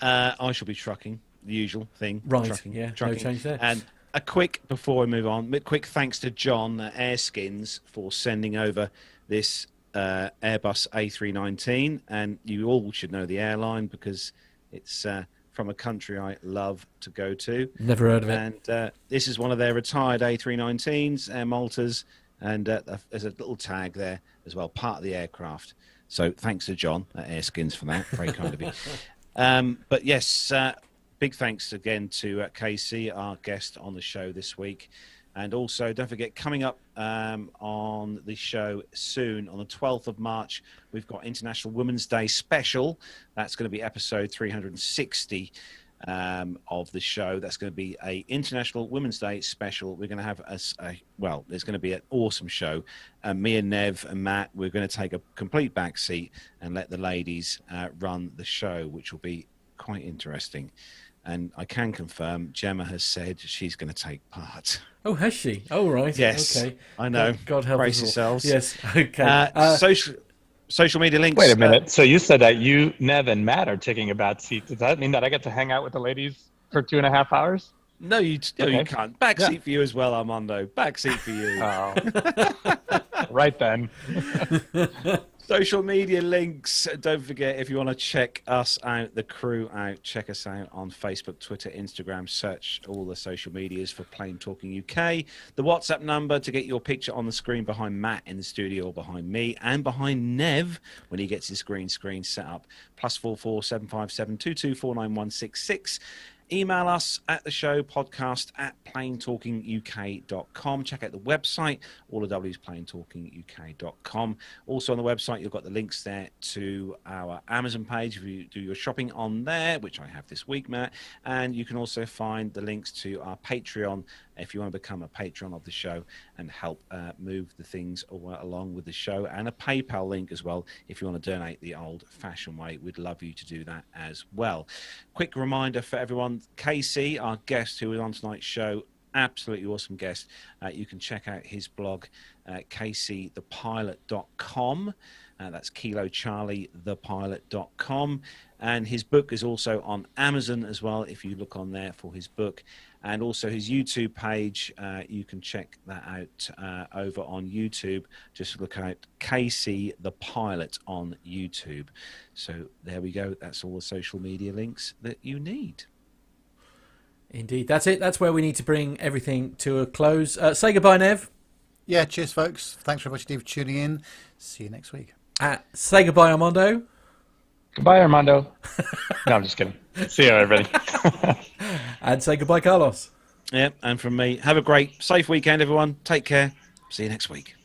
I shall be trucking, the usual thing. Right, trucking. No change there. And a quick, before we move on, quick thanks to John at Airskins for sending over this Airbus A319. And you all should know the airline because it's from a country I love to go to. Never heard of it. And this is one of their retired A319s, Air Maltas. And there's a little tag there as well, part of the aircraft. So thanks to John at Airskins for that. Very kind of you. But yes, big thanks again to Casey, our guest on the show this week. And also, don't forget, coming up on the show soon, on the 12th of March, we've got International Women's Day special. That's going to be episode 360. Of the show. That's going to be a International Women's Day special. We're going to have there's going to be an awesome show. Me and Nev and Matt, we're going to take a complete back seat and let the ladies run the show, which will be quite interesting. And I can confirm Gemma has said she's going to take part. Oh, has she? Oh, right. Yes. Okay. I know. God help Brace us all. yourselves. Yes. Okay. Social media links. Wait a minute. So you said that you, Nev, and Matt are taking a bad seat. Does that mean that I get to hang out with the ladies for 2.5 hours? No, you can't. Back seat for you as well, Armando. Back seat for you. Oh. Right then. Social media links. Don't forget, if you want to check us out, the crew out, check us out on Facebook, Twitter, Instagram. Search all the social medias for Plane Talking UK. The WhatsApp number to get your picture on the screen behind Matt in the studio or behind me and behind Nev when he gets his green screen set up. +44 757 22 49166. Email us at the show, podcast@planetalkinguk.com. Check out the website, all the W's, planetalkinguk.com. Also on the website, you've got the links there to our Amazon page if you do your shopping on there, which I have this week, Matt. And you can also find the links to our Patreon if you want to become a patron of the show and help move the things along with the show, and a PayPal link as well if you want to donate the old-fashioned way. We'd love you to do that as well. Quick reminder for everyone, Casey, our guest who was on tonight's show, absolutely awesome guest. You can check out his blog, caseythepilot.com. That's Kilo Charlie, thepilot.com. And his book is also on Amazon as well, if you look on there for his book. And also his YouTube page, you can check that out over on YouTube. Just look out Casey the Pilot on YouTube. So there we go. That's all the social media links that you need. Indeed. That's it. That's where we need to bring everything to a close. Say goodbye, Nev. Yeah, cheers, folks. Thanks very much indeed for tuning in. See you next week. Say goodbye, Armando. Goodbye, Armando. No, I'm just kidding. See you, everybody. And say goodbye, Carlos. Yeah, and from me, have a great, safe weekend, everyone. Take care. See you next week.